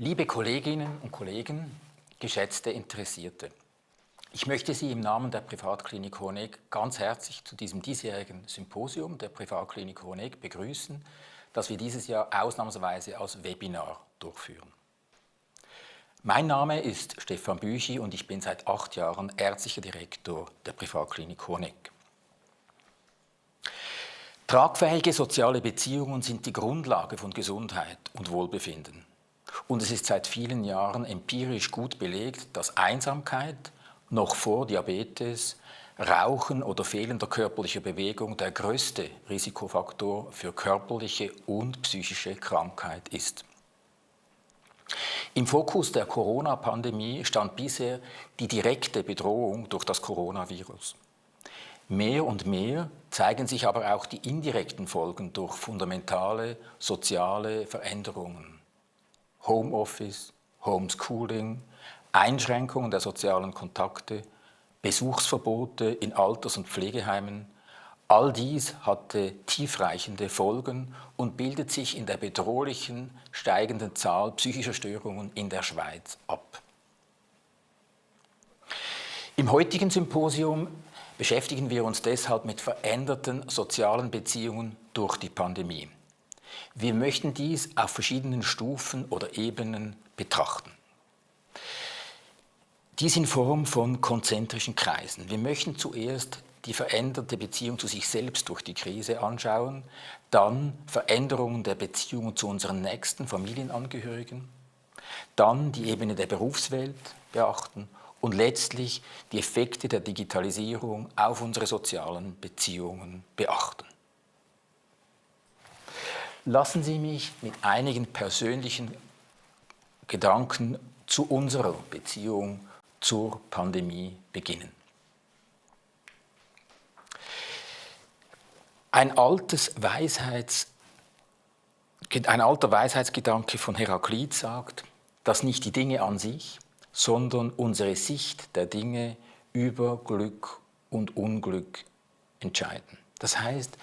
Liebe Kolleginnen und Kollegen, geschätzte Interessierte, ich möchte Sie im Namen der Privatklinik Hohenegg ganz herzlich zu diesem diesjährigen Symposium der Privatklinik Hohenegg begrüßen, das wir dieses Jahr ausnahmsweise als Webinar durchführen. Mein Name ist Stefan Büchi und ich bin seit 8 Jahren ärztlicher Direktor der Privatklinik Hohenegg. Tragfähige soziale Beziehungen sind die Grundlage von Gesundheit und Wohlbefinden. Und es ist seit vielen Jahren empirisch gut belegt, dass Einsamkeit noch vor Diabetes, Rauchen oder fehlender körperlicher Bewegung der größte Risikofaktor für körperliche und psychische Krankheit ist. Im Fokus der Corona-Pandemie stand bisher die direkte Bedrohung durch das Coronavirus. Mehr und mehr zeigen sich aber auch die indirekten Folgen durch fundamentale soziale Veränderungen. Homeoffice, Homeschooling, Einschränkungen der sozialen Kontakte, Besuchsverbote in Alters- und Pflegeheimen, all dies hatte tiefreichende Folgen und bildet sich in der bedrohlichen, steigenden Zahl psychischer Störungen in der Schweiz ab. Im heutigen Symposium beschäftigen wir uns deshalb mit veränderten sozialen Beziehungen durch die Pandemie. Wir möchten dies auf verschiedenen Stufen oder Ebenen betrachten. Dies in Form von konzentrischen Kreisen. Wir möchten zuerst die veränderte Beziehung zu sich selbst durch die Krise anschauen, dann Veränderungen der Beziehungen zu unseren nächsten Familienangehörigen, dann die Ebene der Berufswelt beachten und letztlich die Effekte der Digitalisierung auf unsere sozialen Beziehungen beachten. Lassen Sie mich mit einigen persönlichen Gedanken zu unserer Beziehung zur Pandemie beginnen. Ein alter Weisheitsgedanke von Heraklit sagt, dass nicht die Dinge an sich, sondern unsere Sicht der Dinge über Glück und Unglück entscheiden. Das heißt,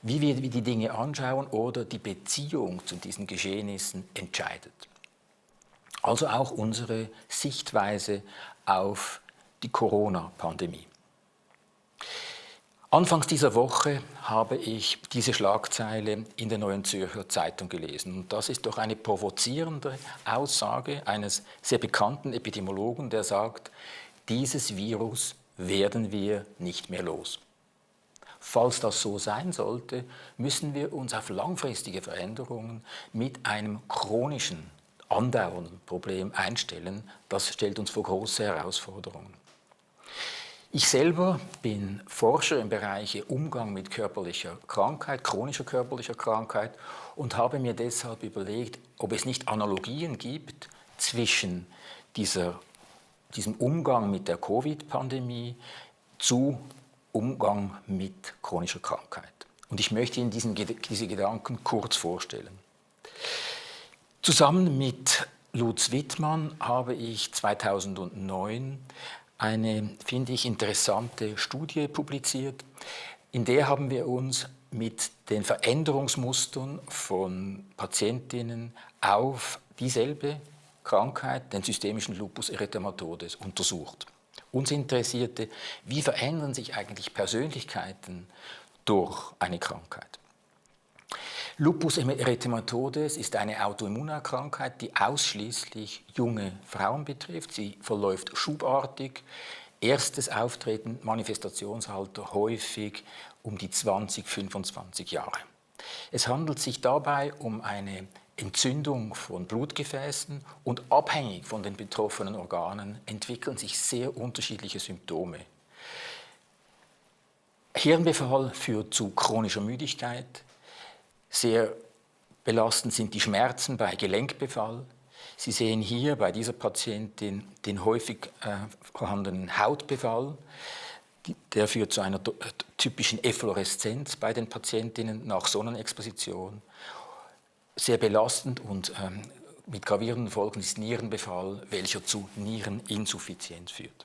wie wir die Dinge anschauen oder die Beziehung zu diesen Geschehnissen entscheidet. Also auch unsere Sichtweise auf die Corona-Pandemie. Anfangs dieser Woche habe ich diese Schlagzeile in der Neuen Zürcher Zeitung gelesen. Und das ist doch eine provozierende Aussage eines sehr bekannten Epidemiologen, der sagt, dieses Virus werden wir nicht mehr los. Falls das so sein sollte, müssen wir uns auf langfristige Veränderungen mit einem chronischen, andauernden Problem einstellen. Das stellt uns vor große Herausforderungen. Ich selber bin Forscher im Bereich Umgang mit körperlicher Krankheit, chronischer körperlicher Krankheit und habe mir deshalb überlegt, ob es nicht Analogien gibt zwischen diesem Umgang mit der Covid-Pandemie zu Umgang mit chronischer Krankheit. Und ich möchte Ihnen diese Gedanken kurz vorstellen. Zusammen mit Lutz Wittmann habe ich 2009 eine, finde ich, interessante Studie publiziert. In der haben wir uns mit den Veränderungsmustern von Patientinnen auf dieselbe Krankheit, den systemischen Lupus erythematodes, untersucht. Uns interessierte, wie verändern sich eigentlich Persönlichkeiten durch eine Krankheit. Lupus erythematodes ist eine Autoimmunerkrankheit, die ausschließlich junge Frauen betrifft. Sie verläuft schubartig. Erstes Auftreten, Manifestationsalter häufig um die 20, 25 Jahre. Es handelt sich dabei um eine Entzündung von Blutgefäßen und abhängig von den betroffenen Organen entwickeln sich sehr unterschiedliche Symptome. Hirnbefall führt zu chronischer Müdigkeit. Sehr belastend sind die Schmerzen bei Gelenkbefall. Sie sehen hier bei dieser Patientin den häufig vorhandenen Hautbefall. Der führt zu einer typischen Effloreszenz bei den Patientinnen nach Sonnenexposition. Sehr belastend und mit gravierenden Folgen ist Nierenbefall, welcher zu Niereninsuffizienz führt.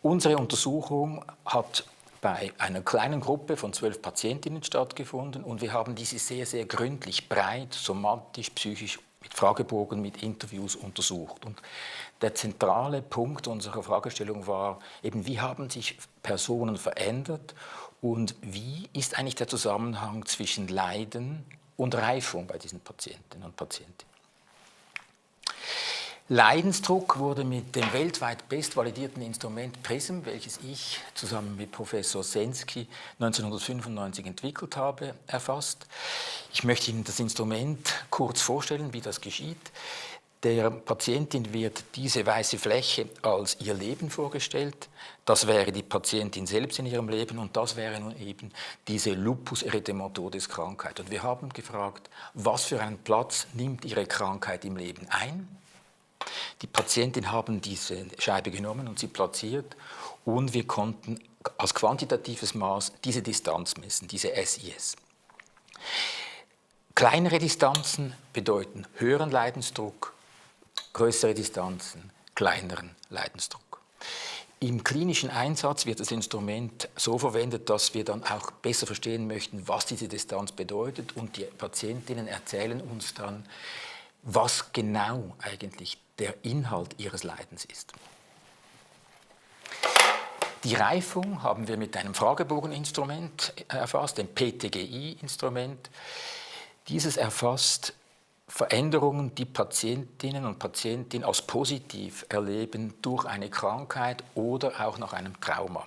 Unsere Untersuchung hat bei einer kleinen Gruppe von 12 Patientinnen stattgefunden und wir haben diese sehr, sehr gründlich, breit, somatisch, psychisch mit Fragebogen, mit Interviews untersucht. Und der zentrale Punkt unserer Fragestellung war eben, wie haben sich Personen verändert und wie ist eigentlich der Zusammenhang zwischen Leiden und Reifung bei diesen Patientinnen und Patienten. Leidensdruck wurde mit dem weltweit bestvalidierten Instrument PRISM, welches ich zusammen mit Professor Sensky 1995 entwickelt habe, erfasst. Ich möchte Ihnen das Instrument kurz vorstellen, wie das geschieht. Der Patientin wird diese weiße Fläche als ihr Leben vorgestellt. Das wäre die Patientin selbst in ihrem Leben und das wäre nun eben diese Lupus erythematodes Krankheit. Und wir haben gefragt, was für einen Platz nimmt ihre Krankheit im Leben ein? Die Patientin haben diese Scheibe genommen und sie platziert und wir konnten als quantitatives Maß diese Distanz messen, diese SIS. Kleinere Distanzen bedeuten höheren Leidensdruck, größere Distanzen kleineren Leidensdruck. Im klinischen Einsatz wird das Instrument so verwendet, dass wir dann auch besser verstehen möchten, was diese Distanz bedeutet und die Patientinnen erzählen uns dann, was genau eigentlich der Inhalt ihres Leidens ist. Die Reifung haben wir mit einem Fragebogeninstrument erfasst, dem PTGI-Instrument. Dieses erfasst Veränderungen, die Patientinnen und Patienten als positiv erleben durch eine Krankheit oder auch nach einem Trauma.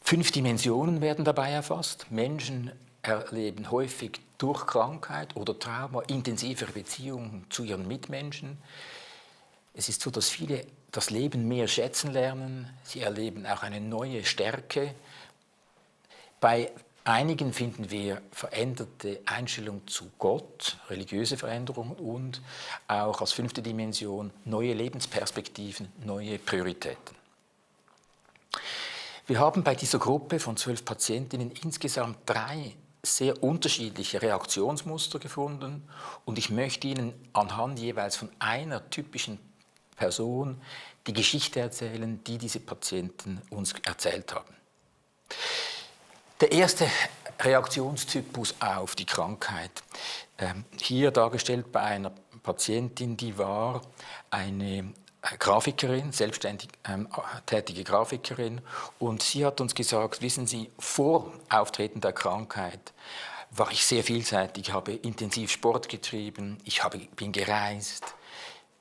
5 Dimensionen werden dabei erfasst. Menschen erleben häufig durch Krankheit oder Trauma intensivere Beziehungen zu ihren Mitmenschen. Es ist so, dass viele das Leben mehr schätzen lernen. Sie erleben auch eine neue Stärke. Bei einigen finden wir veränderte Einstellung zu Gott, religiöse Veränderungen und auch als 5. Dimension neue Lebensperspektiven, neue Prioritäten. Wir haben bei dieser Gruppe von 12 Patientinnen insgesamt 3 sehr unterschiedliche Reaktionsmuster gefunden und ich möchte Ihnen anhand jeweils von einer typischen Person die Geschichte erzählen, die diese Patienten uns erzählt haben. Der erste Reaktionstypus auf die Krankheit, hier dargestellt bei einer Patientin, die war eine Grafikerin, selbstständig tätige Grafikerin und sie hat uns gesagt, wissen Sie, vor Auftreten der Krankheit war ich sehr vielseitig, habe intensiv Sport getrieben, bin gereist,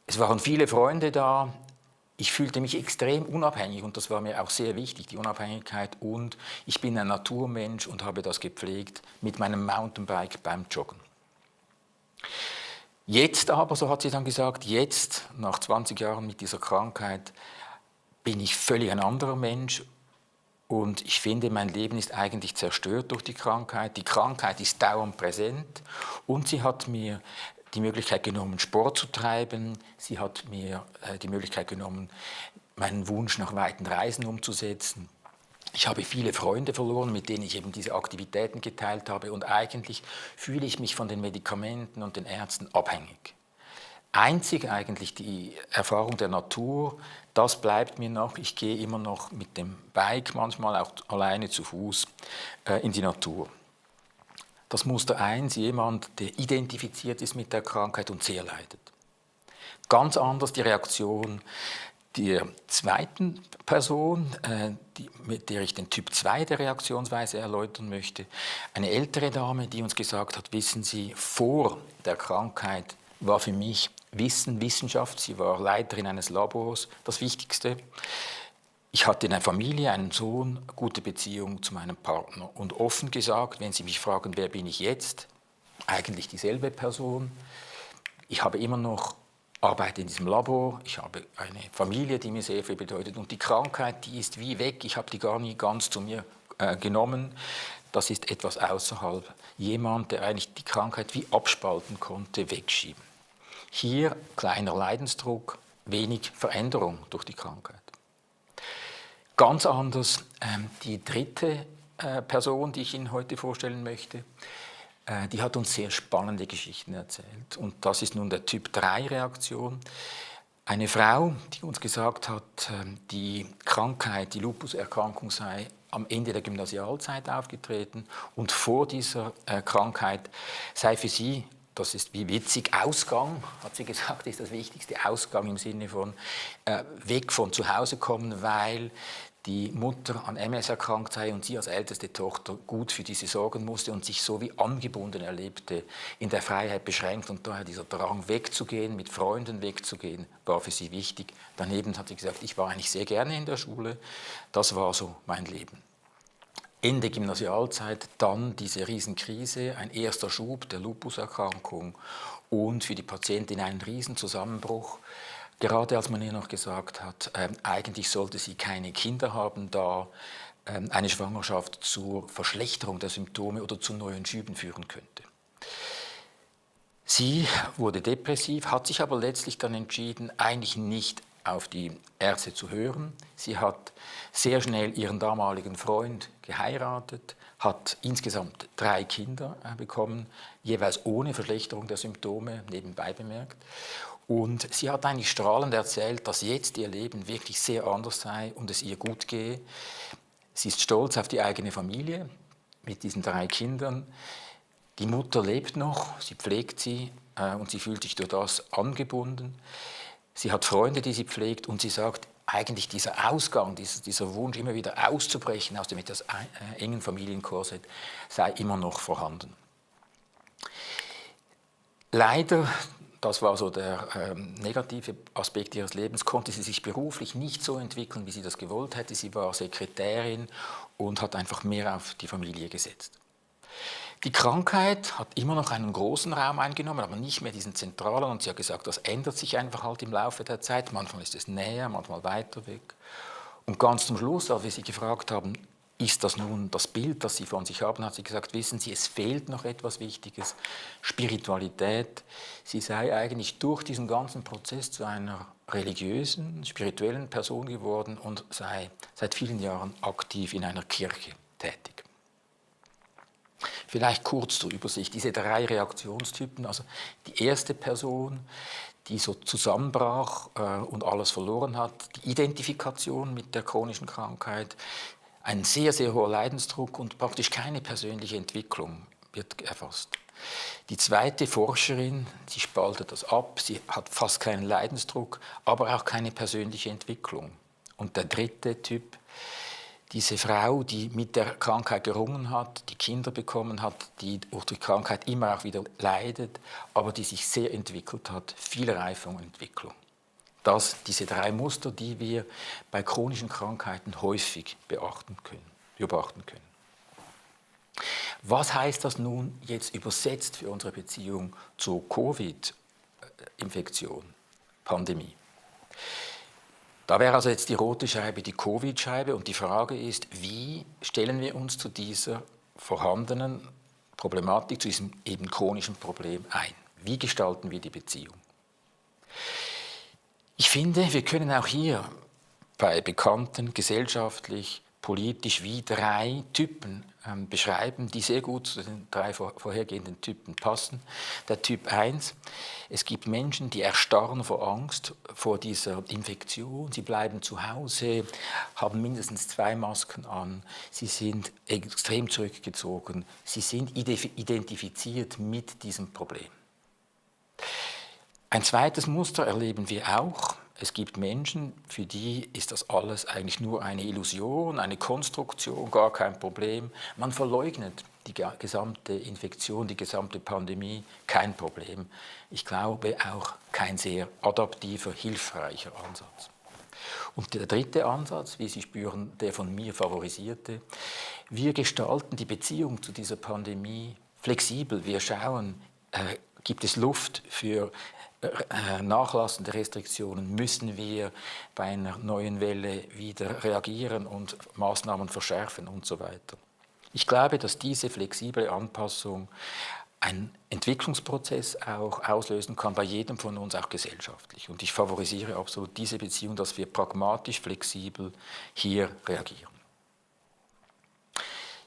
es waren viele Freunde da, ich fühlte mich extrem unabhängig und das war mir auch sehr wichtig, die Unabhängigkeit und ich bin ein Naturmensch und habe das gepflegt mit meinem Mountainbike beim Joggen. Jetzt aber, so hat sie dann gesagt, jetzt, nach 20 Jahren mit dieser Krankheit, bin ich völlig ein anderer Mensch und ich finde, mein Leben ist eigentlich zerstört durch die Krankheit. Die Krankheit ist dauernd präsent und sie hat mir die Möglichkeit genommen, Sport zu treiben. Sie hat mir die Möglichkeit genommen, meinen Wunsch nach weiten Reisen umzusetzen. Ich habe viele Freunde verloren, mit denen ich eben diese Aktivitäten geteilt habe und eigentlich fühle ich mich von den Medikamenten und den Ärzten abhängig. Einzig eigentlich die Erfahrung der Natur, das bleibt mir noch. Ich gehe immer noch mit dem Bike, manchmal auch alleine zu Fuß in die Natur. Das Muster 1, jemand, der identifiziert ist mit der Krankheit und sehr leidet. Ganz anders die Reaktion der zweiten Person, mit der ich den Typ 2 der Reaktionsweise erläutern möchte. Eine ältere Dame, die uns gesagt hat, wissen Sie, vor der Krankheit war für mich Wissen, Wissenschaft, sie war Leiterin eines Labors, das Wichtigste. Ich hatte eine Familie, einen Sohn, gute Beziehung zu meinem Partner. Und offen gesagt, wenn Sie mich fragen, wer bin ich jetzt? Eigentlich dieselbe Person. Ich habe immer noch arbeite in diesem Labor, ich habe eine Familie, die mir sehr viel bedeutet und die Krankheit, die ist wie weg, ich habe die gar nie ganz zu mir genommen. Das ist etwas außerhalb. Jemand, der eigentlich die Krankheit wie abspalten konnte, wegschieben. Hier kleiner Leidensdruck, wenig Veränderung durch die Krankheit. Ganz anders die dritte Person, die ich Ihnen heute vorstellen möchte. Die hat uns sehr spannende Geschichten erzählt. Und das ist nun der Typ 3 Reaktion. Eine Frau, die uns gesagt hat, die Krankheit, die Lupus-Erkrankung sei am Ende der Gymnasialzeit aufgetreten und vor dieser Krankheit sei für sie das ist wie witzig, Ausgang, hat sie gesagt, ist das Wichtigste, Ausgang im Sinne von weg von zu Hause kommen, weil die Mutter an MS erkrankt sei und sie als älteste Tochter gut für diese sorgen musste und sich so wie angebunden erlebte, in der Freiheit beschränkt, und daher dieser Drang wegzugehen, mit Freunden wegzugehen, war für sie wichtig. Daneben hat sie gesagt, ich war eigentlich sehr gerne in der Schule, das war so mein Leben. Ende Gymnasialzeit dann diese Riesenkrise, ein erster Schub der Lupuserkrankung und für die Patientin ein Riesenzusammenbruch. Gerade als man ihr noch gesagt hat, eigentlich sollte sie keine Kinder haben, da eine Schwangerschaft zur Verschlechterung der Symptome oder zu neuen Schüben führen könnte. Sie wurde depressiv, hat sich aber letztlich dann entschieden, eigentlich nicht auf die Ärzte zu hören. Sie hat sehr schnell ihren damaligen Freund geheiratet, hat insgesamt 3 Kinder bekommen, jeweils ohne Verschlechterung der Symptome, nebenbei bemerkt. Und sie hat eigentlich strahlend erzählt, dass jetzt ihr Leben wirklich sehr anders sei und es ihr gut gehe. Sie ist stolz auf die eigene Familie mit diesen 3 Kindern. Die Mutter lebt noch, sie pflegt sie und sie fühlt sich durch das angebunden. Sie hat Freunde, die sie pflegt, und sie sagt, eigentlich dieser Ausgang, dieser Wunsch, immer wieder auszubrechen aus dem etwas engen Familienkorsett, sei immer noch vorhanden. Leider, das war so der negative Aspekt ihres Lebens, konnte sie sich beruflich nicht so entwickeln, wie sie das gewollt hätte. Sie war Sekretärin und hat einfach mehr auf die Familie gesetzt. Die Krankheit hat immer noch einen großen Raum eingenommen, aber nicht mehr diesen zentralen. Und sie hat gesagt, das ändert sich einfach halt im Laufe der Zeit. Manchmal ist es näher, manchmal weiter weg. Und ganz zum Schluss, als wir sie gefragt haben, ist das nun das Bild, das Sie von sich haben, hat sie gesagt, wissen Sie, es fehlt noch etwas Wichtiges, Spiritualität. Sie sei eigentlich durch diesen ganzen Prozess zu einer religiösen, spirituellen Person geworden und sei seit vielen Jahren aktiv in einer Kirche tätig. Vielleicht kurz zur Übersicht, diese 3 Reaktionstypen, also die erste Person, die so zusammenbrach und alles verloren hat, die Identifikation mit der chronischen Krankheit, ein sehr, sehr hoher Leidensdruck und praktisch keine persönliche Entwicklung wird erfasst. Die zweite Forscherin, sie spaltet das ab, sie hat fast keinen Leidensdruck, aber auch keine persönliche Entwicklung. Und der dritte Typ, diese Frau, die mit der Krankheit gerungen hat, die Kinder bekommen hat, die durch die Krankheit immer auch wieder leidet, aber die sich sehr entwickelt hat, viel Reifung und Entwicklung. Diese 3 Muster, die wir bei chronischen Krankheiten häufig beobachten können. Was heißt das nun jetzt übersetzt für unsere Beziehung zur Covid-Infektion, Pandemie? Da wäre also jetzt die rote Scheibe die Covid-Scheibe und die Frage ist, wie stellen wir uns zu dieser vorhandenen Problematik, zu diesem eben chronischen Problem ein? Wie gestalten wir die Beziehung? Ich finde, wir können auch hier bei Bekannten gesellschaftlich, politisch wie 3 Typen beschreiben, die sehr gut zu den 3 vorhergehenden Typen passen. Der Typ 1, es gibt Menschen, die erstarren vor Angst vor dieser Infektion. Sie bleiben zu Hause, haben mindestens 2 Masken an, sie sind extrem zurückgezogen, sie sind identifiziert mit diesem Problem. Ein zweites Muster erleben wir auch. Es gibt Menschen, für die ist das alles eigentlich nur eine Illusion, eine Konstruktion, gar kein Problem. Man verleugnet die gesamte Infektion, die gesamte Pandemie, kein Problem. Ich glaube auch kein sehr adaptiver, hilfreicher Ansatz. Und der dritte Ansatz, wie Sie spüren, der von mir favorisierte, wir gestalten die Beziehung zu dieser Pandemie flexibel. Wir schauen, gibt es Luft für nachlassende Restriktionen, müssen wir bei einer neuen Welle wieder reagieren und Maßnahmen verschärfen und so weiter. Ich glaube, dass diese flexible Anpassung einen Entwicklungsprozess auch auslösen kann, bei jedem von uns, auch gesellschaftlich. Und ich favorisiere absolut diese Beziehung, dass wir pragmatisch, flexibel hier reagieren.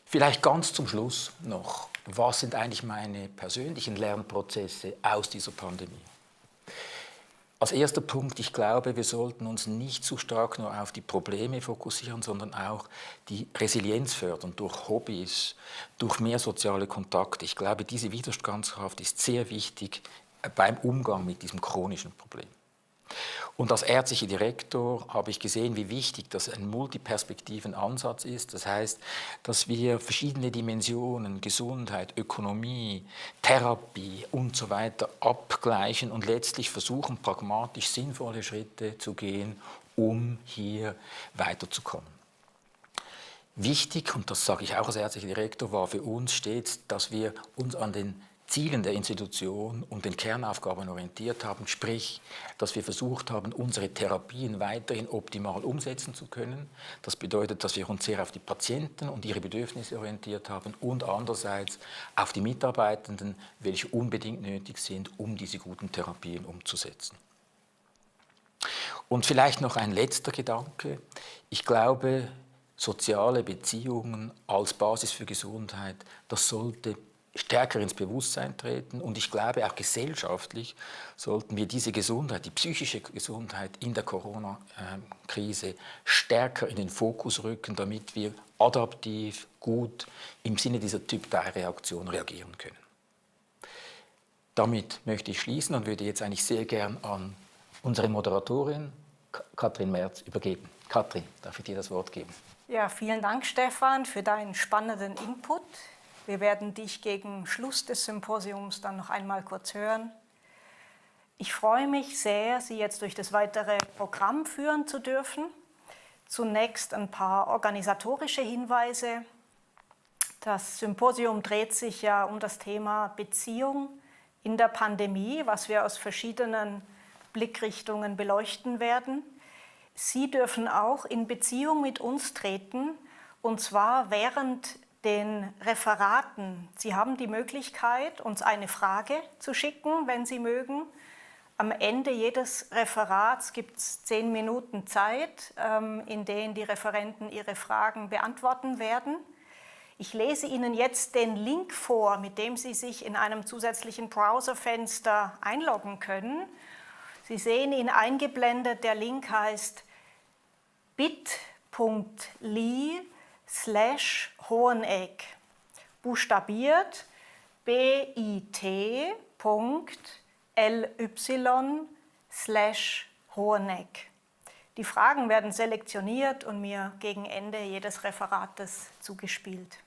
Vielleicht ganz zum Schluss noch, was sind eigentlich meine persönlichen Lernprozesse aus dieser Pandemie? Als erster Punkt, ich glaube, wir sollten uns nicht zu stark nur auf die Probleme fokussieren, sondern auch die Resilienz fördern durch Hobbys, durch mehr soziale Kontakte. Ich glaube, diese Widerstandskraft ist sehr wichtig beim Umgang mit diesem chronischen Problem. Und als ärztlicher Direktor habe ich gesehen, wie wichtig das ein multiperspektiven Ansatz ist. Das heißt, dass wir verschiedene Dimensionen, Gesundheit, Ökonomie, Therapie und so weiter abgleichen und letztlich versuchen, pragmatisch sinnvolle Schritte zu gehen, um hier weiterzukommen. Wichtig, und das sage ich auch als ärztlicher Direktor, war für uns stets, dass wir uns an den Zielen der Institution und den Kernaufgaben orientiert haben, sprich, dass wir versucht haben, unsere Therapien weiterhin optimal umsetzen zu können. Das bedeutet, dass wir uns sehr auf die Patienten und ihre Bedürfnisse orientiert haben und andererseits auf die Mitarbeitenden, welche unbedingt nötig sind, um diese guten Therapien umzusetzen. Und vielleicht noch ein letzter Gedanke. Ich glaube, soziale Beziehungen als Basis für Gesundheit, das sollte stärker ins Bewusstsein treten und ich glaube auch gesellschaftlich sollten wir diese Gesundheit, die psychische Gesundheit in der Corona-Krise stärker in den Fokus rücken, damit wir adaptiv, gut im Sinne dieser Typ-3-Reaktion reagieren können. Damit möchte ich schließen und würde jetzt eigentlich sehr gern an unsere Moderatorin Katrin Merz übergeben. Katrin, darf ich dir das Wort geben? Ja, vielen Dank, Stefan, für deinen spannenden Input. Wir werden dich gegen Schluss des Symposiums dann noch einmal kurz hören. Ich freue mich sehr, Sie jetzt durch das weitere Programm führen zu dürfen. Zunächst ein paar organisatorische Hinweise. Das Symposium dreht sich ja um das Thema Beziehung in der Pandemie, was wir aus verschiedenen Blickrichtungen beleuchten werden. Sie dürfen auch in Beziehung mit uns treten, und zwar während den Referaten. Sie haben die Möglichkeit, uns eine Frage zu schicken, wenn Sie mögen. Am Ende jedes Referats gibt es 10 Minuten Zeit, in denen die Referenten ihre Fragen beantworten werden. Ich lese Ihnen jetzt den Link vor, mit dem Sie sich in einem zusätzlichen Browserfenster einloggen können. Sie sehen ihn eingeblendet. Der Link heißt bit.ly/Hoheneck, buchstabiert bit.ly/Hoheneck. Die Fragen werden selektioniert und mir gegen Ende jedes Referates zugespielt.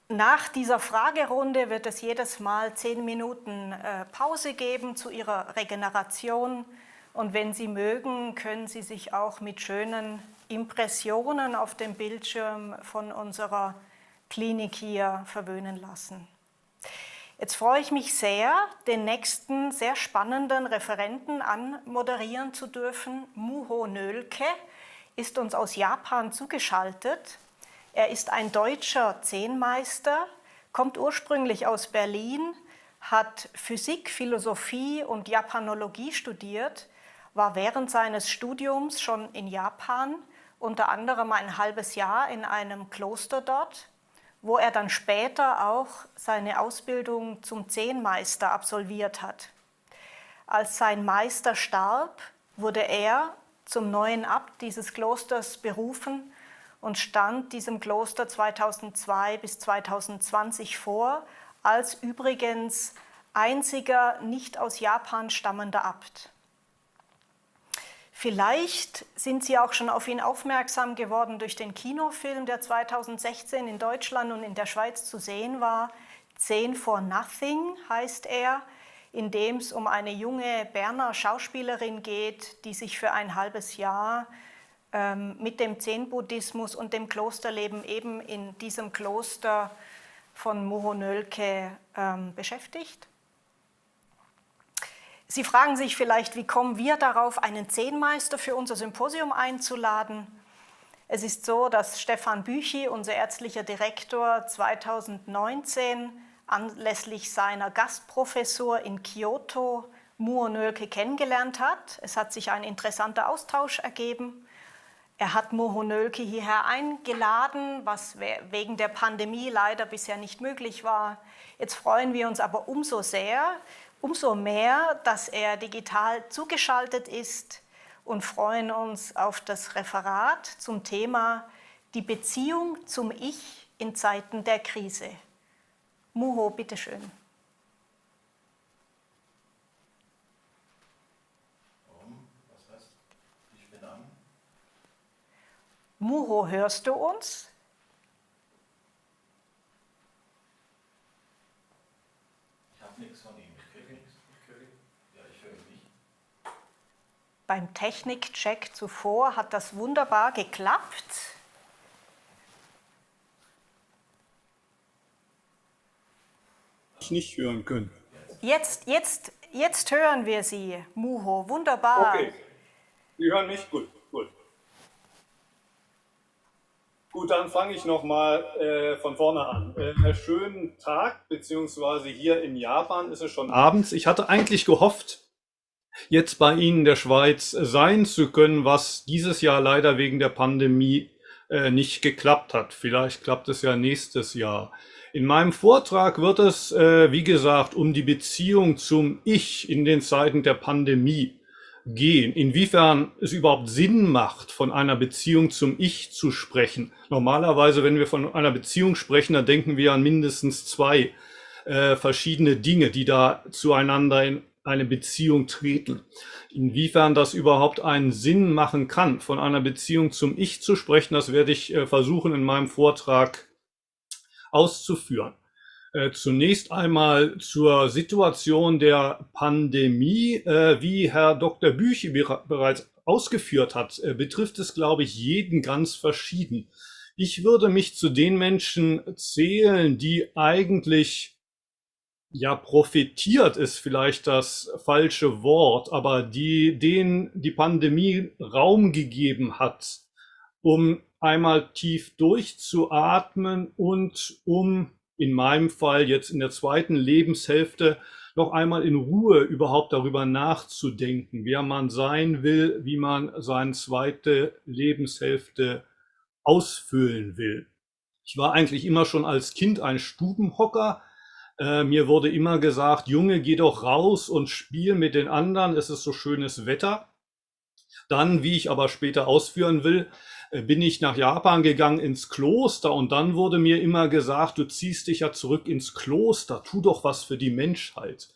Nach dieser Fragerunde wird es jedes Mal 10 Minuten Pause geben zu Ihrer Regeneration. Und wenn Sie mögen, können Sie sich auch mit schönen Impressionen auf dem Bildschirm von unserer Klinik hier verwöhnen lassen. Jetzt freue ich mich sehr, den nächsten sehr spannenden Referenten anmoderieren zu dürfen. Muho Nölke ist uns aus Japan zugeschaltet. Er ist ein deutscher Zen-Meister, kommt ursprünglich aus Berlin, hat Physik, Philosophie und Japanologie studiert, war während seines Studiums schon in Japan, unter anderem ein halbes Jahr in einem Kloster dort, wo er dann später auch seine Ausbildung zum Zen-Meister absolviert hat. Als sein Meister starb, wurde er zum neuen Abt dieses Klosters berufen und stand diesem Kloster 2002 bis 2020 vor, als übrigens einziger nicht aus Japan stammender Abt. Vielleicht sind Sie auch schon auf ihn aufmerksam geworden durch den Kinofilm, der 2016 in Deutschland und in der Schweiz zu sehen war. Zen for Nothing heißt er, in dem es um eine junge Berner Schauspielerin geht, die sich für ein halbes Jahr mit dem Zen-Buddhismus und dem Klosterleben eben in diesem Kloster von Muho Nölke beschäftigt. Sie fragen sich vielleicht, wie kommen wir darauf, einen Zen-Meister für unser Symposium einzuladen? Es ist so, dass Stefan Büchi, unser ärztlicher Direktor, 2019 anlässlich seiner Gastprofessur in Kyoto Muho Nölke kennengelernt hat. Es hat sich ein interessanter Austausch ergeben. Er hat Muho Nölke hierher eingeladen, was wegen der Pandemie leider bisher nicht möglich war. Jetzt freuen wir uns aber umso sehr, Umso mehr, dass er digital zugeschaltet ist und freuen uns auf das Referat zum Thema die Beziehung zum Ich in Zeiten der Krise. Muho, bitteschön. Was heißt, ich bin an? Muho, hörst du uns? Ich habe nichts von ihm. Ich kriege nichts. Ja, ich höre ihn nicht. Beim Technikcheck zuvor hat das wunderbar geklappt. Nicht hören können. Jetzt hören wir Sie, Muho, wunderbar. Okay, Sie hören mich? Gut, gut. Gut, dann fange ich nochmal von vorne an. Schönen Tag, beziehungsweise hier in Japan ist es schon abends. Ich hatte eigentlich gehofft, jetzt bei Ihnen in der Schweiz sein zu können, was dieses Jahr leider wegen der Pandemie nicht geklappt hat. Vielleicht klappt es ja nächstes Jahr. In meinem Vortrag wird es, wie gesagt, um die Beziehung zum Ich in den Zeiten der Pandemie gehen. Inwiefern es überhaupt Sinn macht, von einer Beziehung zum Ich zu sprechen. Normalerweise, wenn wir von einer Beziehung sprechen, dann denken wir an mindestens zwei verschiedene Dinge, die da zueinander in eine Beziehung treten. Inwiefern das überhaupt einen Sinn machen kann, von einer Beziehung zum Ich zu sprechen, das werde ich versuchen in meinem Vortrag auszuführen. Zunächst einmal zur Situation der Pandemie. Wie Herr Dr. Büchi bereits ausgeführt hat, betrifft es, glaube ich, jeden ganz verschieden. Ich würde mich zu den Menschen zählen, die eigentlich, ja, profitiert ist vielleicht das falsche Wort, aber denen die Pandemie Raum gegeben hat, um einmal tief durchzuatmen und um in meinem Fall jetzt in der zweiten Lebenshälfte noch einmal in Ruhe überhaupt darüber nachzudenken, wer man sein will, wie man seine zweite Lebenshälfte ausfüllen will. Ich war eigentlich immer schon als Kind ein Stubenhocker. Mir wurde immer gesagt, Junge, geh doch raus und spiel mit den anderen, es ist so schönes Wetter. Dann, wie ich aber später ausführen will, bin ich nach Japan gegangen ins Kloster und dann wurde mir immer gesagt, du ziehst dich ja zurück ins Kloster, tu doch was für die Menschheit.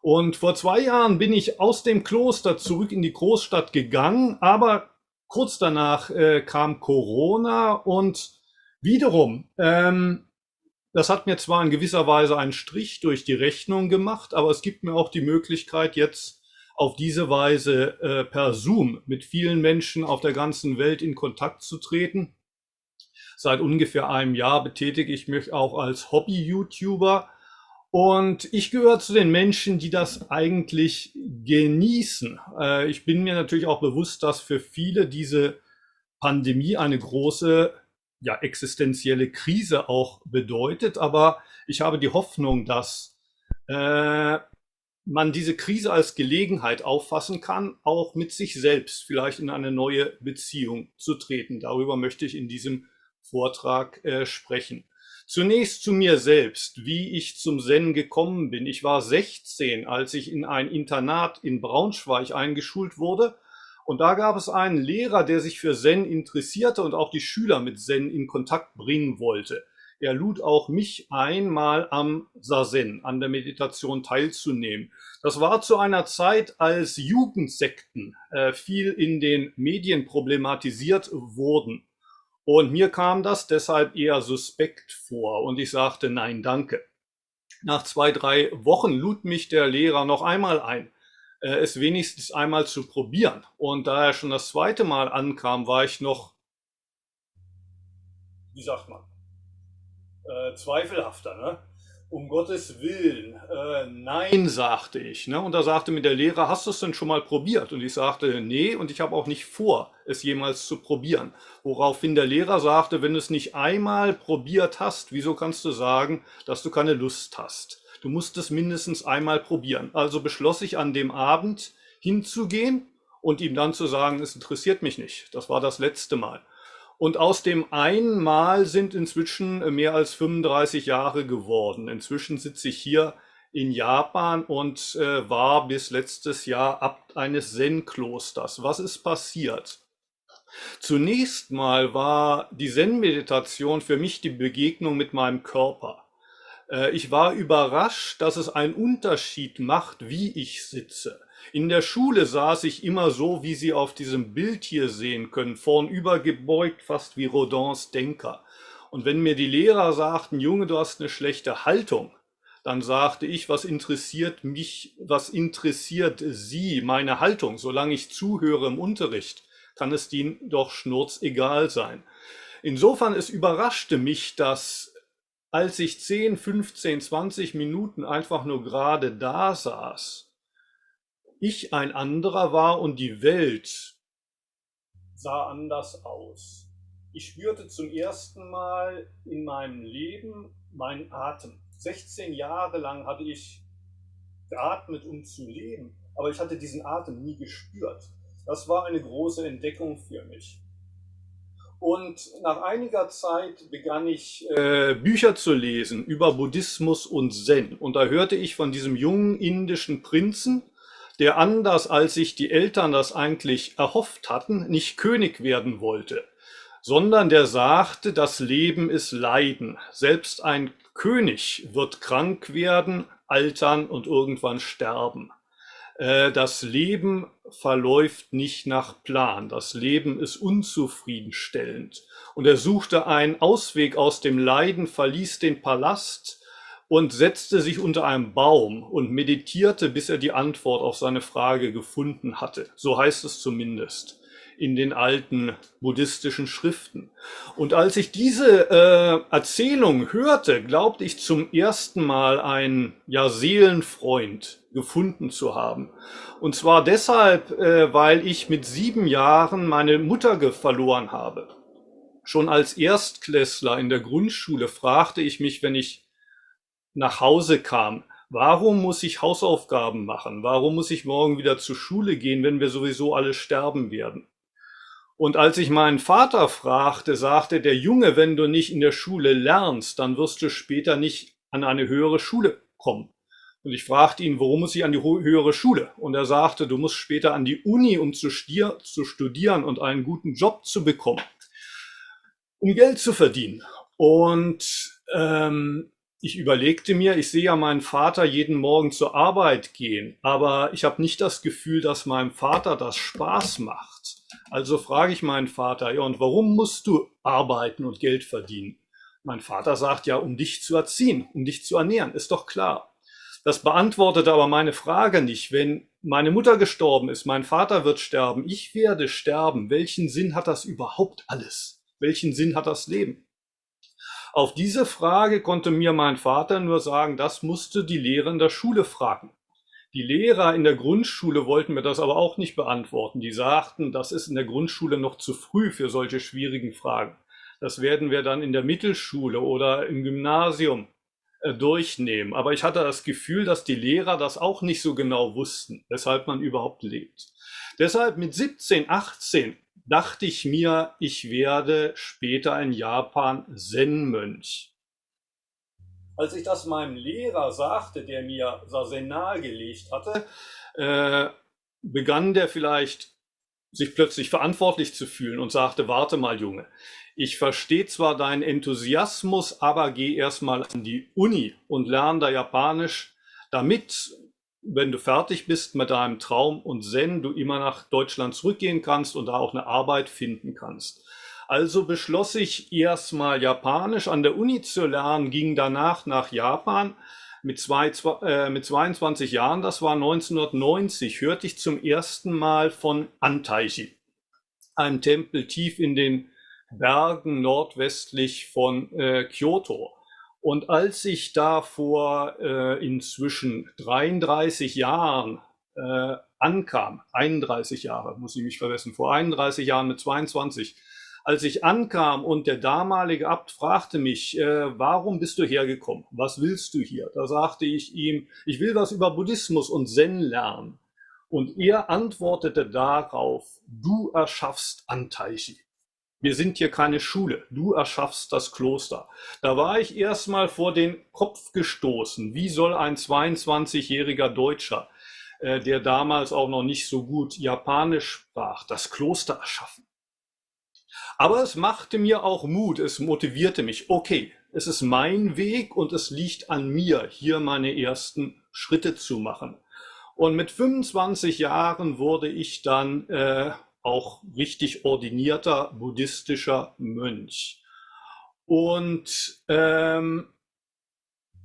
Und vor 2 Jahren bin ich aus dem Kloster zurück in die Großstadt gegangen, aber kurz danach kam Corona und wiederum, das hat mir zwar in gewisser Weise einen Strich durch die Rechnung gemacht, aber es gibt mir auch die Möglichkeit, jetzt auf diese Weise per Zoom mit vielen Menschen auf der ganzen Welt in Kontakt zu treten. Seit ungefähr einem Jahr betätige ich mich auch als Hobby-YouTuber und ich gehöre zu den Menschen, die das eigentlich genießen. Ich bin mir natürlich auch bewusst, dass für viele diese Pandemie eine große, ja, existenzielle Krise auch bedeutet, aber ich habe die Hoffnung, dass man diese Krise als Gelegenheit auffassen kann, auch mit sich selbst vielleicht in eine neue Beziehung zu treten. Darüber möchte ich in diesem Vortrag sprechen. Zunächst zu mir selbst, wie ich zum Zen gekommen bin. Ich war 16, als ich in ein Internat in Braunschweig eingeschult wurde. Und da gab es einen Lehrer, der sich für Zen interessierte und auch die Schüler mit Zen in Kontakt bringen wollte. Er lud auch mich ein, mal am Zazen, an der Meditation teilzunehmen. Das war zu einer Zeit, als Jugendsekten viel in den Medien problematisiert wurden. Und mir kam das deshalb eher suspekt vor und ich sagte, nein, danke. Nach 2, 3 Wochen lud mich der Lehrer noch einmal ein, es wenigstens einmal zu probieren. Und da er schon das zweite Mal ankam, war ich noch, wie sagt man, zweifelhafter, ne? Um Gottes Willen, nein, sagte ich. Ne? Und da sagte mir der Lehrer, hast du es denn schon mal probiert? Und ich sagte, nee, und ich habe auch nicht vor, es jemals zu probieren. Woraufhin der Lehrer sagte, wenn du es nicht einmal probiert hast, wieso kannst du sagen, dass du keine Lust hast? Du musst es mindestens einmal probieren. Also beschloss ich an dem Abend hinzugehen und ihm dann zu sagen, es interessiert mich nicht. Das war das letzte Mal. Und aus dem einen Mal sind inzwischen mehr als 35 Jahre geworden. Inzwischen sitze ich hier in Japan und war bis letztes Jahr Abt eines Zen-Klosters. Was ist passiert? Zunächst mal war die Zen-Meditation für mich die Begegnung mit meinem Körper. Ich war überrascht, dass es einen Unterschied macht, wie ich sitze. In der Schule saß ich immer so, wie Sie auf diesem Bild hier sehen können, vornüber gebeugt, fast wie Rodins Denker. Und wenn mir die Lehrer sagten, Junge, du hast eine schlechte Haltung, dann sagte ich, was interessiert mich, was interessiert Sie, meine Haltung? Solange ich zuhöre im Unterricht, kann es Ihnen doch schnurzegal sein. Insofern, es überraschte mich, dass als ich 10, 15, 20 Minuten einfach nur gerade da saß, ich ein anderer war und die Welt sah anders aus. Ich spürte zum ersten Mal in meinem Leben meinen Atem. 16 Jahre lang hatte ich geatmet, um zu leben, aber ich hatte diesen Atem nie gespürt. Das war eine große Entdeckung für mich. Und nach einiger Zeit begann ich Bücher zu lesen über Buddhismus und Zen. Und da hörte ich von diesem jungen indischen Prinzen, der anders als sich die Eltern das eigentlich erhofft hatten, nicht König werden wollte, sondern der sagte, das Leben ist Leiden. Selbst ein König wird krank werden, altern und irgendwann sterben. Das Leben verläuft nicht nach Plan. Das Leben ist unzufriedenstellend. Und er suchte einen Ausweg aus dem Leiden, verließ den Palast und setzte sich unter einem Baum und meditierte, bis er die Antwort auf seine Frage gefunden hatte. So heißt es zumindest in den alten buddhistischen Schriften. Und als ich diese Erzählung hörte, glaubte ich zum ersten Mal einen Seelenfreund gefunden zu haben. Und zwar deshalb, weil ich mit 7 Jahren meine Mutter verloren habe. Schon als Erstklässler in der Grundschule fragte ich mich, wenn ich nach Hause kam, warum muss ich Hausaufgaben machen? Warum muss ich morgen wieder zur Schule gehen, wenn wir sowieso alle sterben werden? Und als ich meinen Vater fragte, sagte der Junge, wenn du nicht in der Schule lernst, dann wirst du später nicht an eine höhere Schule kommen. Und ich fragte ihn, warum muss ich an die höhere Schule? Und er sagte, du musst später an die Uni, um zu studieren und einen guten Job zu bekommen, um Geld zu verdienen. Und ich überlegte mir, ich sehe ja meinen Vater jeden Morgen zur Arbeit gehen, aber ich habe nicht das Gefühl, dass meinem Vater das Spaß macht. Also frage ich meinen Vater, ja, und warum musst du arbeiten und Geld verdienen? Mein Vater sagt, ja, um dich zu erziehen, um dich zu ernähren, ist doch klar. Das beantwortet aber meine Frage nicht. Wenn meine Mutter gestorben ist, mein Vater wird sterben, ich werde sterben, welchen Sinn hat das überhaupt alles? Welchen Sinn hat das Leben? Auf diese Frage konnte mir mein Vater nur sagen, das musste die Lehrer in der Schule fragen. Die Lehrer in der Grundschule wollten mir das aber auch nicht beantworten. Die sagten, das ist in der Grundschule noch zu früh für solche schwierigen Fragen. Das werden wir dann in der Mittelschule oder im Gymnasium durchnehmen. Aber ich hatte das Gefühl, dass die Lehrer das auch nicht so genau wussten, weshalb man überhaupt lebt. Deshalb mit 17, 18 dachte ich mir, ich werde später in Japan Zen-Mönch. Als ich das meinem Lehrer sagte, der mir Sazen nahegelegt hatte, begann der vielleicht sich plötzlich verantwortlich zu fühlen und sagte, warte mal, Junge, ich verstehe zwar deinen Enthusiasmus, aber geh erstmal an die Uni und lerne da Japanisch, damit, wenn du fertig bist mit deinem Traum und Zen, du immer nach Deutschland zurückgehen kannst und da auch eine Arbeit finden kannst. Also beschloss ich erstmal Japanisch an der Uni zu lernen, ging danach nach Japan. Mit 22 Jahren, das war 1990, hörte ich zum ersten Mal von Antaishi, einem Tempel tief in den Bergen nordwestlich von Kyoto. Und als ich da vor inzwischen 33 Jahren ankam, 31 Jahre, muss ich mich vergessen, vor 31 Jahren mit 22, als ich ankam und der damalige Abt fragte mich, warum bist du hergekommen? Was willst du hier? Da sagte ich ihm, ich will was über Buddhismus und Zen lernen. Und er antwortete darauf, du erschaffst Antaishi. Wir sind hier keine Schule. Du erschaffst das Kloster. Da war ich erstmal vor den Kopf gestoßen. Wie soll ein 22-jähriger Deutscher, der damals auch noch nicht so gut Japanisch sprach, das Kloster erschaffen? Aber es machte mir auch Mut, es motivierte mich. Okay, es ist mein Weg und es liegt an mir, hier meine ersten Schritte zu machen. Und mit 25 Jahren wurde ich dann auch richtig ordinierter buddhistischer Mönch. Und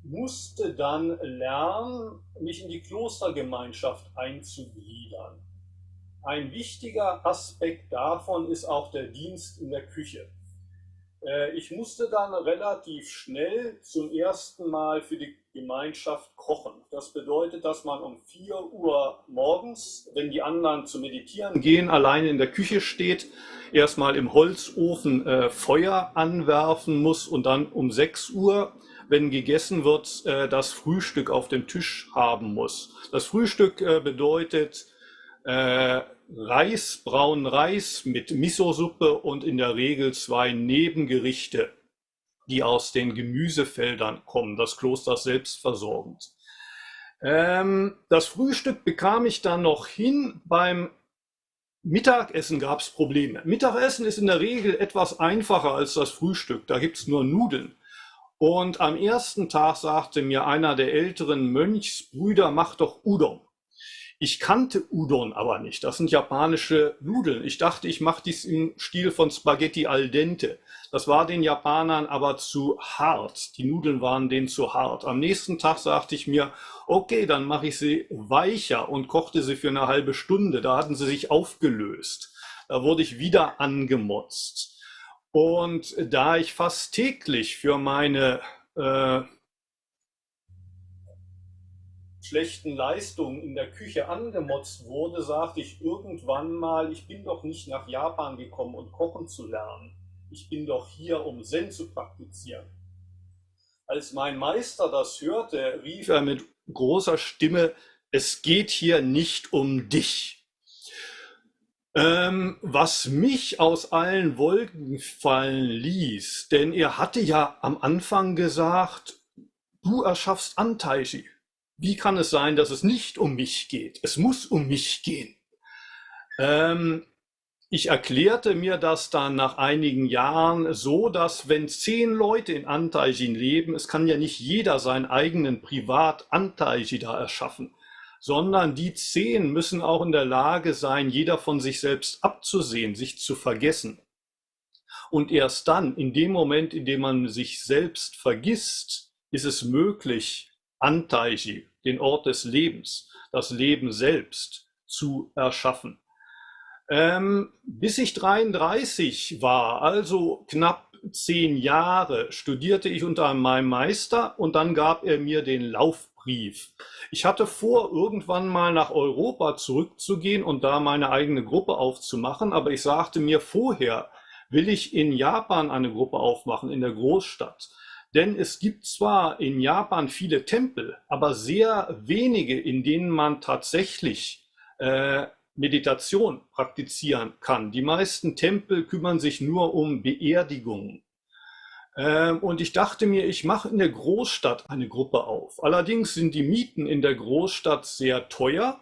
musste dann lernen, mich in die Klostergemeinschaft einzugliedern. Ein wichtiger Aspekt davon ist auch der Dienst in der Küche. Ich musste dann relativ schnell zum ersten Mal für die Gemeinschaft kochen. Das bedeutet, dass man um 4 Uhr morgens, wenn die anderen zu meditieren gehen, alleine in der Küche steht, erstmal im Holzofen Feuer anwerfen muss und dann um 6 Uhr, wenn gegessen wird, das Frühstück auf dem Tisch haben muss. Das Frühstück bedeutet Reis, braunen Reis mit Miso-Suppe und in der Regel 2 Nebengerichte, die aus den Gemüsefeldern kommen, das Kloster selbstversorgend. Das Frühstück bekam ich dann noch hin. Beim Mittagessen gab es Probleme. Mittagessen ist in der Regel etwas einfacher als das Frühstück. Da gibt es nur Nudeln. Und am ersten Tag sagte mir einer der älteren Mönchsbrüder, mach doch Udon. Ich kannte Udon aber nicht. Das sind japanische Nudeln. Ich dachte, ich mache dies im Stil von Spaghetti al dente. Das war den Japanern aber zu hart. Die Nudeln waren denen zu hart. Am nächsten Tag sagte ich mir, okay, dann mache ich sie weicher und kochte sie für eine halbe Stunde. Da hatten sie sich aufgelöst. Da wurde ich wieder angemotzt. Und da ich fast täglich für meine schlechten Leistungen in der Küche angemotzt wurde, sagte ich irgendwann mal, ich bin doch nicht nach Japan gekommen, um kochen zu lernen. Ich bin doch hier, um Zen zu praktizieren. Als mein Meister das hörte, rief er mit großer Stimme, es geht hier nicht um dich. Was mich aus allen Wolken fallen ließ, denn er hatte ja am Anfang gesagt, du erschaffst Antaishi. Wie kann es sein, dass es nicht um mich geht? Es muss um mich gehen. Ich erklärte mir das dann nach einigen Jahren so, dass wenn 10 Leute in Antaijin leben, es kann ja nicht jeder seinen eigenen Privat-Antaiji da erschaffen, sondern die 10 müssen auch in der Lage sein, jeder von sich selbst abzusehen, sich zu vergessen. Und erst dann, in dem Moment, in dem man sich selbst vergisst, ist es möglich, Antaiji, den Ort des Lebens, das Leben selbst zu erschaffen. Bis ich 33 war, also knapp 10 Jahre, studierte ich unter meinem Meister und dann gab er mir den Laufbrief. Ich hatte vor, irgendwann mal nach Europa zurückzugehen und da meine eigene Gruppe aufzumachen, aber ich sagte mir vorher, will ich in Japan eine Gruppe aufmachen, in der Großstadt. Denn es gibt zwar in Japan viele Tempel, aber sehr wenige, in denen man tatsächlich Meditation praktizieren kann. Die meisten Tempel kümmern sich nur um Beerdigungen. Und ich dachte mir, ich mache in der Großstadt eine Gruppe auf. Allerdings sind die Mieten in der Großstadt sehr teuer.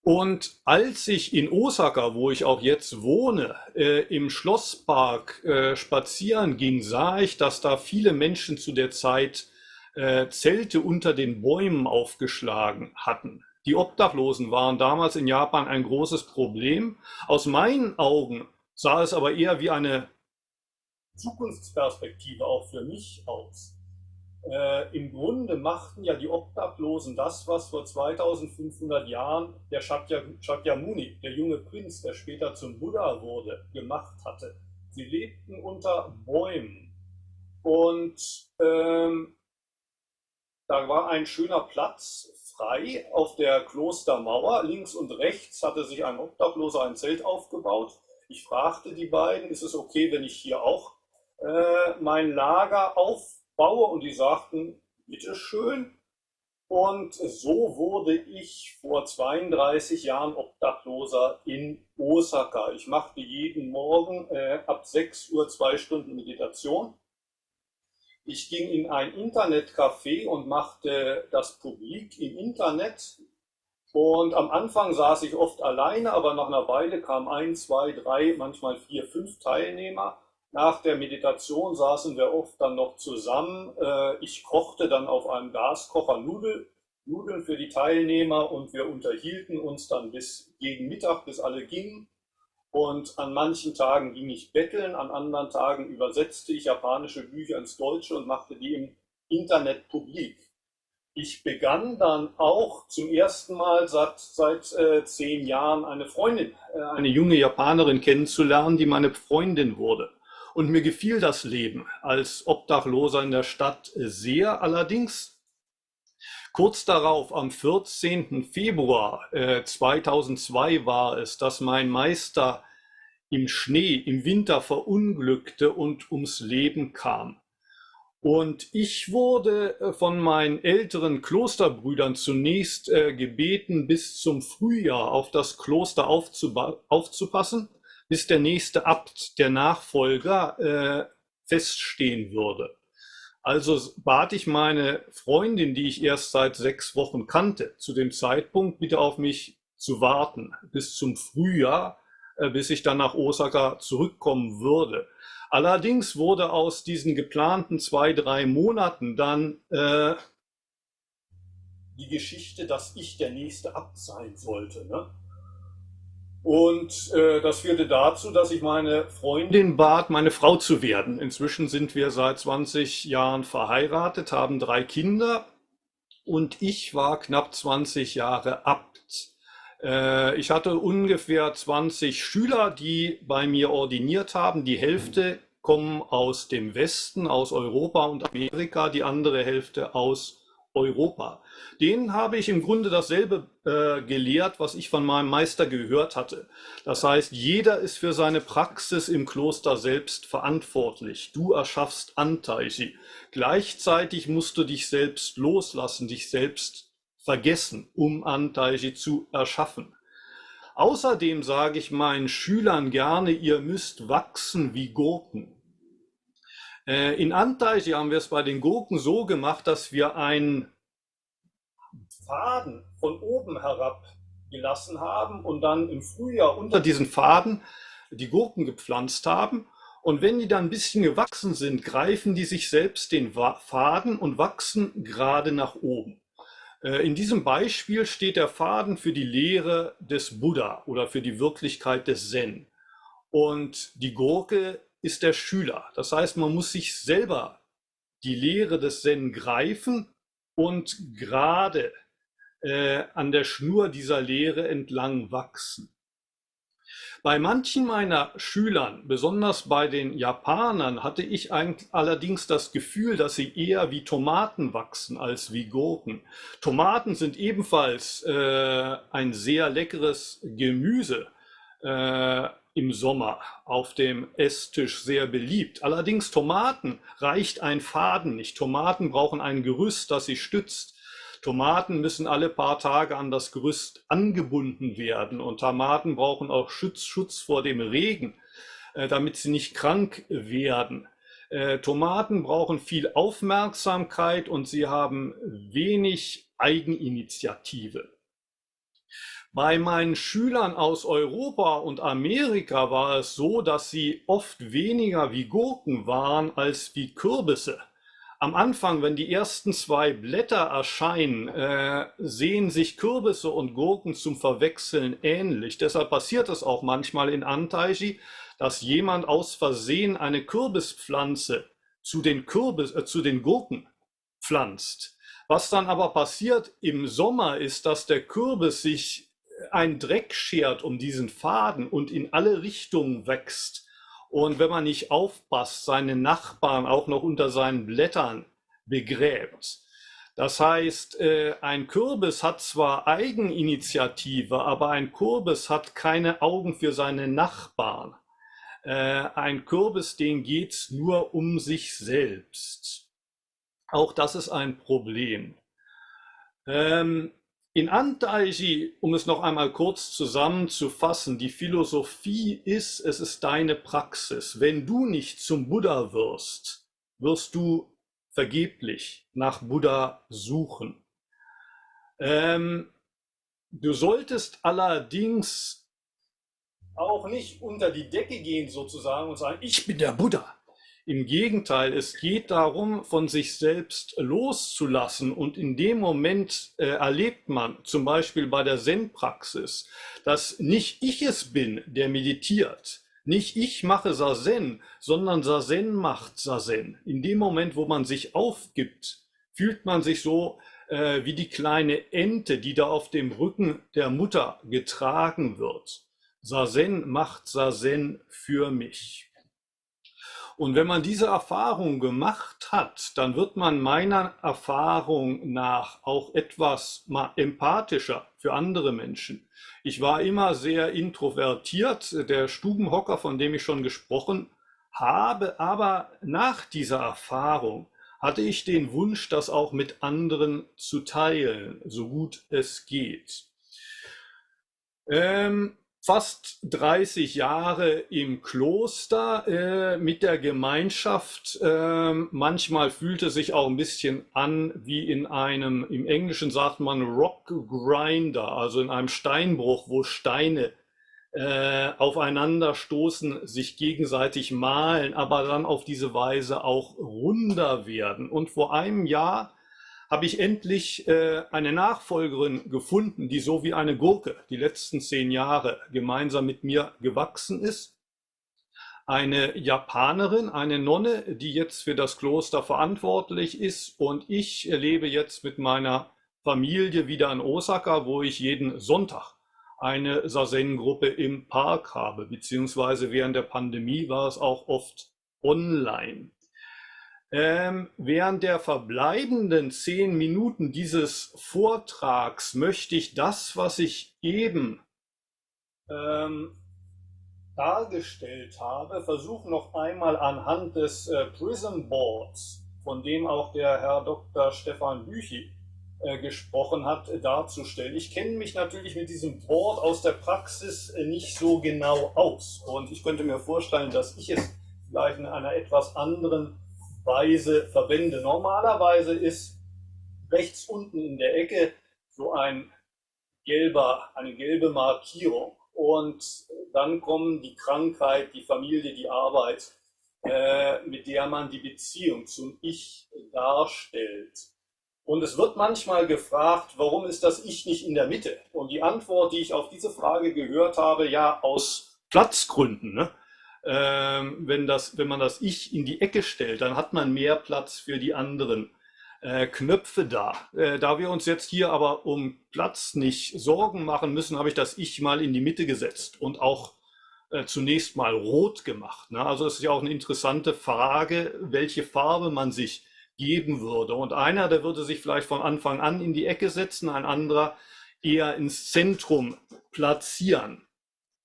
Und als ich in Osaka, wo ich auch jetzt wohne, im Schlosspark spazieren ging, sah ich, dass da viele Menschen zu der Zeit Zelte unter den Bäumen aufgeschlagen hatten. Die Obdachlosen waren damals in Japan ein großes Problem. Aus meinen Augen sah es aber eher wie eine Zukunftsperspektive auch für mich aus. Im Grunde machten ja die Obdachlosen das, was vor 2500 Jahren der Shakyamuni, der junge Prinz, der später zum Buddha wurde, gemacht hatte. Sie lebten unter Bäumen und da war ein schöner Platz frei auf der Klostermauer. Links und rechts hatte sich ein Obdachloser ein Zelt aufgebaut. Ich fragte die beiden, ist es okay, wenn ich hier auch mein Lager aufbaue? Und die sagten, bitteschön. Und so wurde ich vor 32 Jahren Obdachloser in Osaka. Ich machte jeden Morgen ab 6 Uhr 2 Stunden Meditation. Ich ging in ein Internetcafé und machte das publik im Internet. Und am Anfang saß ich oft alleine, aber nach einer Weile kamen 1, 2, 3, manchmal 4, 5 Teilnehmer. Nach der Meditation saßen wir oft dann noch zusammen. Ich kochte dann auf einem Gaskocher Nudeln für die Teilnehmer und wir unterhielten uns dann bis gegen Mittag, bis alle gingen. Und an manchen Tagen ging ich betteln, an anderen Tagen übersetzte ich japanische Bücher ins Deutsche und machte die im Internet publik. Ich begann dann auch zum ersten Mal seit 10 Jahren eine Freundin, eine junge Japanerin kennenzulernen, die meine Freundin wurde. Und mir gefiel das Leben als Obdachloser in der Stadt sehr. Allerdings kurz darauf, am 14. Februar 2002 war es, dass mein Meister im Schnee, im Winter verunglückte und ums Leben kam. Und ich wurde von meinen älteren Klosterbrüdern zunächst gebeten, bis zum Frühjahr auf das Kloster aufzupassen, bis der nächste Abt, der Nachfolger, feststehen würde. Also bat ich meine Freundin, die ich erst seit 6 Wochen kannte, zu dem Zeitpunkt bitte auf mich zu warten, bis zum Frühjahr, bis ich dann nach Osaka zurückkommen würde. Allerdings wurde aus diesen geplanten 2, 3 Monaten dann die Geschichte, dass ich der nächste Abt sein sollte. Ne? Und das führte dazu, dass ich meine Freundin bat, meine Frau zu werden. Inzwischen sind wir seit 20 Jahren verheiratet, haben 3 Kinder und ich war knapp 20 Jahre Abt. Ich hatte ungefähr 20 Schüler, die bei mir ordiniert haben. Die Hälfte kommen aus dem Westen, aus Europa und Amerika, die andere Hälfte aus Europa. Denen habe ich im Grunde dasselbe gelehrt, was ich von meinem Meister gehört hatte. Das heißt, jeder ist für seine Praxis im Kloster selbst verantwortlich. Du erschaffst Antaiji. Gleichzeitig musst du dich selbst loslassen, dich selbst vergessen, um Antaiji zu erschaffen. Außerdem sage ich meinen Schülern gerne, ihr müsst wachsen wie Gurken. In Antaiji haben wir es bei den Gurken so gemacht, dass wir einen Faden von oben herab gelassen haben und dann im Frühjahr unter diesen Faden die Gurken gepflanzt haben. Und wenn die dann ein bisschen gewachsen sind, greifen die sich selbst den Faden und wachsen gerade nach oben. In diesem Beispiel steht der Faden für die Lehre des Buddha oder für die Wirklichkeit des Zen. Und die Gurke ist der Schüler. Das heißt, man muss sich selber die Lehre des Zen greifen und gerade an der Schnur dieser Lehre entlang wachsen. Bei manchen meiner Schülern, besonders bei den Japanern, hatte ich allerdings das Gefühl, dass sie eher wie Tomaten wachsen als wie Gurken. Tomaten sind ebenfalls ein sehr leckeres Gemüse im Sommer auf dem Esstisch sehr beliebt. Allerdings Tomaten reicht ein Faden nicht. Tomaten brauchen ein Gerüst, das sie stützt. Tomaten müssen alle paar Tage an das Gerüst angebunden werden und Tomaten brauchen auch Schutz vor dem Regen, damit sie nicht krank werden. Tomaten brauchen viel Aufmerksamkeit und sie haben wenig Eigeninitiative. Bei meinen Schülern aus Europa und Amerika war es so, dass sie oft weniger wie Gurken waren als wie Kürbisse. Am Anfang, wenn die ersten 2 Blätter erscheinen, sehen sich Kürbisse und Gurken zum Verwechseln ähnlich. Deshalb passiert es auch manchmal in Antaiji, dass jemand aus Versehen eine Kürbispflanze zu den Gurken pflanzt. Was dann aber passiert im Sommer ist, dass der Kürbis sich einen Dreck schert um diesen Faden und in alle Richtungen wächst. Und wenn man nicht aufpasst, seine Nachbarn auch noch unter seinen Blättern begräbt. Das heißt, ein Kürbis hat zwar Eigeninitiative, aber ein Kürbis hat keine Augen für seine Nachbarn. Ein Kürbis, den geht es nur um sich selbst. Auch das ist ein Problem. In Antaiji, um es noch einmal kurz zusammenzufassen, die Philosophie ist, es ist deine Praxis. Wenn du nicht zum Buddha wirst, wirst du vergeblich nach Buddha suchen. Du solltest allerdings auch nicht unter die Decke gehen sozusagen und sagen, ich bin der Buddha. Im Gegenteil, es geht darum, von sich selbst loszulassen. Und in dem Moment erlebt man, zum Beispiel bei der Zen-Praxis, dass nicht ich es bin, der meditiert. Nicht ich mache Zazen, sondern Zazen macht Zazen. In dem Moment, wo man sich aufgibt, fühlt man sich so wie die kleine Ente, die da auf dem Rücken der Mutter getragen wird. Zazen macht Zazen für mich. Und wenn man diese Erfahrung gemacht hat, dann wird man meiner Erfahrung nach auch etwas empathischer für andere Menschen. Ich war immer sehr introvertiert, der Stubenhocker, von dem ich schon gesprochen habe, aber nach dieser Erfahrung hatte ich den Wunsch, das auch mit anderen zu teilen, so gut es geht. Fast 30 Jahre im Kloster mit der Gemeinschaft. Manchmal fühlt es sich auch ein bisschen an wie in einem, im Englischen sagt man Rock Grinder, also in einem Steinbruch, wo Steine aufeinander stoßen, sich gegenseitig mahlen, aber dann auf diese Weise auch runder werden. Und vor einem Jahr habe ich endlich eine Nachfolgerin gefunden, die so wie eine Gurke die letzten 10 Jahre gemeinsam mit mir gewachsen ist. Eine Japanerin, eine Nonne, die jetzt für das Kloster verantwortlich ist, und ich lebe jetzt mit meiner Familie wieder in Osaka, wo ich jeden Sonntag eine Zazen-Gruppe im Park habe, beziehungsweise während der Pandemie war es auch oft online. Während der verbleibenden 10 Minuten dieses Vortrags möchte ich das, was ich eben dargestellt habe, versuchen noch einmal anhand des Prism Boards, von dem auch der Herr Dr. Stefan Büchi gesprochen hat, darzustellen. Ich kenne mich natürlich mit diesem Board aus der Praxis nicht so genau aus, und ich könnte mir vorstellen, dass ich es vielleicht in einer etwas anderen Weise verwende. Normalerweise ist rechts unten in der Ecke so eine gelbe Markierung, und dann kommen die Krankheit, die Familie, die Arbeit, mit der man die Beziehung zum Ich darstellt. Und es wird manchmal gefragt, warum ist das Ich nicht in der Mitte? Und die Antwort, die ich auf diese Frage gehört habe, ja, aus Platzgründen, ne? Wenn man das Ich in die Ecke stellt, dann hat man mehr Platz für die anderen Knöpfe da. Da wir uns jetzt hier aber um Platz nicht Sorgen machen müssen, habe ich das Ich mal in die Mitte gesetzt und auch zunächst mal rot gemacht. Ne? Also es ist ja auch eine interessante Frage, welche Farbe man sich geben würde. Und einer, der würde sich vielleicht von Anfang an in die Ecke setzen, ein anderer eher ins Zentrum platzieren.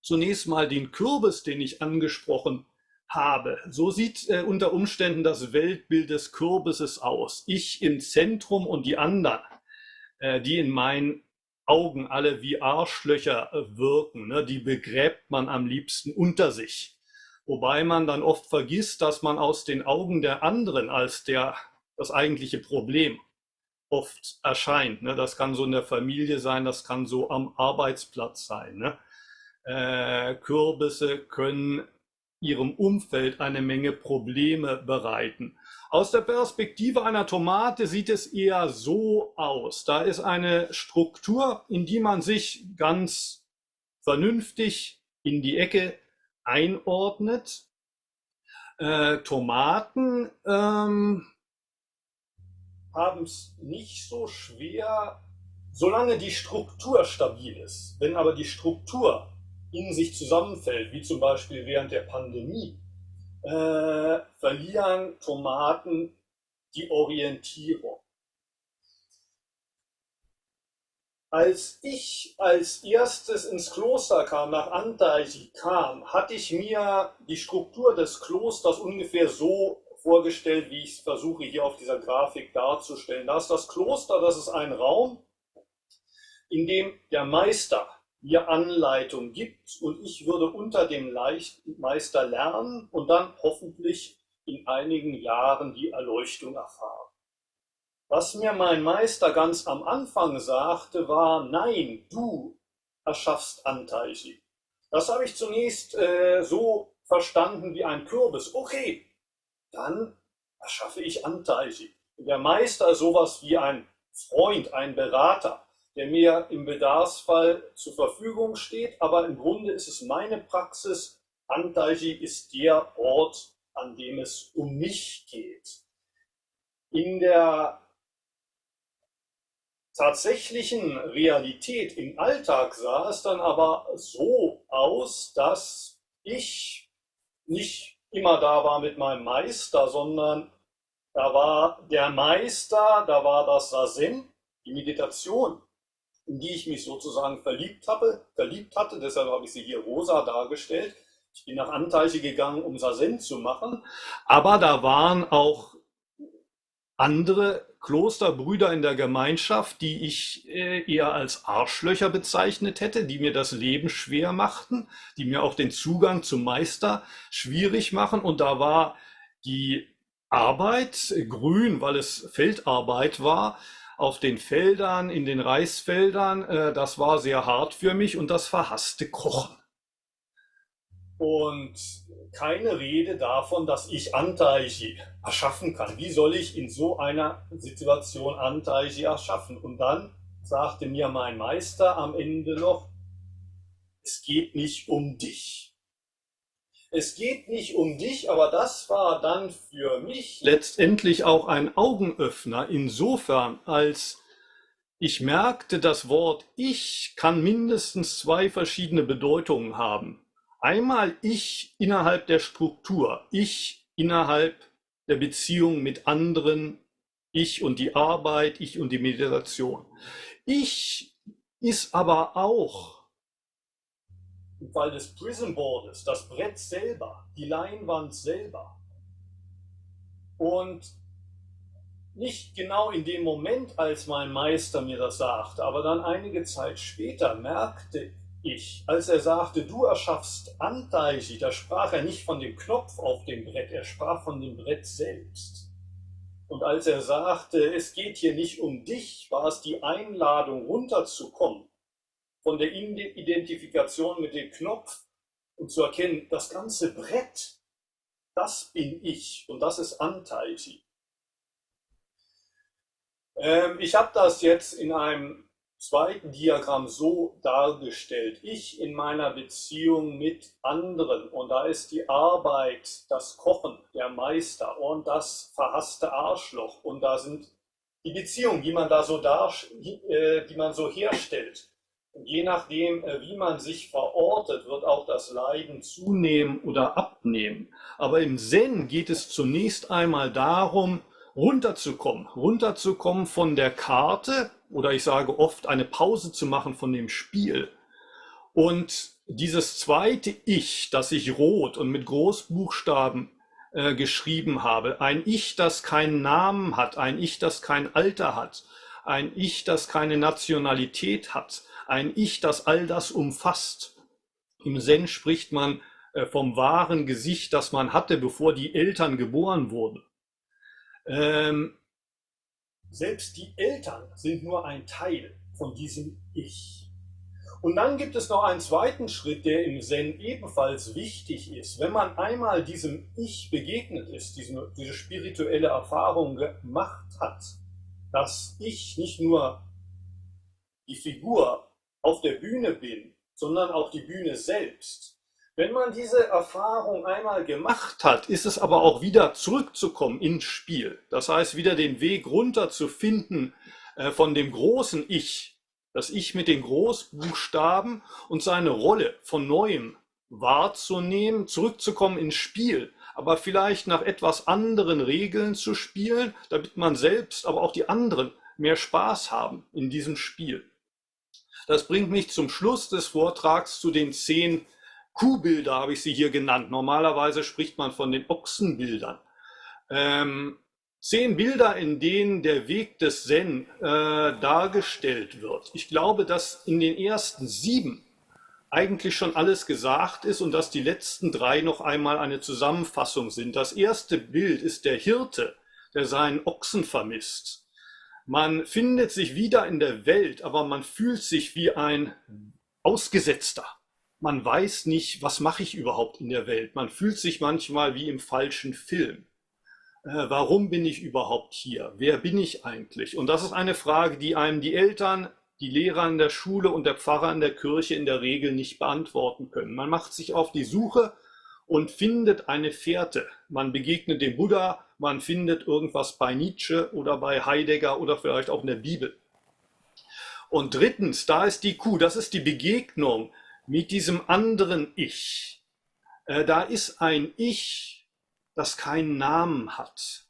Zunächst mal den Kürbis, den ich angesprochen habe. So sieht unter Umständen das Weltbild des Kürbisses aus. Ich im Zentrum und die anderen, die in meinen Augen alle wie Arschlöcher wirken, ne, die begräbt man am liebsten unter sich. Wobei man dann oft vergisst, dass man aus den Augen der anderen als das eigentliche Problem oft erscheint. Ne? Das kann so in der Familie sein, das kann so am Arbeitsplatz sein. Ne? Kürbisse können ihrem Umfeld eine Menge Probleme bereiten. Aus der Perspektive einer Tomate sieht es eher so aus. Da ist eine Struktur, in die man sich ganz vernünftig in die Ecke einordnet. Tomaten haben es nicht so schwer, solange die Struktur stabil ist. Wenn aber die Struktur in sich zusammenfällt, wie zum Beispiel während der Pandemie, verlieren Tomaten die Orientierung. Als ich als erstes ins Kloster kam, nach Antaiji kam, hatte ich mir die Struktur des Klosters ungefähr so vorgestellt, wie ich es versuche hier auf dieser Grafik darzustellen. Da ist das Kloster, das ist ein Raum, in dem der Meister mir Anleitung gibt und ich würde unter dem Meister lernen und dann hoffentlich in einigen Jahren die Erleuchtung erfahren. Was mir mein Meister ganz am Anfang sagte, war: Nein, du erschaffst Antaiji. Das habe ich zunächst so verstanden wie ein Kürbis. Okay, dann erschaffe ich Antaiji. Der Meister ist sowas wie ein Freund, ein Berater, der mir im Bedarfsfall zur Verfügung steht, aber im Grunde ist es meine Praxis. Antaiji ist der Ort, an dem es um mich geht. In der tatsächlichen Realität im Alltag sah es dann aber so aus, dass ich nicht immer da war mit meinem Meister, sondern da war der Meister, da war das Zazen, die Meditation, in die ich mich sozusagen verliebt hatte. Deshalb habe ich sie hier rosa dargestellt. Ich bin nach Antaiji gegangen, um Zazen zu machen, aber da waren auch andere Klosterbrüder in der Gemeinschaft, die ich eher als Arschlöcher bezeichnet hätte, die mir das Leben schwer machten, die mir auch den Zugang zum Meister schwierig machen. Und da war die Arbeit grün, weil es Feldarbeit war, auf den Feldern, in den Reisfeldern. Das war sehr hart für mich, und das verhasste Kochen. Und keine Rede davon, dass ich Antaiji erschaffen kann. Wie soll ich in so einer Situation Antaiji erschaffen? Und dann sagte mir mein Meister am Ende noch: Es geht nicht um dich. Es geht nicht um dich, aber das war dann für mich letztendlich auch ein Augenöffner, insofern, als ich merkte, das Wort Ich kann mindestens zwei verschiedene Bedeutungen haben. Einmal ich innerhalb der Struktur, ich innerhalb der Beziehung mit anderen, ich und die Arbeit, ich und die Meditation. Ich ist aber auch, im Fall des Prism Boards, das Brett selber, die Leinwand selber. Und nicht genau in dem Moment, als mein Meister mir das sagte, aber dann einige Zeit später merkte ich, als er sagte, du erschaffst Antaiji, da sprach er nicht von dem Knopf auf dem Brett, er sprach von dem Brett selbst. Und als er sagte, es geht hier nicht um dich, war es die Einladung, runterzukommen von der Identifikation mit dem Knopf und zu erkennen, das ganze Brett, das bin ich und das ist Antaiji. Ich habe das jetzt in einem zweiten Diagramm so dargestellt. Ich in meiner Beziehung mit anderen, und da ist die Arbeit, das Kochen, der Meister und das verhasste Arschloch, und da sind die Beziehungen, die man da so die man so herstellt. Und je nachdem, wie man sich verortet, wird auch das Leiden zunehmen oder abnehmen. Aber im Zen geht es zunächst einmal darum, runterzukommen von der Karte, oder ich sage oft, eine Pause zu machen von dem Spiel. Und dieses zweite Ich, das ich rot und mit Großbuchstaben geschrieben habe, ein Ich, das keinen Namen hat, ein Ich, das kein Alter hat, ein Ich, das keine Nationalität hat, ein Ich, das all das umfasst. Im Zen spricht man vom wahren Gesicht, das man hatte, bevor die Eltern geboren wurden. Selbst die Eltern sind nur ein Teil von diesem Ich. Und dann gibt es noch einen zweiten Schritt, der im Zen ebenfalls wichtig ist. Wenn man einmal diesem Ich begegnet ist, diese spirituelle Erfahrung gemacht hat, dass ich nicht nur die Figur auf der Bühne bin, sondern auch die Bühne selbst. Wenn man diese Erfahrung einmal gemacht hat, ist es aber auch wieder zurückzukommen ins Spiel. Das heißt, wieder den Weg runter zu finden von dem großen Ich, das Ich mit den Großbuchstaben, und seine Rolle von Neuem wahrzunehmen, zurückzukommen ins Spiel, aber vielleicht nach etwas anderen Regeln zu spielen, damit man selbst, aber auch die anderen mehr Spaß haben in diesem Spiel. Das bringt mich zum Schluss des Vortrags zu den 10 Kuhbilder, habe ich sie hier genannt. Normalerweise spricht man von den Ochsenbildern. 10 Bilder, in denen der Weg des Zen dargestellt wird. Ich glaube, dass in den ersten 7 eigentlich schon alles gesagt ist und dass die letzten 3 noch einmal eine Zusammenfassung sind. Das erste Bild ist der Hirte, der seinen Ochsen vermisst. Man findet sich wieder in der Welt, aber man fühlt sich wie ein Ausgesetzter. Man weiß nicht, was mache ich überhaupt in der Welt. Man fühlt sich manchmal wie im falschen Film. Warum bin ich überhaupt hier? Wer bin ich eigentlich? Und das ist eine Frage, die einem die Eltern, die Lehrer in der Schule und der Pfarrer in der Kirche in der Regel nicht beantworten können. Man macht sich auf die Suche und findet eine Fährte. Man begegnet dem Buddha, man findet irgendwas bei Nietzsche oder bei Heidegger oder vielleicht auch in der Bibel. Und drittens, da ist die Kuh, das ist die Begegnung mit diesem anderen Ich. Da ist ein Ich, das keinen Namen hat.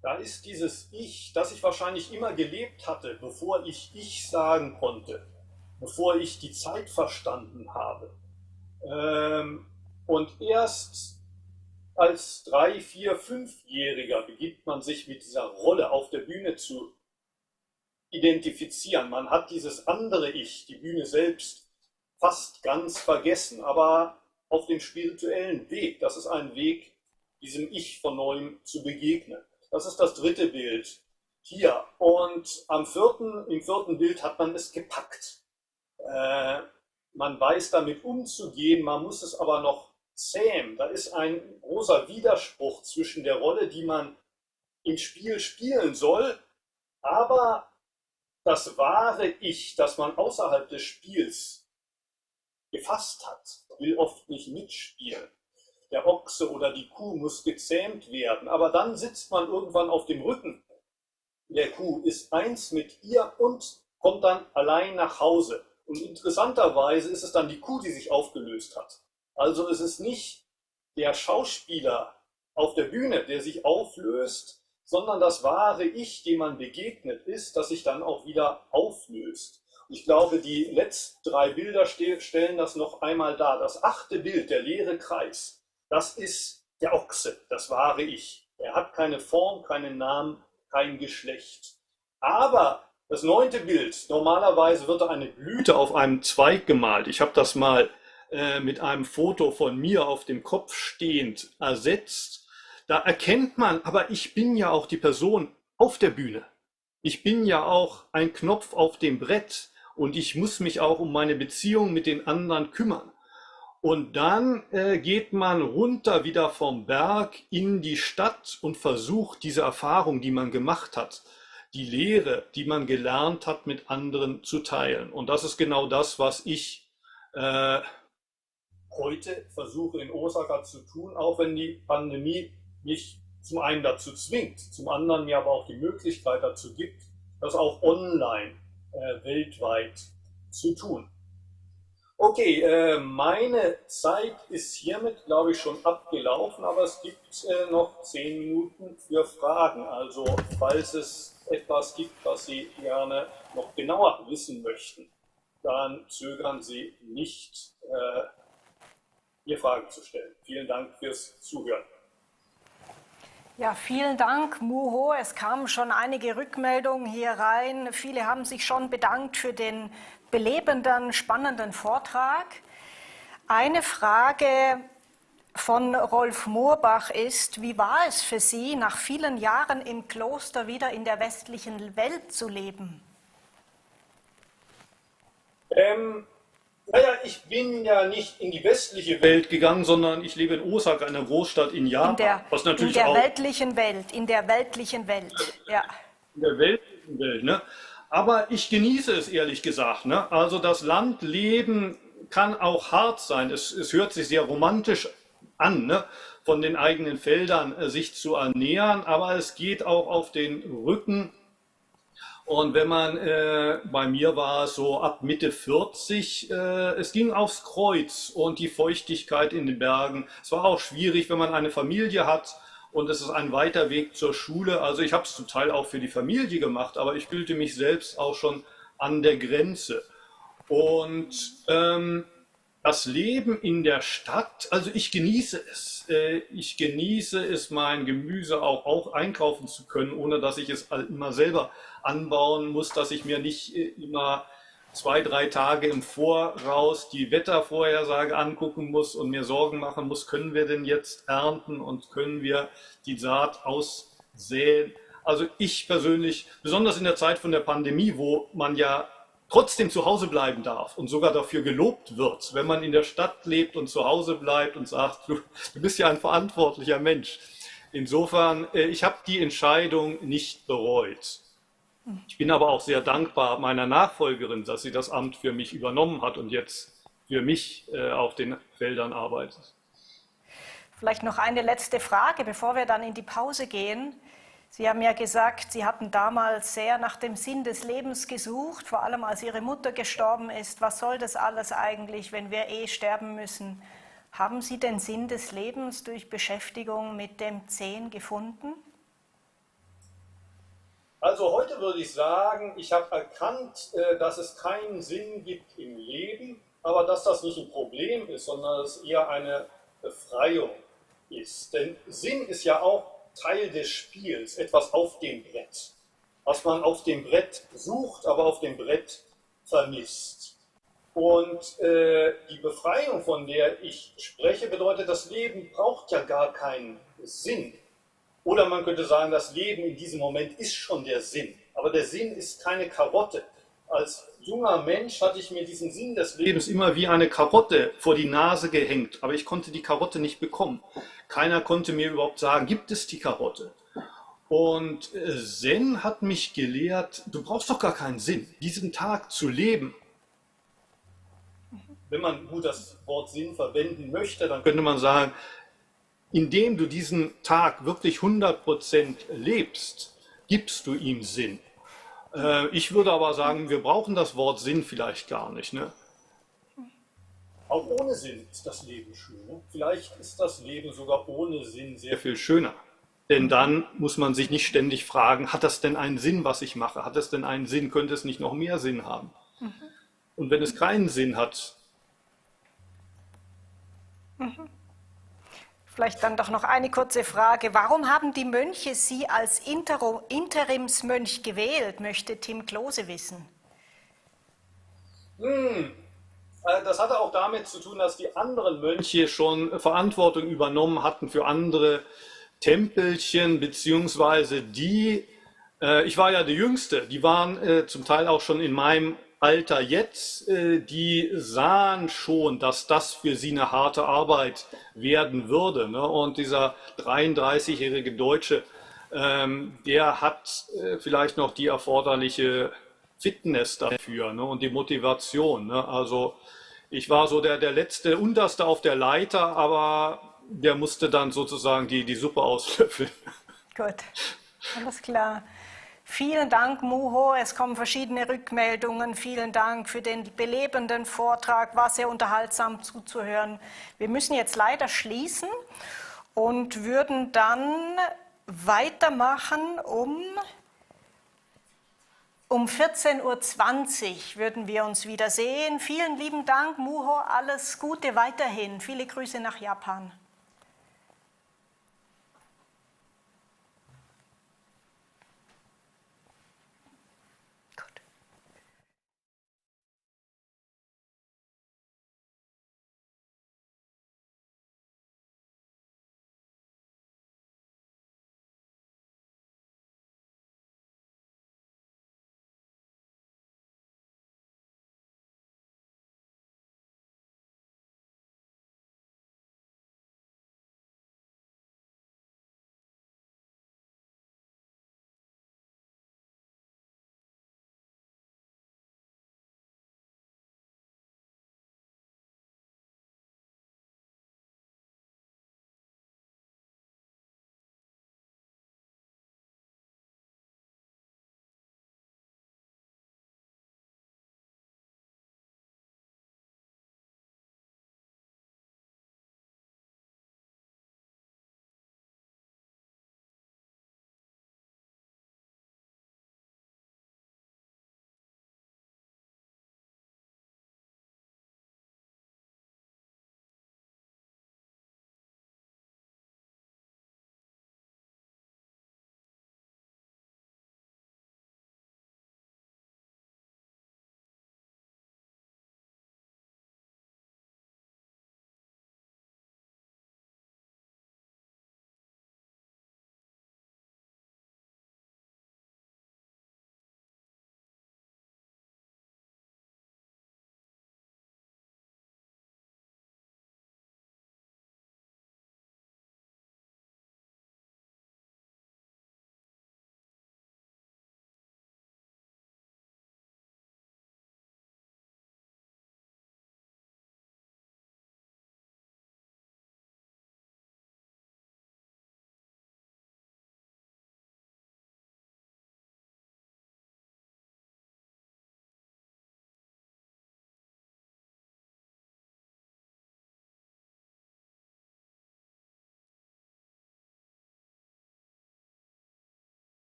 Da ist dieses Ich, das ich wahrscheinlich immer gelebt hatte, bevor ich sagen konnte, bevor ich die Zeit verstanden habe. Und erst als 3-, 4-, 5-Jähriger beginnt man sich mit dieser Rolle auf der Bühne zu identifizieren. Man hat dieses andere Ich, die Bühne selbst, fast ganz vergessen, aber auf dem spirituellen Weg, das ist ein Weg, diesem Ich von Neuem zu begegnen. Das ist das dritte Bild hier. Und im vierten Bild hat man es gepackt. Man weiß damit umzugehen, man muss es aber noch zähmen. Da ist ein großer Widerspruch zwischen der Rolle, die man im Spiel spielen soll, aber das wahre Ich, das man außerhalb des Spiels gefasst hat, will oft nicht mitspielen. Der Ochse oder die Kuh muss gezähmt werden, aber dann sitzt man irgendwann auf dem Rücken der Kuh, ist eins mit ihr und kommt dann allein nach Hause. Und interessanterweise ist es dann die Kuh, die sich aufgelöst hat. Also es ist nicht der Schauspieler auf der Bühne, der sich auflöst, sondern das wahre Ich, dem man begegnet ist, das sich dann auch wieder auflöst. Ich glaube, die letzten 3 Bilder stellen das noch einmal dar. Das 8. Bild, der leere Kreis, das ist der Ochse, das wahre Ich. Er hat keine Form, keinen Namen, kein Geschlecht. Aber das 9. Bild, normalerweise wird da eine Blüte auf einem Zweig gemalt. Ich habe das mal mit einem Foto von mir auf dem Kopf stehend ersetzt. Da erkennt man, aber ich bin ja auch die Person auf der Bühne. Ich bin ja auch ein Knopf auf dem Brett. Und ich muss mich auch um meine Beziehung mit den anderen kümmern. Und dann geht man runter wieder vom Berg in die Stadt und versucht diese Erfahrung, die man gemacht hat, die Lehre, die man gelernt hat, mit anderen zu teilen. Und das ist genau das, was ich heute versuche in Osaka zu tun, auch wenn die Pandemie mich zum einen dazu zwingt, zum anderen mir aber auch die Möglichkeit dazu gibt, das auch online weltweit zu tun. Okay, meine Zeit ist hiermit, glaube ich, schon abgelaufen, aber es gibt noch 10 Minuten für Fragen. Also falls es etwas gibt, was Sie gerne noch genauer wissen möchten, dann zögern Sie nicht, mir Fragen zu stellen. Vielen Dank fürs Zuhören. Ja, vielen Dank, Muho. Es kamen schon einige Rückmeldungen hier rein. Viele haben sich schon bedankt für den belebenden, spannenden Vortrag. Eine Frage von Rolf Moorbach ist, wie war es für Sie, nach vielen Jahren im Kloster wieder in der westlichen Welt zu leben? Naja, ich bin ja nicht in die westliche Welt gegangen, sondern ich lebe in Osaka, einer Großstadt in Japan. In der weltlichen Welt, ja. In der weltlichen Welt, ne? Aber ich genieße es ehrlich gesagt, ne? Also das Landleben kann auch hart sein. Es hört sich sehr romantisch an, ne? Von den eigenen Feldern sich zu ernähren, aber es geht auch auf den Rücken. Und wenn man, bei mir war es so ab Mitte 40, es ging aufs Kreuz und die Feuchtigkeit in den Bergen. Es war auch schwierig, wenn man eine Familie hat und es ist ein weiter Weg zur Schule. Also ich habe es zum Teil auch für die Familie gemacht, aber ich fühlte mich selbst auch schon an der Grenze. Und Das Leben in der Stadt, also ich genieße es. Ich genieße es, mein Gemüse auch einkaufen zu können, ohne dass ich es immer selber anbauen muss, dass ich mir nicht immer 2, 3 Tage im Voraus die Wettervorhersage angucken muss und mir Sorgen machen muss, können wir denn jetzt ernten und können wir die Saat aussäen. Also ich persönlich, besonders in der Zeit von der Pandemie, wo man ja trotzdem zu Hause bleiben darf und sogar dafür gelobt wird, wenn man in der Stadt lebt und zu Hause bleibt und sagt, du bist ja ein verantwortlicher Mensch. Insofern, ich habe die Entscheidung nicht bereut. Ich bin aber auch sehr dankbar meiner Nachfolgerin, dass sie das Amt für mich übernommen hat und jetzt für mich auf den Feldern arbeitet. Vielleicht noch eine letzte Frage, bevor wir dann in die Pause gehen. Sie haben ja gesagt, Sie hatten damals sehr nach dem Sinn des Lebens gesucht, vor allem als Ihre Mutter gestorben ist. Was soll das alles eigentlich, wenn wir sterben müssen? Haben Sie den Sinn des Lebens durch Beschäftigung mit dem 10 gefunden? Also heute würde ich sagen, ich habe erkannt, dass es keinen Sinn gibt im Leben, aber dass das nicht ein Problem ist, sondern dass es eher eine Befreiung ist. Denn Sinn ist ja auch Teil des Spiels, etwas auf dem Brett, was man auf dem Brett sucht, aber auf dem Brett vermisst. Und die Befreiung, von der ich spreche, bedeutet, das Leben braucht ja gar keinen Sinn. Oder man könnte sagen, das Leben in diesem Moment ist schon der Sinn. Aber der Sinn ist keine Karotte. Als junger Mensch hatte ich mir diesen Sinn des Lebens immer wie eine Karotte vor die Nase gehängt. Aber ich konnte die Karotte nicht bekommen. Keiner konnte mir überhaupt sagen, gibt es die Karotte? Und Zen hat mich gelehrt, du brauchst doch gar keinen Sinn, diesen Tag zu leben. Wenn man gut das Wort Sinn verwenden möchte, dann könnte man sagen, indem du diesen Tag wirklich 100% lebst, gibst du ihm Sinn. Ich würde aber sagen, wir brauchen das Wort Sinn vielleicht gar nicht. Ne? Auch ohne Sinn ist das Leben schön. Ne? Vielleicht ist das Leben sogar ohne Sinn sehr viel schöner. Denn dann muss man sich nicht ständig fragen, hat das denn einen Sinn, was ich mache? Hat es denn einen Sinn? Könnte es nicht noch mehr Sinn haben? Und wenn es keinen Sinn hat, Vielleicht dann doch noch eine kurze Frage. Warum haben die Mönche Sie als Interimsmönch gewählt, möchte Tim Klose wissen. das hatte auch damit zu tun, dass die anderen Mönche schon Verantwortung übernommen hatten für andere Tempelchen, beziehungsweise ich war ja der Jüngste, die waren zum Teil auch schon in meinem Alter jetzt, die sahen schon, dass das für sie eine harte Arbeit werden würde. Ne? Und dieser 33-jährige Deutsche, der hat vielleicht noch die erforderliche Fitness dafür, ne? Und die Motivation. Ne? Also ich war so der letzte, unterste auf der Leiter, aber der musste dann sozusagen die Suppe auslöffeln. Gut, alles klar. Vielen Dank, Muho. Es kommen verschiedene Rückmeldungen. Vielen Dank für den belebenden Vortrag. War sehr unterhaltsam zuzuhören. Wir müssen jetzt leider schließen und würden dann weitermachen um 14:20 Uhr würden wir uns wiedersehen. Vielen lieben Dank, Muho. Alles Gute weiterhin. Viele Grüße nach Japan.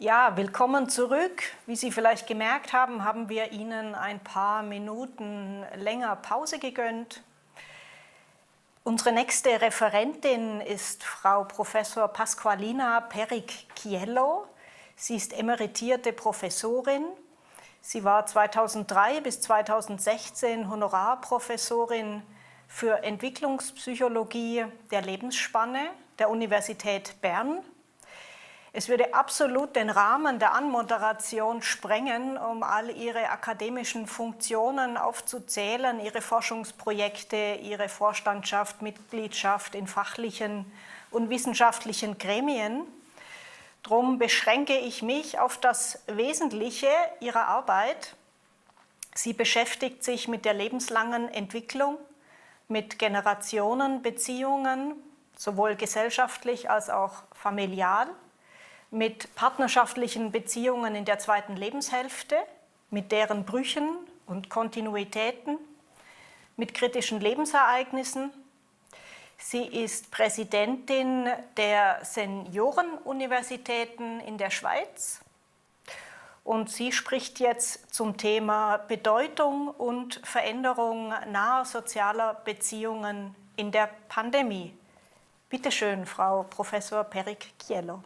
Ja, willkommen zurück. Wie Sie vielleicht gemerkt haben, haben wir Ihnen ein paar Minuten länger Pause gegönnt. Unsere nächste Referentin ist Frau Professor Pasqualina Peric-Chiello. Sie ist emeritierte Professorin. Sie war 2003 bis 2016 Honorarprofessorin für Entwicklungspsychologie der Lebensspanne der Universität Bern. Es würde absolut den Rahmen der Anmoderation sprengen, um all ihre akademischen Funktionen aufzuzählen, ihre Forschungsprojekte, ihre Vorstandschaft, Mitgliedschaft in fachlichen und wissenschaftlichen Gremien. Drum beschränke ich mich auf das Wesentliche ihrer Arbeit. Sie beschäftigt sich mit der lebenslangen Entwicklung, mit Generationenbeziehungen, sowohl gesellschaftlich als auch familial, mit partnerschaftlichen Beziehungen in der zweiten Lebenshälfte, mit deren Brüchen und Kontinuitäten, mit kritischen Lebensereignissen. Sie ist Präsidentin der Seniorenuniversitäten in der Schweiz und sie spricht jetzt zum Thema Bedeutung und Veränderung naher sozialer Beziehungen in der Pandemie. Bitte schön, Frau Professor Peric-Chiello.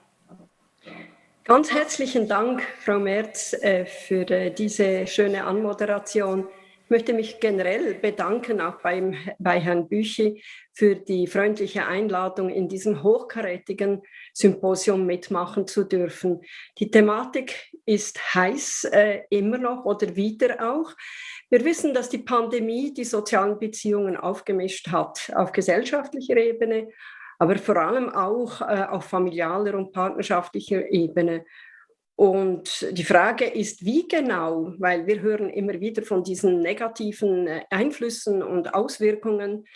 Ganz herzlichen Dank, Frau Merz, für diese schöne Anmoderation. Ich möchte mich generell bedanken, auch bei Herrn Büchi, für die freundliche Einladung, in diesem hochkarätigen Symposium mitmachen zu dürfen. Die Thematik ist heiß, immer noch oder wieder auch. Wir wissen, dass die Pandemie die sozialen Beziehungen aufgemischt hat, auf gesellschaftlicher Ebene, aber vor allem auch auf familialer und partnerschaftlicher Ebene. Und die Frage ist, wie genau, weil wir hören immer wieder von diesen negativen Einflüssen und Auswirkungen,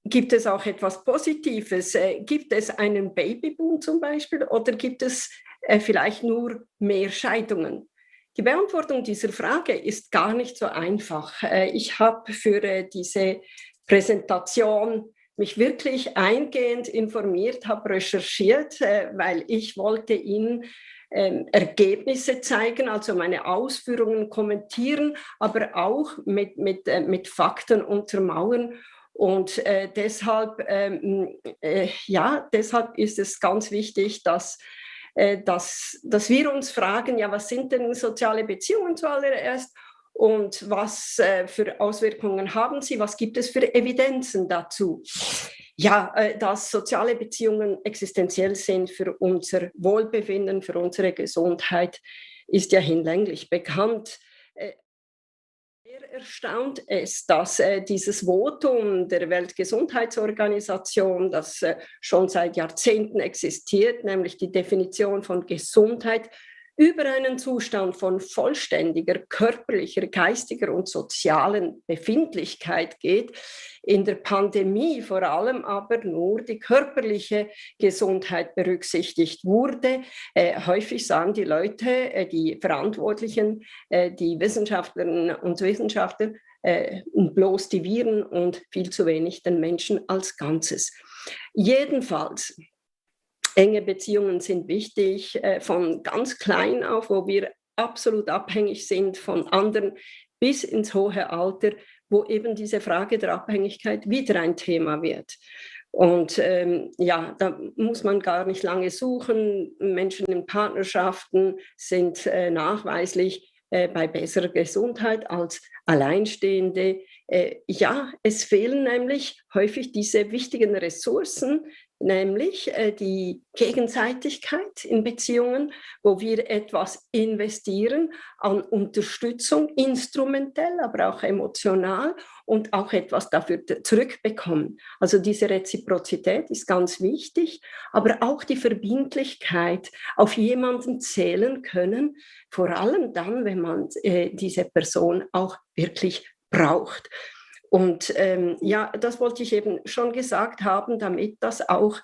gibt es auch etwas Positives? Gibt es einen Babyboom zum Beispiel oder gibt es vielleicht nur mehr Scheidungen? Die Beantwortung dieser Frage ist gar nicht so einfach. Ich habe für diese Präsentation mich wirklich eingehend informiert, habe recherchiert, weil ich wollte Ihnen Ergebnisse zeigen, also meine Ausführungen kommentieren, aber auch mit Fakten untermauern. Und deshalb ist es ganz wichtig, dass wir uns fragen, ja, was sind denn soziale Beziehungen zuallererst? Und was für Auswirkungen haben sie? Was gibt es für Evidenzen dazu? Ja, dass soziale Beziehungen existenziell sind für unser Wohlbefinden, für unsere Gesundheit, ist ja hinlänglich bekannt. Sehr erstaunt es, dass dieses Votum der Weltgesundheitsorganisation, das schon seit Jahrzehnten existiert, nämlich die Definition von Gesundheit, über einen Zustand von vollständiger körperlicher, geistiger und sozialen Befindlichkeit geht. In der Pandemie vor allem aber nur die körperliche Gesundheit berücksichtigt wurde. Häufig sagen die Leute, die Verantwortlichen, die Wissenschaftlerinnen und Wissenschaftler, bloß die Viren und viel zu wenig den Menschen als Ganzes. Jedenfalls, enge Beziehungen sind wichtig, von ganz klein auf, wo wir absolut abhängig sind von anderen, bis ins hohe Alter, wo eben diese Frage der Abhängigkeit wieder ein Thema wird. Und da muss man gar nicht lange suchen. Menschen in Partnerschaften sind nachweislich bei besserer Gesundheit als Alleinstehende. Es fehlen nämlich häufig diese wichtigen Ressourcen, nämlich die Gegenseitigkeit in Beziehungen, wo wir etwas investieren an Unterstützung, instrumentell, aber auch emotional und auch etwas dafür zurückbekommen. Also diese Reziprozität ist ganz wichtig, aber auch die Verbindlichkeit, auf jemanden zählen können, vor allem dann, wenn man diese Person auch wirklich braucht. Und das wollte ich eben schon gesagt haben, damit das auch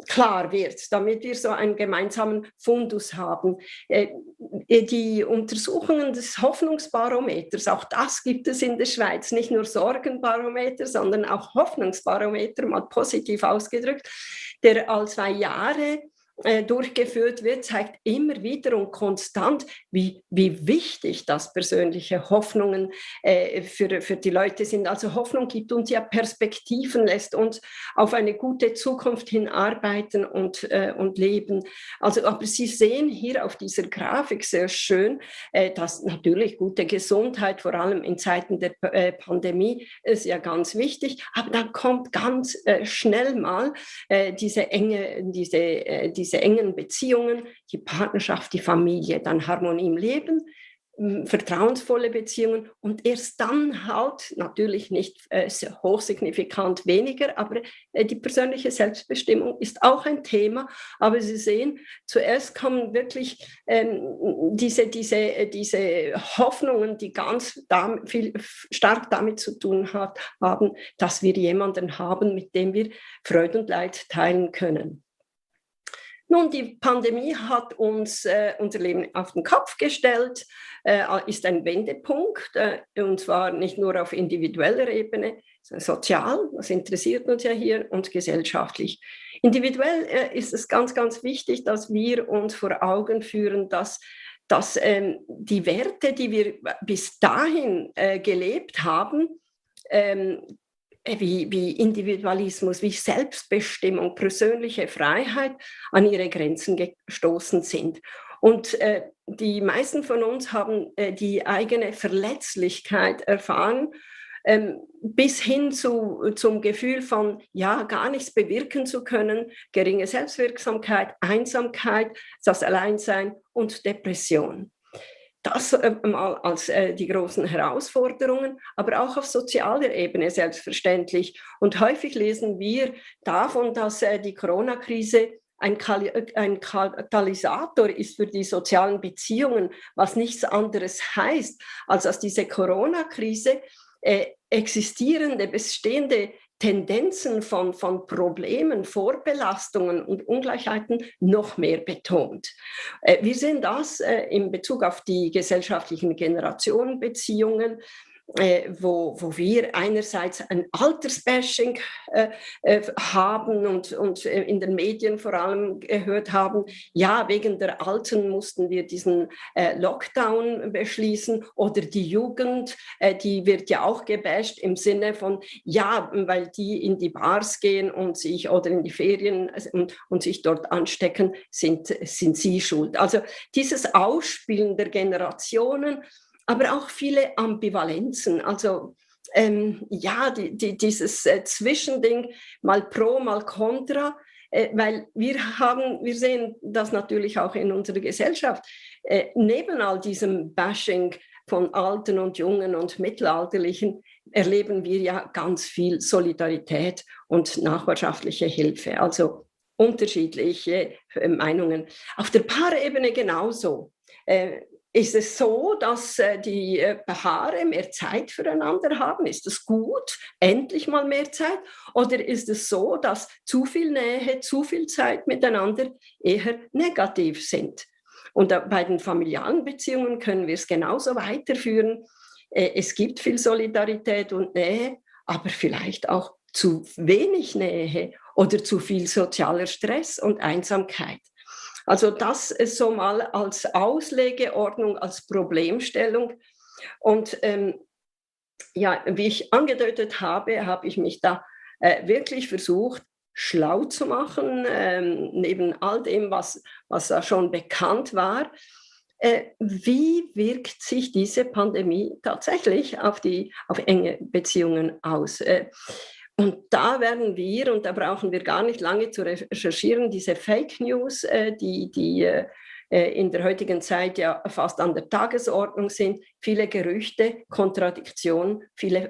klar wird, damit wir so einen gemeinsamen Fundus haben. Die Untersuchungen des Hoffnungsbarometers, auch das gibt es in der Schweiz, nicht nur Sorgenbarometer, sondern auch Hoffnungsbarometer, mal positiv ausgedrückt, der all 2 Jahre durchgeführt wird, zeigt immer wieder und konstant, wie wichtig das persönliche Hoffnungen für die Leute sind. Also Hoffnung gibt uns ja Perspektiven, lässt uns auf eine gute Zukunft hinarbeiten und leben. Also, aber Sie sehen hier auf dieser Grafik sehr schön, dass natürlich gute Gesundheit, vor allem in Zeiten der Pandemie, ist ja ganz wichtig, aber dann kommt ganz schnell mal diese engen Beziehungen, die Partnerschaft, die Familie, dann Harmonie im Leben, vertrauensvolle Beziehungen und erst dann halt natürlich nicht hochsignifikant weniger, aber die persönliche Selbstbestimmung ist auch ein Thema. Aber Sie sehen, zuerst kommen wirklich diese Hoffnungen, die ganz stark damit zu tun haben, dass wir jemanden haben, mit dem wir Freude und Leid teilen können. Nun, die Pandemie hat uns unser Leben auf den Kopf gestellt, ist ein Wendepunkt, und zwar nicht nur auf individueller Ebene, sondern sozial, das interessiert uns ja hier, und gesellschaftlich. Individuell ist es ganz, ganz wichtig, dass wir uns vor Augen führen, dass die Werte, die wir bis dahin gelebt haben, wie Individualismus, wie Selbstbestimmung, persönliche Freiheit an ihre Grenzen gestoßen sind. Und die meisten von uns haben die eigene Verletzlichkeit erfahren, bis hin zum Gefühl von, ja, gar nichts bewirken zu können, geringe Selbstwirksamkeit, Einsamkeit, das Alleinsein und Depression. Das mal als die großen Herausforderungen, aber auch auf sozialer Ebene selbstverständlich. Und häufig lesen wir davon, dass die Corona-Krise ein Katalysator ist für die sozialen Beziehungen, was nichts anderes heißt, als dass diese Corona-Krise existierende, bestehende Tendenzen von Problemen, Vorbelastungen und Ungleichheiten noch mehr betont. Wir sehen das in Bezug auf die gesellschaftlichen Generationenbeziehungen, wo wir einerseits ein Altersbashing haben und in den Medien vor allem gehört haben, ja, wegen der Alten mussten wir diesen Lockdown beschließen, oder die Jugend, die wird ja auch gebasht im Sinne von, ja, weil die in die Bars gehen oder in die Ferien und sich dort anstecken, sind sie schuld. Also dieses Ausspielen der Generationen, aber auch viele Ambivalenzen, also dieses Zwischending, mal pro, mal contra, weil wir sehen das natürlich auch in unserer Gesellschaft, neben all diesem Bashing von Alten und Jungen und Mittelalterlichen erleben wir ja ganz viel Solidarität und nachbarschaftliche Hilfe, also unterschiedliche Meinungen. Auf der Paarebene genauso. Ist es so, dass die Paare mehr Zeit füreinander haben? Ist es gut, endlich mal mehr Zeit? Oder ist es so, dass zu viel Nähe, zu viel Zeit miteinander eher negativ sind? Und bei den familialen Beziehungen können wir es genauso weiterführen. Es gibt viel Solidarität und Nähe, aber vielleicht auch zu wenig Nähe oder zu viel sozialer Stress und Einsamkeit. Also das ist so mal als Auslegeordnung, als Problemstellung. Und wie ich angedeutet habe, habe ich mich da wirklich versucht, schlau zu machen, neben all dem, was da schon bekannt war. Wie wirkt sich diese Pandemie tatsächlich auf enge Beziehungen aus? Und da werden wir, und da brauchen wir gar nicht lange zu recherchieren, diese Fake News, die in der heutigen Zeit ja fast an der Tagesordnung sind, viele Gerüchte, Kontradiktionen,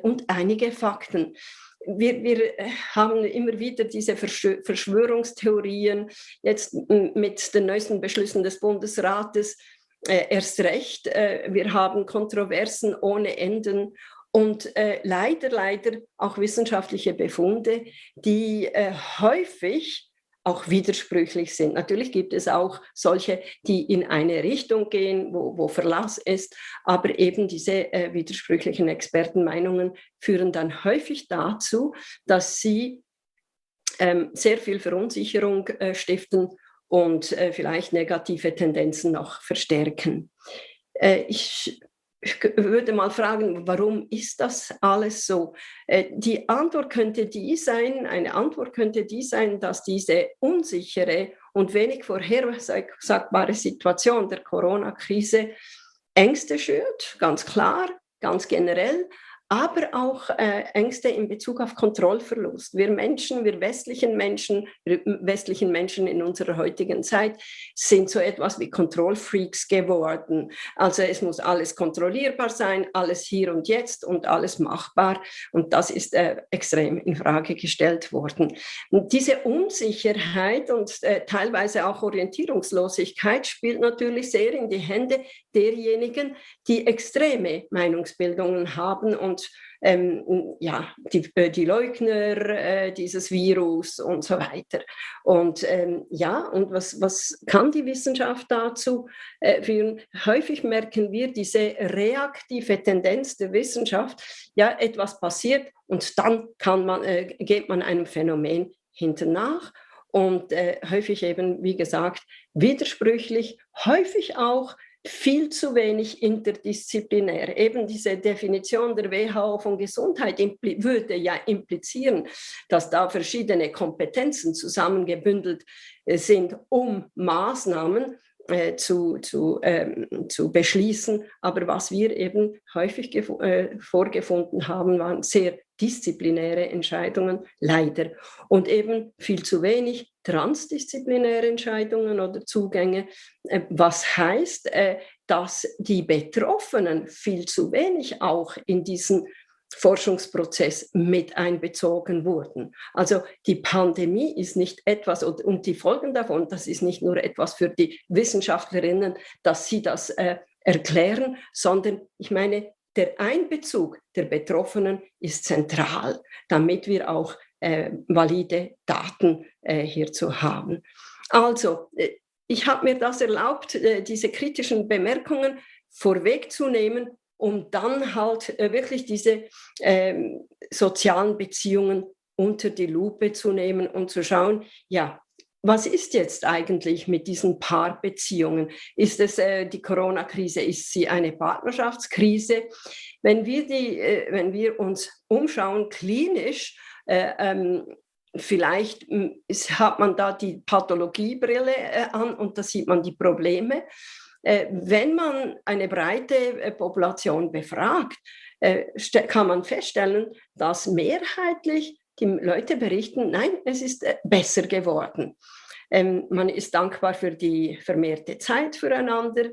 und einige Fakten. Wir haben immer wieder diese Verschwörungstheorien, jetzt mit den neuesten Beschlüssen des Bundesrates erst recht. Wir haben Kontroversen ohne Enden. Und leider auch wissenschaftliche Befunde, die häufig auch widersprüchlich sind. Natürlich gibt es auch solche, die in eine Richtung gehen, wo Verlass ist, aber eben diese widersprüchlichen Expertenmeinungen führen dann häufig dazu, dass sie sehr viel Verunsicherung stiften und vielleicht negative Tendenzen noch verstärken. Ich würde mal fragen, warum ist das alles so? Eine Antwort könnte die sein, dass diese unsichere und wenig vorhersagbare Situation der Corona-Krise Ängste schürt, ganz klar, ganz generell, aber auch Ängste in Bezug auf Kontrollverlust. Wir westlichen Menschen in unserer heutigen Zeit sind so etwas wie Kontrollfreaks geworden. Also es muss alles kontrollierbar sein, alles hier und jetzt und alles machbar. Und das ist extrem in Frage gestellt worden. Und diese Unsicherheit und teilweise auch Orientierungslosigkeit spielt natürlich sehr in die Hände derjenigen, die extreme Meinungsbildungen haben und die Leugner dieses Virus und so weiter. Und und was kann die Wissenschaft dazu führen? Häufig merken wir diese reaktive Tendenz der Wissenschaft, ja, etwas passiert und dann geht man einem Phänomen hinternach. Und häufig eben, wie gesagt, widersprüchlich, häufig auch viel zu wenig interdisziplinär. Eben diese Definition der WHO von Gesundheit würde ja implizieren, dass da verschiedene Kompetenzen zusammengebündelt sind, um Maßnahmen zu beschließen. Aber was wir eben häufig vorgefunden haben, waren sehr disziplinäre Entscheidungen, leider. Und eben viel zu wenig transdisziplinäre Entscheidungen oder Zugänge, was heißt, dass die Betroffenen viel zu wenig auch in diesen Forschungsprozess mit einbezogen wurden. Also die Pandemie ist nicht etwas, und die Folgen davon, das ist nicht nur etwas für die Wissenschaftlerinnen, dass sie das erklären, sondern ich meine, der Einbezug der Betroffenen ist zentral, damit wir auch valide Daten hierzu haben. Also, ich habe mir das erlaubt, diese kritischen Bemerkungen vorwegzunehmen, um dann halt wirklich diese sozialen Beziehungen unter die Lupe zu nehmen und zu schauen, ja, was ist jetzt eigentlich mit diesen Paarbeziehungen? Ist es die Corona-Krise, ist sie eine Partnerschaftskrise? Wenn wir uns umschauen klinisch, vielleicht hat man da die Pathologiebrille an und da sieht man die Probleme. Wenn man eine breite Population befragt, kann man feststellen, dass mehrheitlich die Leute berichten, nein, es ist besser geworden. Man ist dankbar für die vermehrte Zeit füreinander.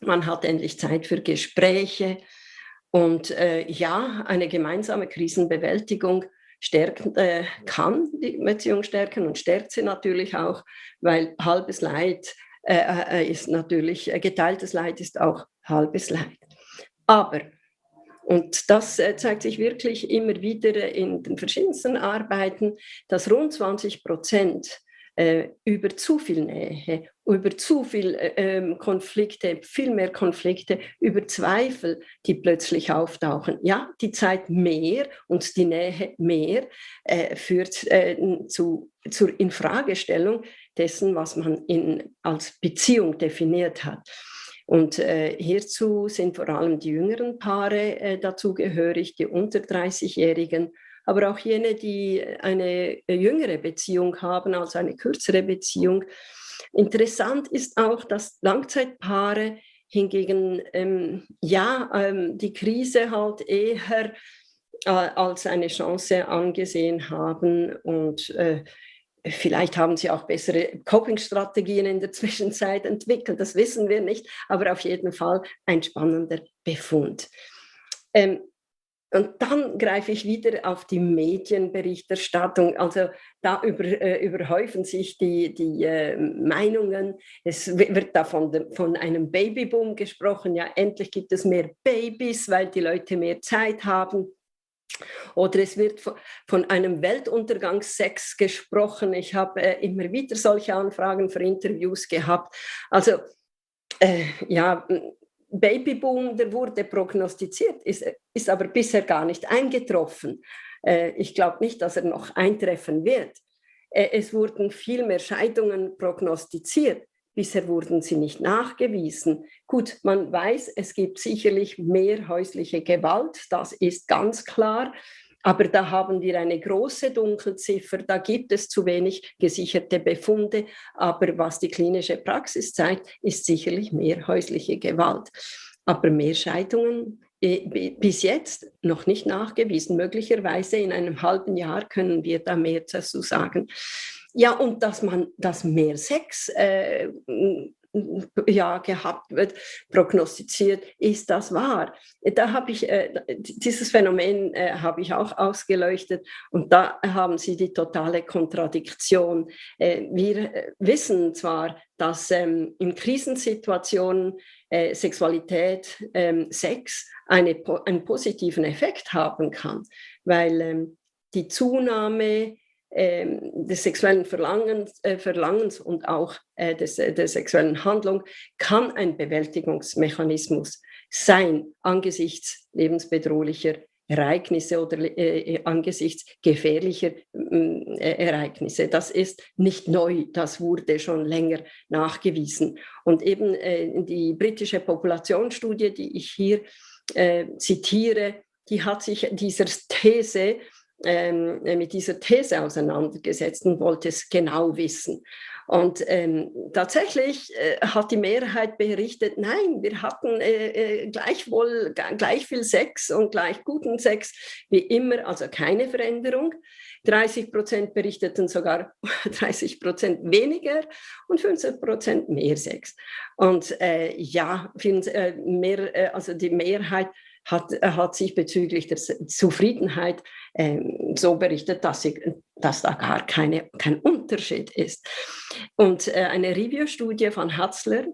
Man hat endlich Zeit für Gespräche. Und eine gemeinsame Krisenbewältigung kann die Beziehung stärken und stärkt sie natürlich auch, weil halbes Leid ist natürlich, geteiltes Leid ist auch halbes Leid. Aber, und das zeigt sich wirklich immer wieder in den verschiedensten Arbeiten, dass rund 20% über zu viel Nähe, über zu viel Konflikte, viel mehr Konflikte, über Zweifel, die plötzlich auftauchen. Ja, die Zeit mehr und die Nähe mehr führt zur Infragestellung dessen, was man als Beziehung definiert hat. Und hierzu sind vor allem die jüngeren Paare dazugehörig, die unter 30-Jährigen, aber auch jene, die eine jüngere Beziehung haben, also eine kürzere Beziehung. Interessant ist auch, dass Langzeitpaare hingegen die Krise halt eher als eine Chance angesehen haben und vielleicht haben sie auch bessere Coping-Strategien in der Zwischenzeit entwickelt, das wissen wir nicht, aber auf jeden Fall ein spannender Befund. Und dann greife ich wieder auf die Medienberichterstattung. Also da überhäufen sich die Meinungen. Es wird da von einem Babyboom gesprochen. Ja, endlich gibt es mehr Babys, weil die Leute mehr Zeit haben. Oder es wird von einem Weltuntergangssex gesprochen. Ich habe immer wieder solche Anfragen für Interviews gehabt. Also Babyboom, der wurde prognostiziert, ist aber bisher gar nicht eingetroffen. Ich glaube nicht, dass er noch eintreffen wird. Es wurden viel mehr Scheidungen prognostiziert. Bisher wurden sie nicht nachgewiesen. Gut, man weiß, es gibt sicherlich mehr häusliche Gewalt, das ist ganz klar. Aber da haben wir eine große Dunkelziffer, da gibt es zu wenig gesicherte Befunde. Aber was die klinische Praxis zeigt, ist sicherlich mehr häusliche Gewalt. Aber mehr Scheidungen bis jetzt noch nicht nachgewiesen. Möglicherweise in einem halben Jahr können wir da mehr dazu sagen. Ja, und dass mehr Sex gehabt wird, prognostiziert, ist das wahr? Da habe ich, dieses Phänomen habe ich auch ausgeleuchtet und da haben Sie die totale Kontradiktion. Wir wissen zwar, dass in Krisensituationen Sexualität, Sex einen positiven Effekt haben kann, weil die Zunahme des sexuellen Verlangens und auch der sexuellen Handlung kann ein Bewältigungsmechanismus sein angesichts lebensbedrohlicher Ereignisse oder angesichts gefährlicher Ereignisse. Das ist nicht neu, das wurde schon länger nachgewiesen. Und eben die britische Populationsstudie, die ich hier zitiere, die hat sich mit dieser These auseinandergesetzt und wollte es genau wissen. Und tatsächlich hat die Mehrheit berichtet, nein, wir hatten gleichwohl gleich viel Sex und gleich guten Sex wie immer, also keine Veränderung. 30% berichteten sogar 30% weniger und 15% mehr Sex. Und also die Mehrheit hat sich bezüglich der Zufriedenheit so berichtet, dass da gar kein Unterschied ist. Und eine Review-Studie von Hatzler,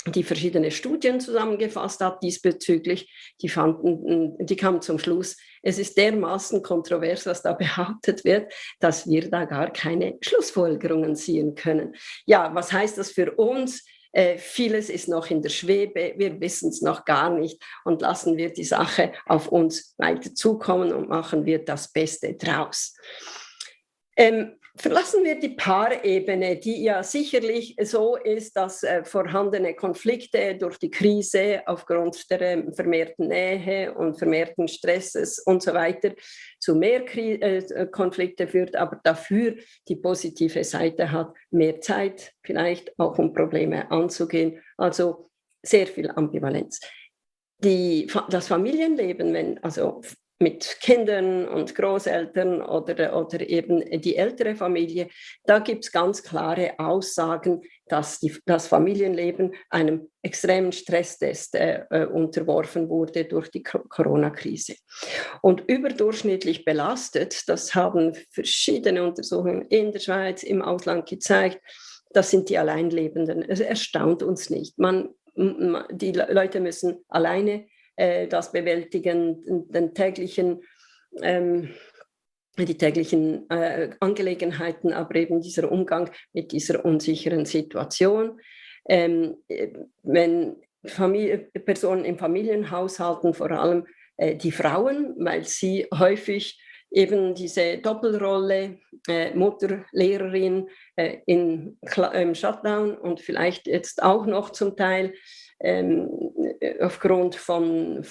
die verschiedene Studien zusammengefasst hat diesbezüglich, die kam zum Schluss, es ist dermaßen kontrovers, was da behauptet wird, dass wir da gar keine Schlussfolgerungen ziehen können. Ja, was heißt das für uns? Vieles ist noch in der Schwebe, wir wissen es noch gar nicht und lassen wir die Sache auf uns weiter zukommen und machen wir das Beste draus. Verlassen wir die Paarebene, die ja sicherlich so ist, dass vorhandene Konflikte durch die Krise aufgrund der vermehrten Nähe und vermehrten Stresses und so weiter zu mehr Konflikte führt, aber dafür die positive Seite hat, mehr Zeit vielleicht auch, um Probleme anzugehen. Also sehr viel Ambivalenz. Das Familienleben, also mit Kindern und Großeltern oder eben die ältere Familie, da gibt es ganz klare Aussagen, dass das Familienleben einem extremen Stresstest unterworfen wurde durch die Corona-Krise. Und überdurchschnittlich belastet, das haben verschiedene Untersuchungen in der Schweiz, im Ausland gezeigt, das sind die Alleinlebenden. Es erstaunt uns nicht. Die Leute müssen alleine das bewältigen, die täglichen Angelegenheiten, aber eben dieser Umgang mit dieser unsicheren Situation. Wenn Personen in Familienhaushalten, vor allem die Frauen, weil sie häufig eben diese Doppelrolle Mutter, Lehrerin im Shutdown und vielleicht jetzt auch noch zum Teil aufgrund von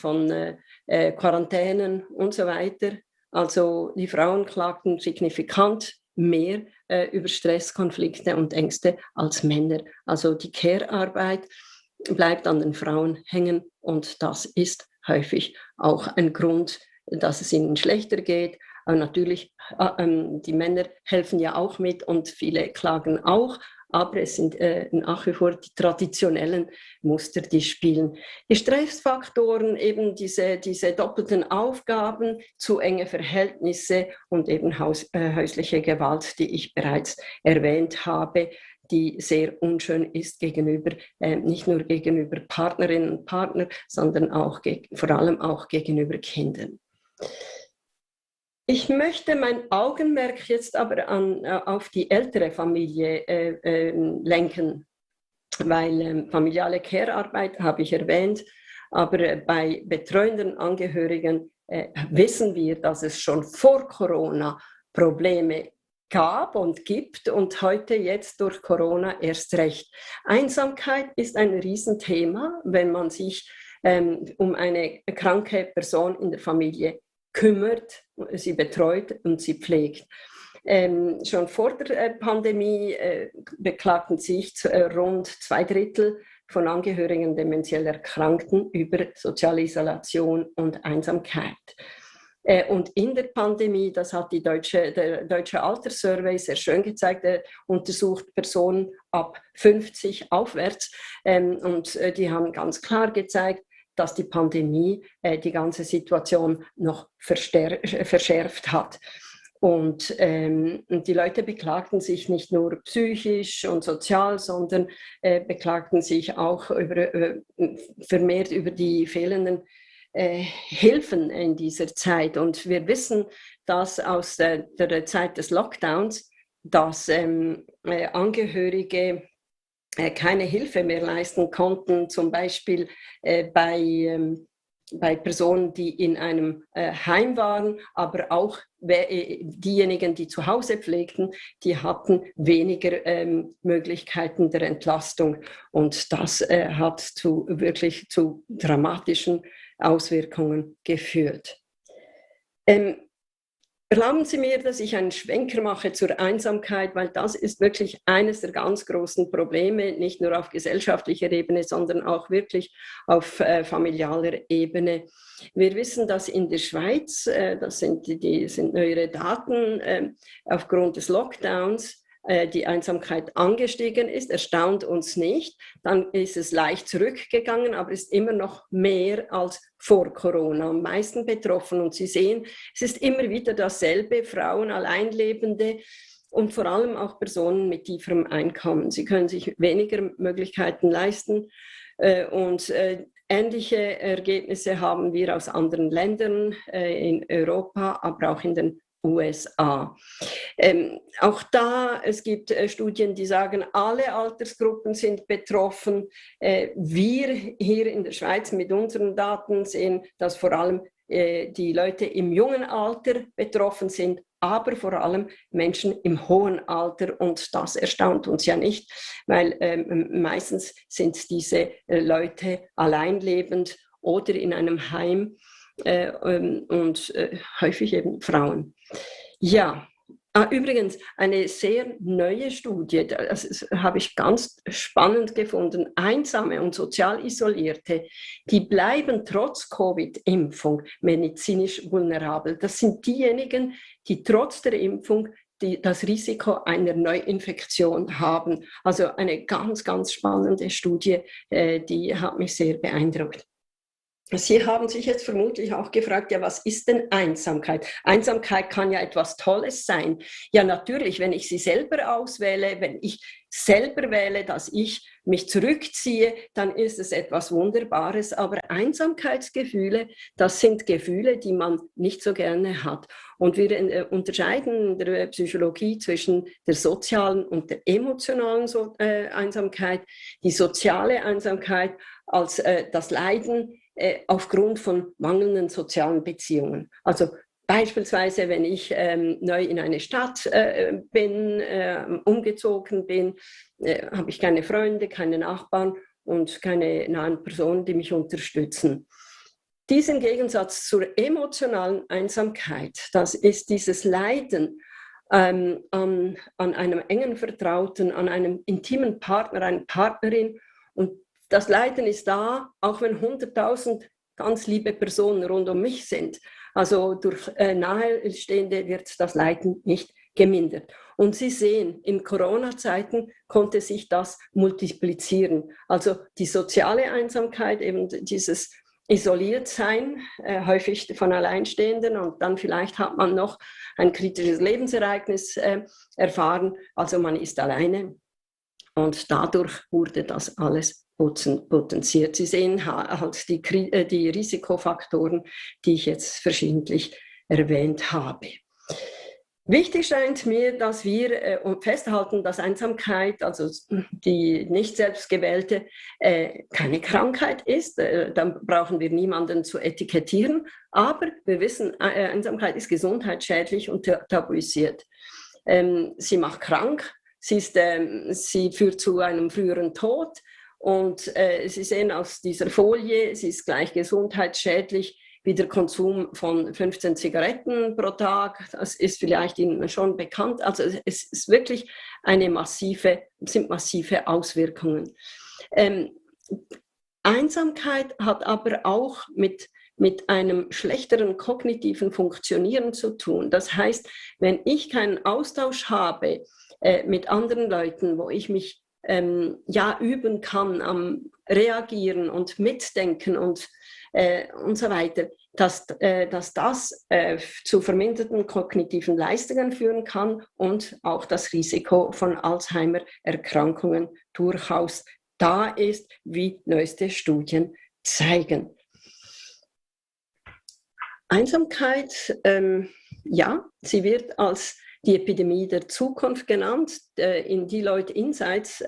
Quarantänen und so weiter. Also die Frauen klagten signifikant mehr über Stresskonflikte und Ängste als Männer. Also die Care-Arbeit bleibt an den Frauen hängen und das ist häufig auch ein Grund, dass es ihnen schlechter geht. Aber natürlich, die Männer helfen ja auch mit und viele klagen auch, aber es sind nach wie vor die traditionellen Muster, die spielen. Die Stressfaktoren, eben diese doppelten Aufgaben, zu enge Verhältnisse und eben häusliche Gewalt, die ich bereits erwähnt habe, die sehr unschön ist nicht nur gegenüber Partnerinnen und Partnern, sondern auch vor allem auch gegenüber Kindern. Ich möchte mein Augenmerk jetzt aber auf die ältere Familie lenken, weil familiale Care-Arbeit habe ich erwähnt, aber bei betreuenden Angehörigen wissen wir, dass es schon vor Corona Probleme gab und gibt und heute jetzt durch Corona erst recht. Einsamkeit ist ein Riesenthema, wenn man sich um eine kranke Person in der Familie kümmert, sie betreut und sie pflegt. Schon vor der Pandemie beklagten sich rund 2/3 von Angehörigen dementiell Erkrankten über soziale Isolation und Einsamkeit. Und in der Pandemie, das hat der Deutsche Alterssurvey sehr schön gezeigt, untersucht Personen ab 50 aufwärts. Und die haben ganz klar gezeigt, dass die Pandemie die ganze Situation noch verschärft hat. Und die Leute beklagten sich nicht nur psychisch und sozial, sondern beklagten sich auch vermehrt über die fehlenden Hilfen in dieser Zeit. Und wir wissen, dass aus der Zeit des Lockdowns, dass Angehörige keine Hilfe mehr leisten konnten, zum Beispiel bei Personen, die in einem Heim waren, aber auch diejenigen, die zu Hause pflegten, die hatten weniger Möglichkeiten der Entlastung. Und das hat wirklich zu dramatischen Auswirkungen geführt. Erlauben Sie mir, dass ich einen Schwenker mache zur Einsamkeit, weil das ist wirklich eines der ganz großen Probleme, nicht nur auf gesellschaftlicher Ebene, sondern auch wirklich auf familialer Ebene. Wir wissen, dass in der Schweiz, das sind neuere Daten, aufgrund des Lockdowns die Einsamkeit angestiegen ist, erstaunt uns nicht. Dann ist es leicht zurückgegangen, aber ist immer noch mehr als vor Corona, am meisten betroffen. Und Sie sehen, es ist immer wieder dasselbe, Frauen, Alleinlebende und vor allem auch Personen mit tieferem Einkommen. Sie können sich weniger Möglichkeiten leisten und ähnliche Ergebnisse haben wir aus anderen Ländern in Europa, aber auch in den USA. Auch da, es gibt Studien, die sagen, alle Altersgruppen sind betroffen. Wir hier in der Schweiz mit unseren Daten sehen, dass vor allem die Leute im jungen Alter betroffen sind, aber vor allem Menschen im hohen Alter. Und das erstaunt uns ja nicht, weil meistens sind diese Leute alleinlebend oder in einem Heim und häufig eben Frauen. Ja, übrigens eine sehr neue Studie, das habe ich ganz spannend gefunden. Einsame und sozial Isolierte, die bleiben trotz Covid-Impfung medizinisch vulnerabel. Das sind diejenigen, die trotz der Impfung das Risiko einer Neuinfektion haben. Also eine ganz, ganz spannende Studie, die hat mich sehr beeindruckt. Sie haben sich jetzt vermutlich auch gefragt, ja, was ist denn Einsamkeit? Einsamkeit kann ja etwas Tolles sein. Ja, natürlich, wenn ich sie selber auswähle, wenn ich selber wähle, dass ich mich zurückziehe, dann ist es etwas Wunderbares. Aber Einsamkeitsgefühle, das sind Gefühle, die man nicht so gerne hat. Und wir unterscheiden in der Psychologie zwischen der sozialen und der emotionalen Einsamkeit. Die soziale Einsamkeit als das Leiden aufgrund von mangelnden sozialen Beziehungen. Also beispielsweise, wenn ich neu in eine Stadt bin, umgezogen bin, habe ich keine Freunde, keine Nachbarn und keine nahen Personen, die mich unterstützen. Diesen Gegensatz zur emotionalen Einsamkeit, das ist dieses Leiden an einem engen Vertrauten, an einem intimen Partner, einer Partnerin. Und das Leiden ist da, auch wenn 100.000 ganz liebe Personen rund um mich sind. Also durch Nahestehende wird das Leiden nicht gemindert. Und Sie sehen, in Corona-Zeiten konnte sich das multiplizieren. Also die soziale Einsamkeit, eben dieses Isoliertsein, häufig von Alleinstehenden, und dann vielleicht hat man noch ein kritisches Lebensereignis erfahren. Also man ist alleine. Und dadurch wurde das alles potenziert. Sie sehen halt die Risikofaktoren, die ich jetzt verschiedentlich erwähnt habe. Wichtig scheint mir, dass wir festhalten, dass Einsamkeit, also die nicht selbstgewählte, keine Krankheit ist. Dann brauchen wir niemanden zu etikettieren. Aber wir wissen, Einsamkeit ist gesundheitsschädlich und tabuisiert. sie macht krank, sie führt zu einem früheren Tod. Und Sie sehen aus dieser Folie, sie ist gleich gesundheitsschädlich wie der Konsum von 15 Zigaretten pro Tag. Das ist vielleicht Ihnen schon bekannt. Also es ist wirklich sind massive Auswirkungen. Einsamkeit hat aber auch mit einem schlechteren kognitiven Funktionieren zu tun. Das heißt, wenn ich keinen Austausch habe mit anderen Leuten, wo ich mich üben kann am Reagieren und Mitdenken und so weiter, dass das zu verminderten kognitiven Leistungen führen kann und auch das Risiko von Alzheimer-Erkrankungen durchaus da ist, wie neueste Studien zeigen. Einsamkeit, sie wird als die Epidemie der Zukunft genannt. In Deloitte Insights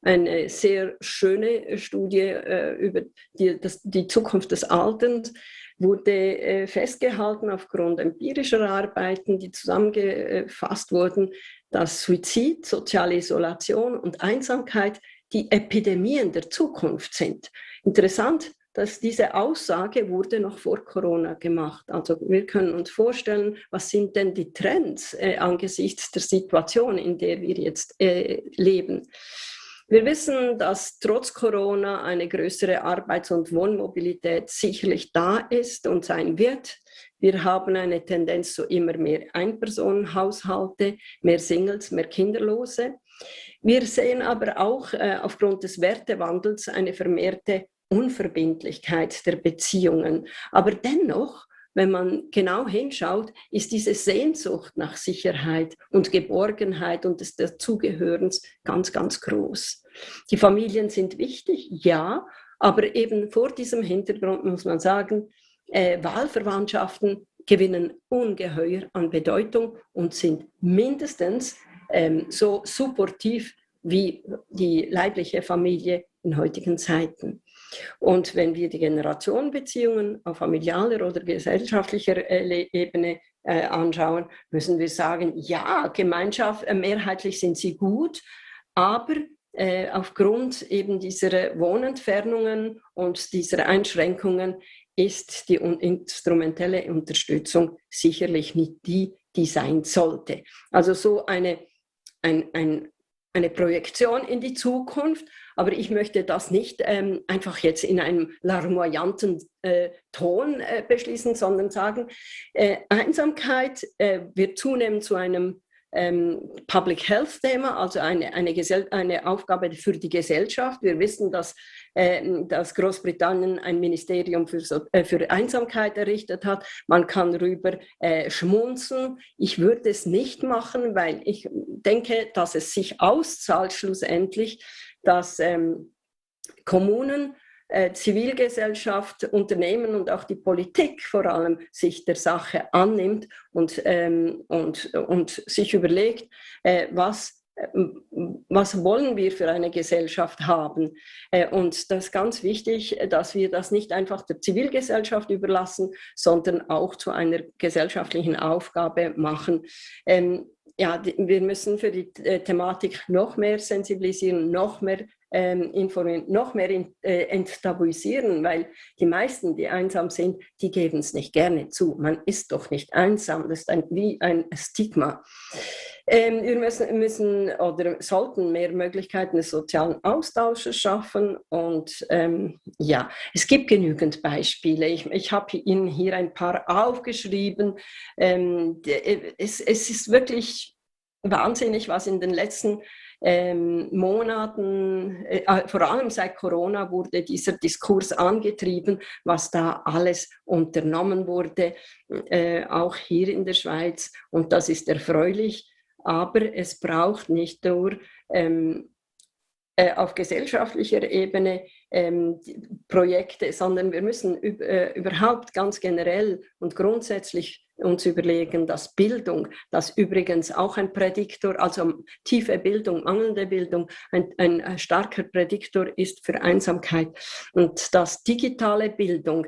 eine sehr schöne Studie über die Zukunft des Alterns wurde festgehalten aufgrund empirischer Arbeiten, die zusammengefasst wurden, dass Suizid, soziale Isolation und Einsamkeit die Epidemien der Zukunft sind. Interessant, dass diese Aussage wurde noch vor Corona gemacht. Also wir können uns vorstellen, was sind denn die Trends angesichts der Situation, in der wir jetzt leben. Wir wissen, dass trotz Corona eine größere Arbeits- und Wohnmobilität sicherlich da ist und sein wird. Wir haben eine Tendenz zu immer mehr Einpersonenhaushalte, mehr Singles, mehr Kinderlose. Wir sehen aber auch aufgrund des Wertewandels eine vermehrte Unverbindlichkeit der Beziehungen. Aber dennoch, wenn man genau hinschaut, ist diese Sehnsucht nach Sicherheit und Geborgenheit und des Dazugehörens ganz, ganz groß. Die Familien sind wichtig, ja, aber eben vor diesem Hintergrund muss man sagen, Wahlverwandtschaften gewinnen ungeheuer an Bedeutung und sind mindestens so supportiv wie die leibliche Familie in heutigen Zeiten. Und wenn wir die Generationenbeziehungen auf familialer oder gesellschaftlicher Ebene anschauen, müssen wir sagen, ja, mehrheitlich sind sie gut, aber aufgrund eben dieser Wohnentfernungen und dieser Einschränkungen ist die instrumentelle Unterstützung sicherlich nicht die sein sollte. Also so eine Projektion in die Zukunft, aber ich möchte das nicht einfach jetzt in einem larmoyanten Ton beschließen, sondern sagen, Einsamkeit wird zunehmend zu einem Public Health Thema, also eine Aufgabe für die Gesellschaft. Wir wissen, dass Großbritannien ein Ministerium für Einsamkeit errichtet hat. Man kann darüber schmunzeln. Ich würde es nicht machen, weil ich denke, dass es sich auszahlt schlussendlich, dass Kommunen, Zivilgesellschaft, Unternehmen und auch die Politik vor allem sich der Sache annimmt und sich überlegt, was wollen wir für eine Gesellschaft haben. Und das ist ganz wichtig, dass wir das nicht einfach der Zivilgesellschaft überlassen, sondern auch zu einer gesellschaftlichen Aufgabe machen. Wir müssen für die Thematik noch mehr sensibilisieren, noch mehr informieren, noch mehr enttabuisieren, weil die meisten, die einsam sind, die geben es nicht gerne zu. Man ist doch nicht einsam, das ist wie ein Stigma. Wir müssen oder sollten mehr Möglichkeiten des sozialen Austausches schaffen und es gibt genügend Beispiele. Ich habe Ihnen hier ein paar aufgeschrieben. Es ist wirklich wahnsinnig, was in den letzten Monaten, vor allem seit Corona, wurde dieser Diskurs angetrieben, was da alles unternommen wurde, auch hier in der Schweiz. Und das ist erfreulich, aber es braucht nicht nur auf gesellschaftlicher Ebene Projekte, sondern wir müssen überhaupt ganz generell und grundsätzlich uns überlegen, dass Bildung, das übrigens auch ein Prädiktor, also tiefe Bildung, mangelnde Bildung, ein starker Prädiktor ist für Einsamkeit und dass digitale Bildung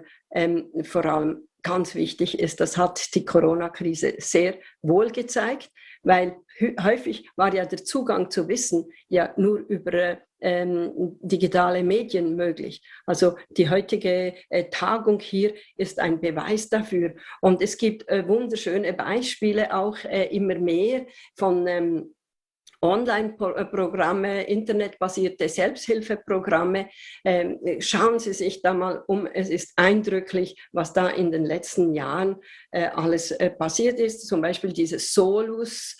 vor allem ganz wichtig ist. Das hat die Corona-Krise sehr wohl gezeigt. weil häufig war ja der Zugang zu Wissen ja nur über digitale Medien möglich. Also die heutige Tagung hier ist ein Beweis dafür. Und es gibt wunderschöne Beispiele auch immer mehr von Online-Programme, internetbasierte Selbsthilfeprogramme. Schauen Sie sich da mal um. Es ist eindrücklich, was da in den letzten Jahren alles passiert ist. Zum Beispiel dieses Solus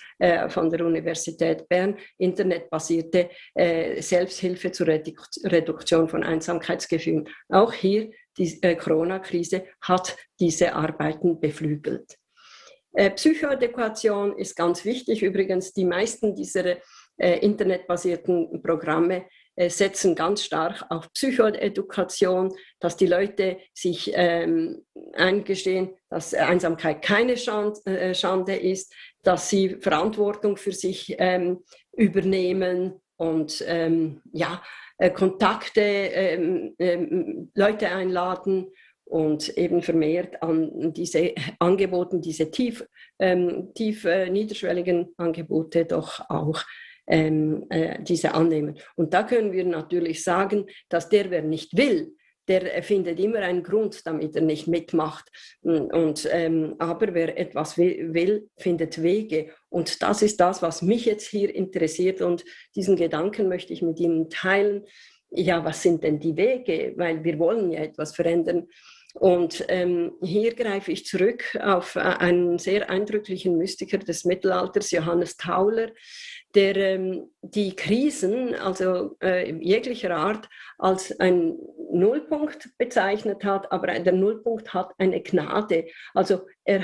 von der Universität Bern, internetbasierte Selbsthilfe zur Reduktion von Einsamkeitsgefühlen. Auch hier, die Corona-Krise hat diese Arbeiten beflügelt. Psychoedukation ist ganz wichtig. Übrigens, die meisten dieser internetbasierten Programme setzen ganz stark auf Psychoedukation, dass die Leute sich eingestehen, dass Einsamkeit keine Schande ist, dass sie Verantwortung für sich übernehmen und Kontakte, Leute einladen und eben vermehrt an diese Angebote, diese tief niederschwelligen Angebote doch auch diese annehmen. Und da können wir natürlich sagen, dass wer nicht will, der findet immer einen Grund, damit er nicht mitmacht. Aber wer etwas will, findet Wege. Und das ist das, was mich jetzt hier interessiert. Und diesen Gedanken möchte ich mit Ihnen teilen. Ja, was sind denn die Wege? Weil wir wollen ja etwas verändern. Und hier greife ich zurück auf einen sehr eindrücklichen Mystiker des Mittelalters, Johannes Tauler, der die Krisen, also jeglicher Art, als ein Nullpunkt bezeichnet hat, aber der Nullpunkt hat eine Gnade. Also der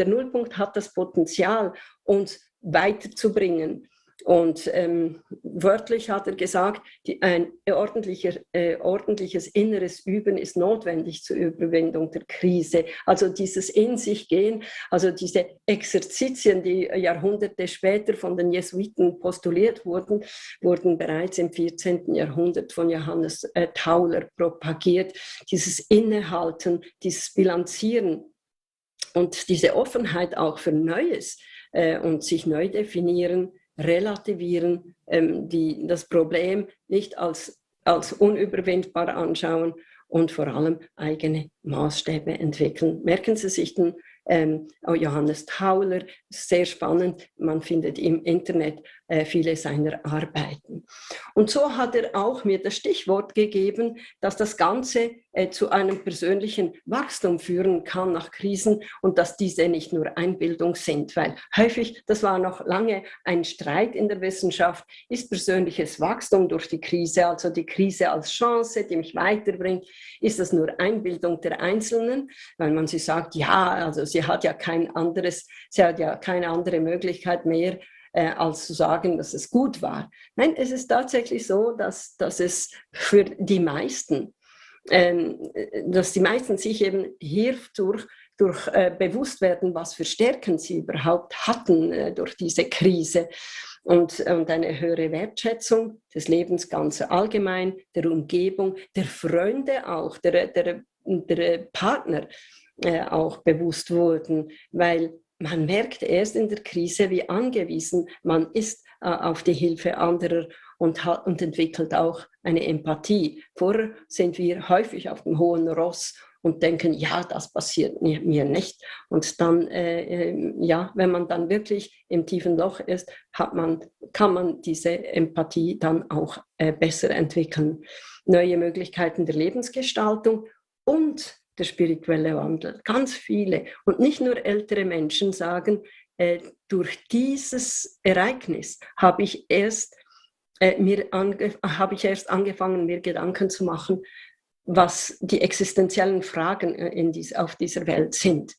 Nullpunkt hat das Potenzial, uns weiterzubringen. Und wörtlich hat er gesagt, ein ordentliches inneres Üben ist notwendig zur Überwindung der Krise. Also dieses in sich gehen, also diese Exerzitien, die Jahrhunderte später von den Jesuiten postuliert wurden bereits im 14. Jahrhundert von Johannes Tauler propagiert. Dieses Innehalten, dieses Bilanzieren und diese Offenheit auch für Neues und sich neu definieren, relativieren, das Problem nicht als unüberwindbar anschauen und vor allem eigene Maßstäbe entwickeln. Merken Sie sich den Johannes Tauler, sehr spannend, man findet im Internet viele seiner Arbeiten. Und so hat er auch mir das Stichwort gegeben, dass das Ganze zu einem persönlichen Wachstum führen kann nach Krisen und dass diese nicht nur Einbildung sind, weil häufig, das war noch lange ein Streit in der Wissenschaft, ist persönliches Wachstum durch die Krise, also die Krise als Chance, die mich weiterbringt, ist das nur Einbildung der Einzelnen, weil man sich sagt, ja, also sie hat ja keine andere Möglichkeit mehr, als zu sagen, dass es gut war. Nein, es ist tatsächlich so, dass es für die meisten, dass die meisten sich eben hierdurch bewusst werden, was für Stärken sie überhaupt hatten durch diese Krise und eine höhere Wertschätzung des Lebens ganz allgemein, der Umgebung, der Freunde auch, der Partner auch bewusst wurden, weil man merkt erst in der Krise, wie angewiesen man ist auf die Hilfe anderer und entwickelt auch eine Empathie. Vorher sind wir häufig auf dem hohen Ross und denken, ja, das passiert mir nicht. Und dann, wenn man dann wirklich im tiefen Loch ist, kann man diese Empathie dann auch besser entwickeln. Neue Möglichkeiten der Lebensgestaltung und der spirituelle Wandel. Ganz viele und nicht nur ältere Menschen sagen, durch dieses Ereignis habe ich erst angefangen, mir Gedanken zu machen, was die existenziellen Fragen auf dieser Welt sind.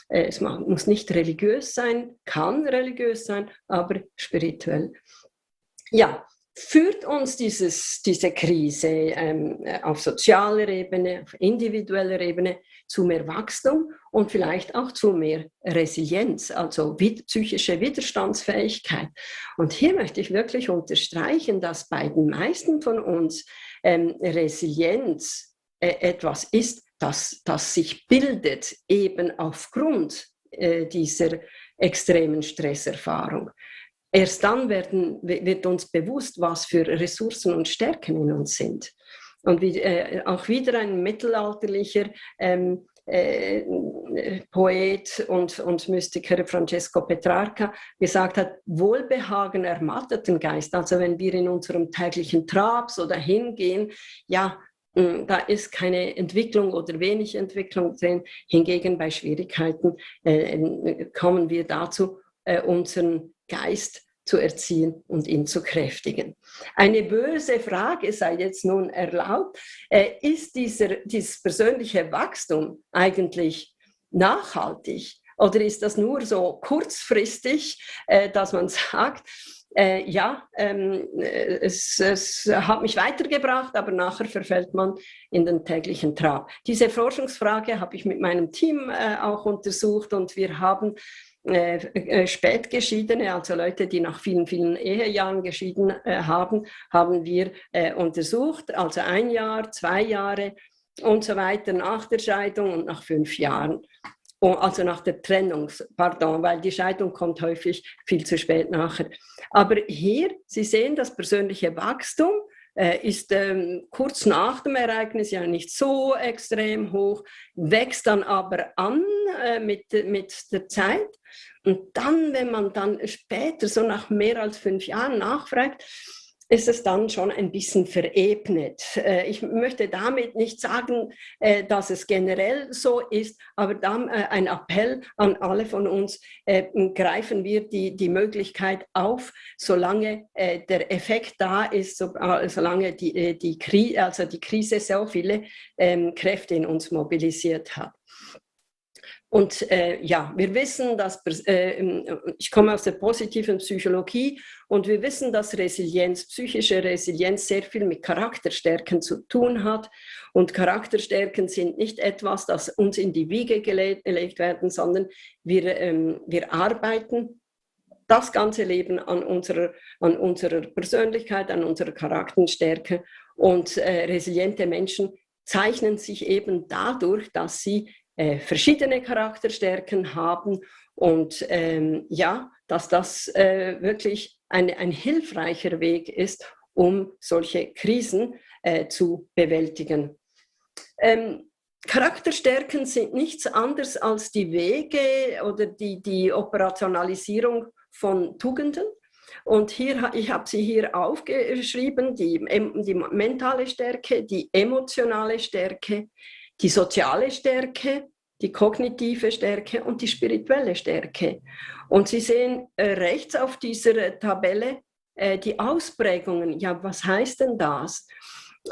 Es muss nicht religiös sein, kann religiös sein, aber spirituell. Ja, führt uns diese Krise auf sozialer Ebene, auf individueller Ebene zu mehr Wachstum und vielleicht auch zu mehr Resilienz, also psychische Widerstandsfähigkeit. Und hier möchte ich wirklich unterstreichen, dass bei den meisten von uns Resilienz etwas ist, das sich bildet, eben aufgrund dieser extremen Stresserfahrung. Erst dann wird uns bewusst, was für Ressourcen und Stärken in uns sind. Und auch wieder ein mittelalterlicher Poet und Mystiker Francesco Petrarca gesagt hat, Wohlbehagen ermattet den Geist. Also wenn wir in unserem täglichen Trab so dahin gehen, ja, da ist keine Entwicklung oder wenig Entwicklung drin. Hingegen bei Schwierigkeiten kommen wir dazu, unseren Geist zu erziehen und ihn zu kräftigen. Eine böse Frage sei jetzt nun erlaubt, ist dieses persönliche Wachstum eigentlich nachhaltig oder ist das nur so kurzfristig, dass man sagt, es hat mich weitergebracht, aber nachher verfällt man in den täglichen Trab. Diese Forschungsfrage habe ich mit meinem Team auch untersucht und wir haben Spätgeschiedene, also Leute, die nach vielen, vielen Ehejahren geschieden haben wir untersucht, also 1 Jahr, 2 Jahre und so weiter nach der Scheidung und nach 5 Jahren. Also nach der Trennung, weil die Scheidung kommt häufig viel zu spät nachher. Aber hier, Sie sehen, das persönliche Wachstum ist kurz nach dem Ereignis ja nicht so extrem hoch, wächst dann aber an mit der Zeit. Und dann, wenn man dann später, so nach mehr als 5 Jahren nachfragt, ist es dann schon ein bisschen verebnet. Ich möchte damit nicht sagen, dass es generell so ist, aber dann ein Appell an alle von uns, greifen wir die Möglichkeit auf, solange der Effekt da ist, solange die Krise so viele Kräfte in uns mobilisiert hat. Und wir wissen, dass ich komme aus der positiven Psychologie und wir wissen, dass psychische Resilienz sehr viel mit Charakterstärken zu tun hat. Und Charakterstärken sind nicht etwas, das uns in die Wiege gelegt werden, sondern wir arbeiten das ganze Leben an unserer Persönlichkeit, an unserer Charakterstärke. Und resiliente Menschen zeichnen sich eben dadurch, dass sie verschiedene Charakterstärken haben und dass das wirklich ein hilfreicher Weg ist, um solche Krisen zu bewältigen. Charakterstärken sind nichts anderes als die Wege oder die Operationalisierung von Tugenden. Und ich habe sie hier aufgeschrieben, die mentale Stärke, die emotionale Stärke, die soziale Stärke, die kognitive Stärke und die spirituelle Stärke. Und Sie sehen rechts auf dieser Tabelle die Ausprägungen. Ja, was heißt denn das?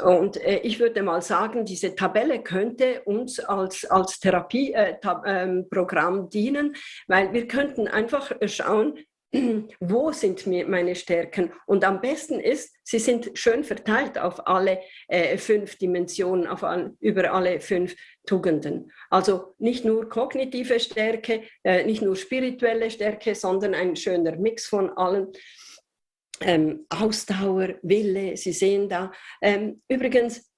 Und ich würde mal sagen, diese Tabelle könnte uns als Therapieprogramm dienen, weil wir könnten einfach schauen, wo sind meine Stärken? Und am besten ist, sie sind schön verteilt auf alle 5 Dimensionen, über alle 5 Tugenden. Also nicht nur kognitive Stärke, nicht nur spirituelle Stärke, sondern ein schöner Mix von allen. Ausdauer, Wille, Sie sehen da. Übrigens,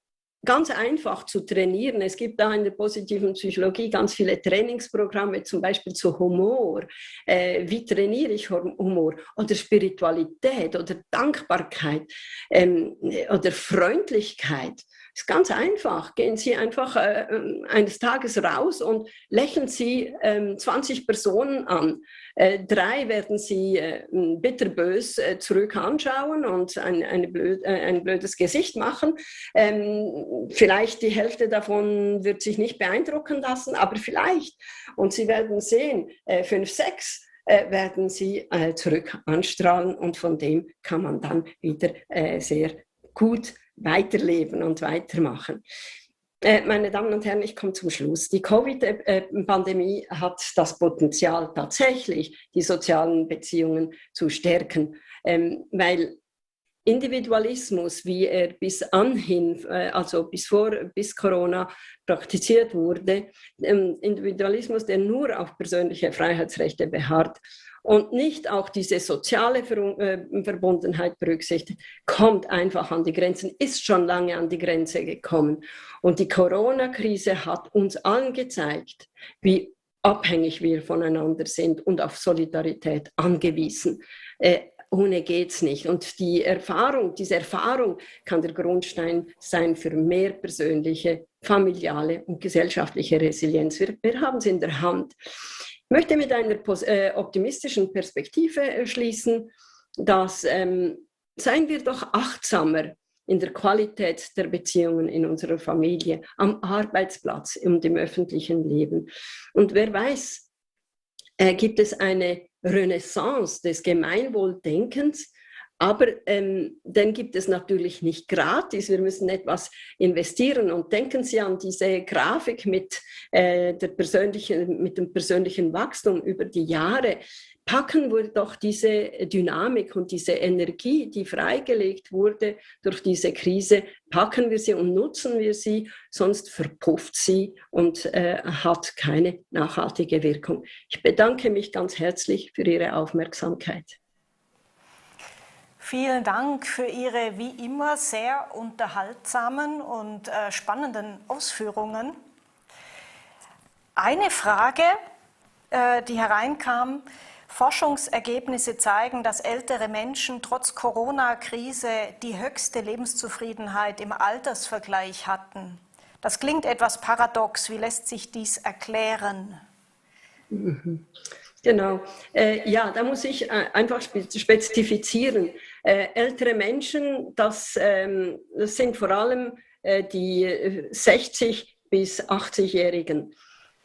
ganz einfach zu trainieren. Es gibt da in der positiven Psychologie ganz viele Trainingsprogramme, zum Beispiel zu Humor. Wie trainiere ich Humor? Oder Spiritualität oder Dankbarkeit oder Freundlichkeit. Das ist ganz einfach. Gehen Sie einfach eines Tages raus und lächeln Sie 20 Personen an. 3 werden Sie bitterbös zurück anschauen und ein blödes Gesicht machen. Vielleicht die Hälfte davon wird sich nicht beeindrucken lassen, aber vielleicht. Und Sie werden sehen, 5, 6 werden Sie zurück anstrahlen und von dem kann man dann wieder sehr gut weiterleben und weitermachen. Meine Damen und Herren, ich komme zum Schluss. Die Covid-Pandemie hat das Potenzial, tatsächlich die sozialen Beziehungen zu stärken, weil Individualismus, wie er bis Corona praktiziert wurde, Individualismus, der nur auf persönliche Freiheitsrechte beharrt und nicht auch diese soziale Verbundenheit berücksichtigt, kommt einfach an die Grenzen, ist schon lange an die Grenze gekommen. Und die Corona-Krise hat uns allen gezeigt, wie abhängig wir voneinander sind und auf Solidarität angewiesen. Ohne geht's nicht. Und diese Erfahrung kann der Grundstein sein für mehr persönliche, familiale und gesellschaftliche Resilienz. Wir haben es in der Hand. Ich möchte mit einer optimistischen Perspektive schließen, dass seien wir doch achtsamer in der Qualität der Beziehungen in unserer Familie, am Arbeitsplatz und im öffentlichen Leben. Und wer weiß, gibt es eine Renaissance des Gemeinwohldenkens, aber dann gibt es natürlich nicht gratis. Wir müssen etwas investieren. Und denken Sie an diese Grafik mit dem persönlichen Wachstum über die Jahre. Packen wir doch diese Dynamik und diese Energie, die freigelegt wurde durch diese Krise, packen wir sie und nutzen wir sie, sonst verpufft sie und hat keine nachhaltige Wirkung. Ich bedanke mich ganz herzlich für Ihre Aufmerksamkeit. Vielen Dank für Ihre wie immer sehr unterhaltsamen und spannenden Ausführungen. Eine Frage, die hereinkam: Forschungsergebnisse zeigen, dass ältere Menschen trotz Corona-Krise die höchste Lebenszufriedenheit im Altersvergleich hatten. Das klingt etwas paradox. Wie lässt sich dies erklären? Genau. Ja, da muss ich einfach spezifizieren. Ältere Menschen, das sind vor allem die 60- bis 80-Jährigen.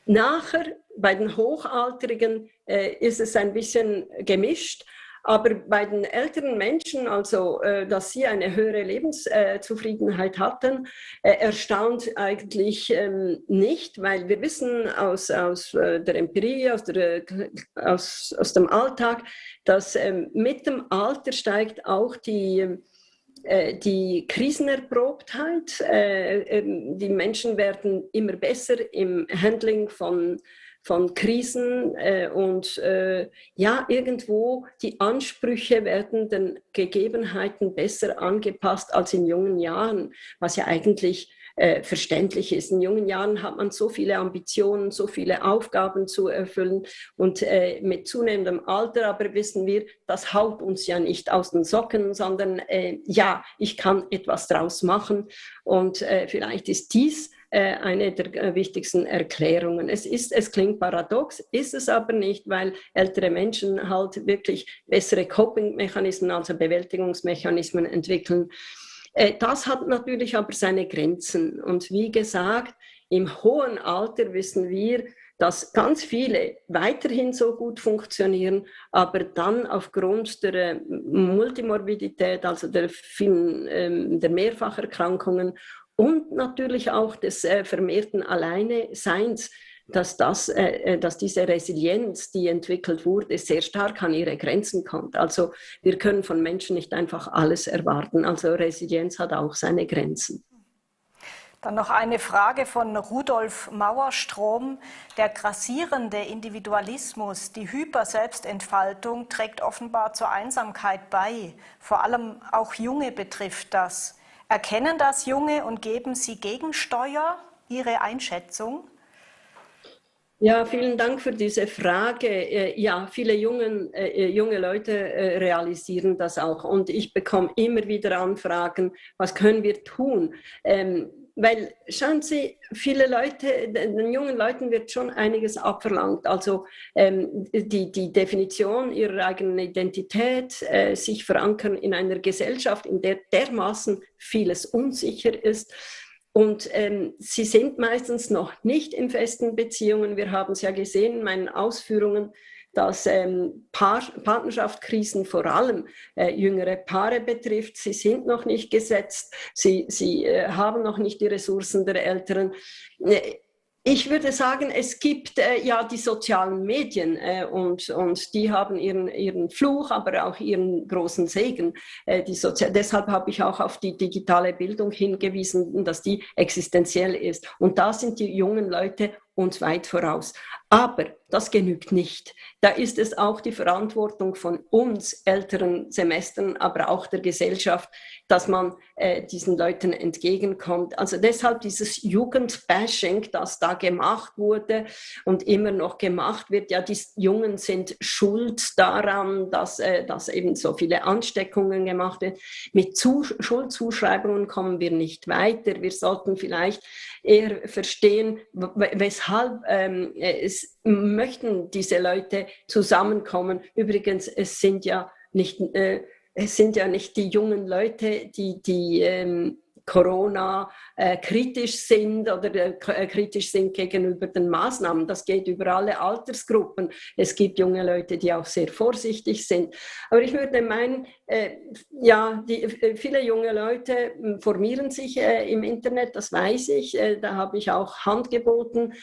Nachher, bei den Hochaltrigen, ist es ein bisschen gemischt, aber bei den älteren Menschen, also dass sie eine höhere Lebenszufriedenheit hatten, erstaunt eigentlich nicht, weil wir wissen aus der Empirie, aus dem Alltag, dass mit dem Alter steigt auch die Krisenerprobtheit. Die Menschen werden immer besser im Handling von Krisen und ja, irgendwo die Ansprüche werden den Gegebenheiten besser angepasst als in jungen Jahren, was ja eigentlich verständlich ist. In jungen Jahren hat man so viele Ambitionen, so viele Aufgaben zu erfüllen und mit zunehmendem Alter aber wissen wir, das haut uns ja nicht aus den Socken, sondern ja, ich kann etwas draus machen und vielleicht ist dies eine der wichtigsten Erklärungen. Es klingt paradox, ist es aber nicht, weil ältere Menschen halt wirklich bessere Coping-Mechanismen, also Bewältigungsmechanismen entwickeln. Das hat natürlich aber seine Grenzen. Und wie gesagt, im hohen Alter wissen wir, dass ganz viele weiterhin so gut funktionieren, aber dann aufgrund der Multimorbidität, also der Mehrfacherkrankungen und natürlich auch des vermehrten Alleineseins, dass diese Resilienz, die entwickelt wurde, sehr stark an ihre Grenzen kommt. Also wir können von Menschen nicht einfach alles erwarten. Also Resilienz hat auch seine Grenzen. Dann noch eine Frage von Rudolf Mauerstrom. Der grassierende Individualismus, die Hyperselbstentfaltung trägt offenbar zur Einsamkeit bei. Vor allem auch Junge betrifft das. Erkennen das Junge und geben sie Gegensteuer? Ihre Einschätzung? Ja, vielen Dank für diese Frage. Ja, viele junge Leute realisieren das auch. Und ich bekomme immer wieder Anfragen, was können wir tun? Weil, schauen Sie, den jungen Leuten wird schon einiges abverlangt. Also die Definition ihrer eigenen Identität, sich verankern in einer Gesellschaft, in der dermaßen vieles unsicher ist. Und sie sind meistens noch nicht in festen Beziehungen. Wir haben es ja gesehen in meinen Ausführungen, dass Partnerschaftskrisen vor allem jüngere Paare betrifft. Sie sind noch nicht gesetzt, sie haben noch nicht die Ressourcen der Älteren. Ich würde sagen, es gibt ja die sozialen Medien und die haben ihren Fluch, aber auch ihren großen Segen. Deshalb habe ich auch auf die digitale Bildung hingewiesen, dass die existenziell ist. Und da sind die jungen Leute uns weit voraus. Aber das genügt nicht. Da ist es auch die Verantwortung von uns älteren Semestern, aber auch der Gesellschaft, dass man diesen Leuten entgegenkommt. Also deshalb dieses Jugendbashing, das da gemacht wurde und immer noch gemacht wird, ja, die Jungen sind schuld daran, dass eben so viele Ansteckungen gemacht werden. Mit Schuldzuschreibungen kommen wir nicht weiter. Wir sollten vielleicht eher verstehen, weshalb möchten diese Leute zusammenkommen. Übrigens, es sind ja nicht die jungen Leute, die Corona kritisch sind oder kritisch sind gegenüber den Maßnahmen. Das geht über alle Altersgruppen. Es gibt junge Leute, die auch sehr vorsichtig sind. Aber ich würde meinen, viele junge Leute formieren sich im Internet, das weiß ich. Da habe ich auch Hand geboten.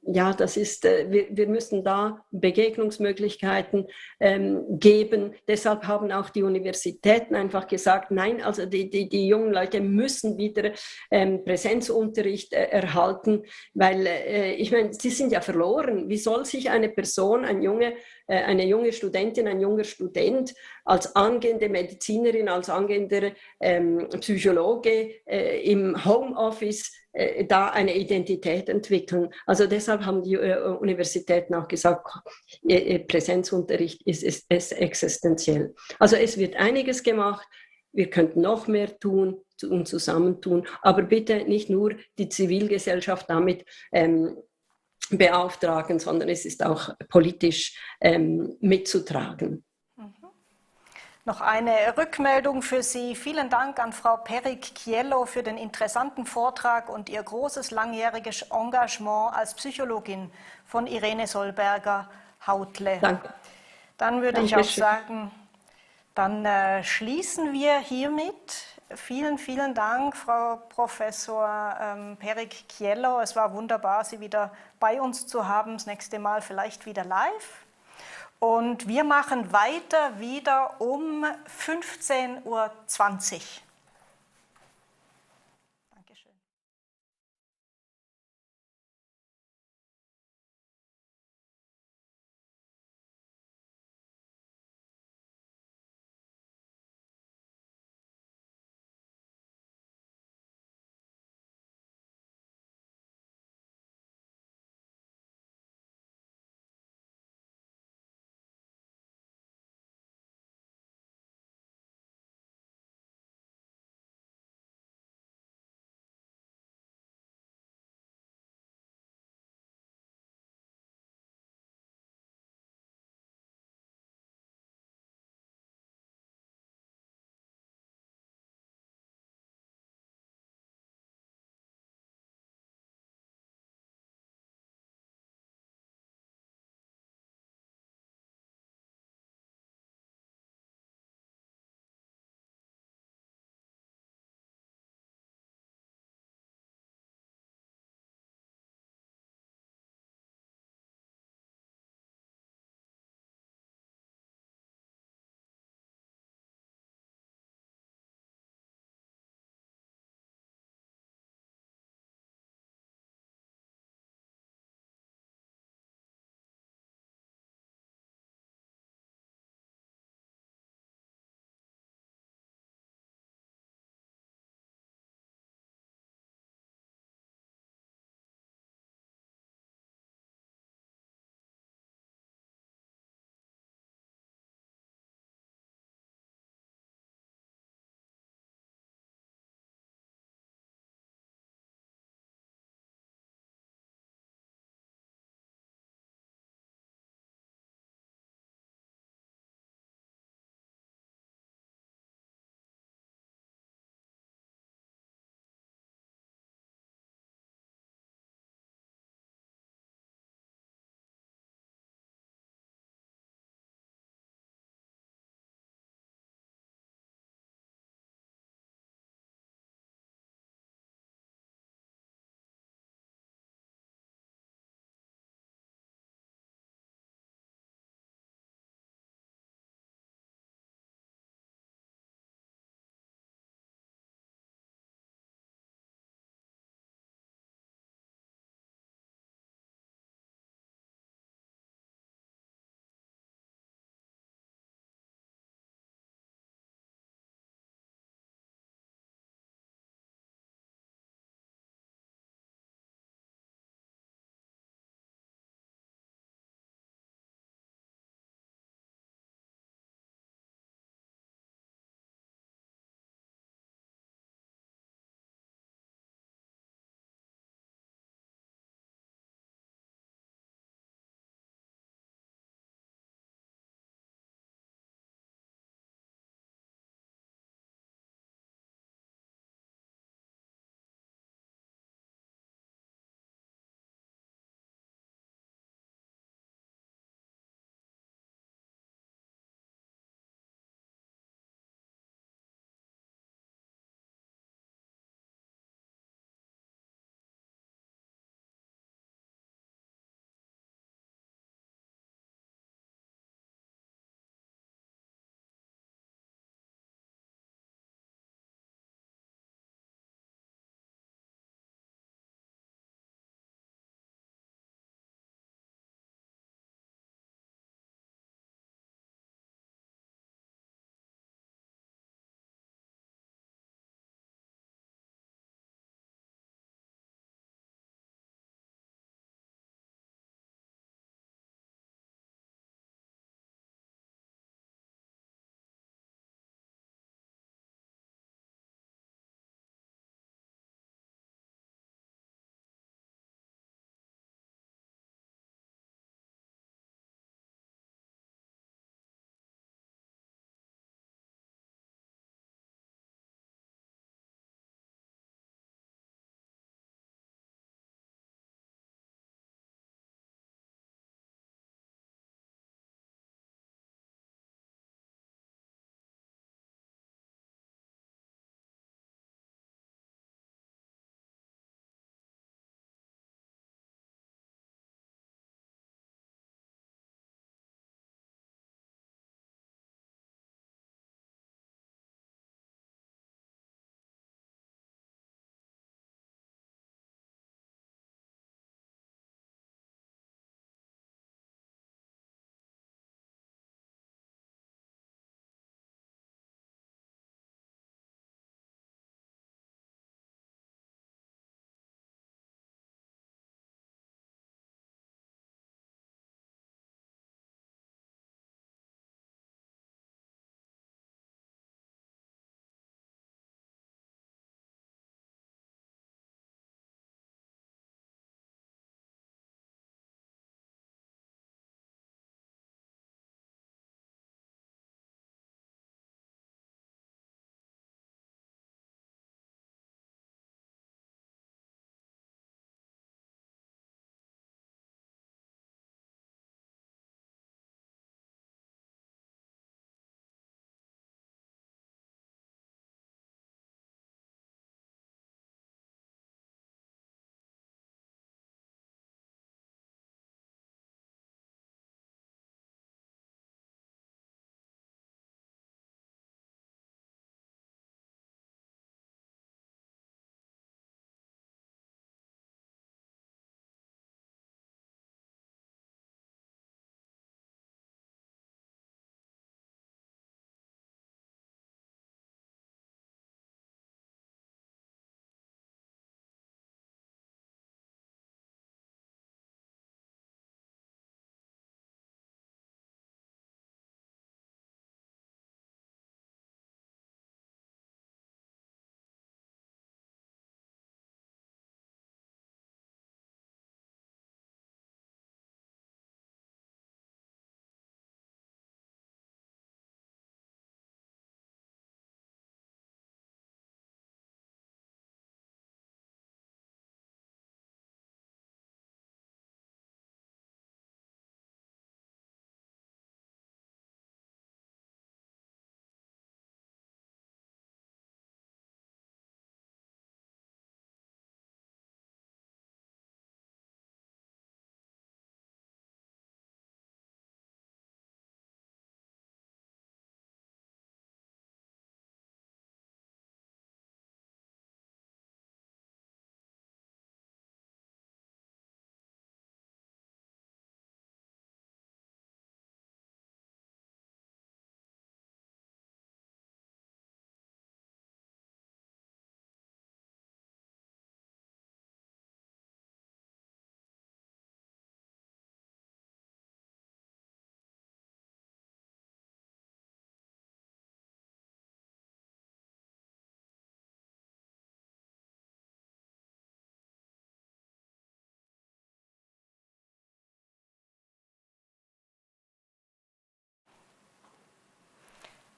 Ja, das ist, wir müssen da Begegnungsmöglichkeiten geben. Deshalb haben auch die Universitäten einfach gesagt, nein, also die jungen Leute müssen wieder Präsenzunterricht erhalten, weil ich meine, sie sind ja verloren. Wie soll sich eine Person, eine junge Studentin, ein junger Student als angehende Medizinerin, als angehender Psychologe im Homeoffice da eine Identität entwickeln. Also deshalb haben die Universitäten auch gesagt, Präsenzunterricht ist existenziell. Also es wird einiges gemacht, wir könnten noch mehr tun und zusammentun, aber bitte nicht nur die Zivilgesellschaft damit beauftragen, sondern es ist auch politisch mitzutragen. Noch eine Rückmeldung für Sie. Vielen Dank an Frau Perik-Chiello für den interessanten Vortrag und ihr großes langjähriges Engagement als Psychologin von Irene Solberger-Hautle. Danke. Dann würde ich auch sagen, dann schließen wir hiermit. Vielen, vielen Dank, Frau Professor Perik-Chiello. Es war wunderbar, Sie wieder bei uns zu haben. Das nächste Mal vielleicht wieder live. Und wir machen weiter wieder um 15:20 Uhr.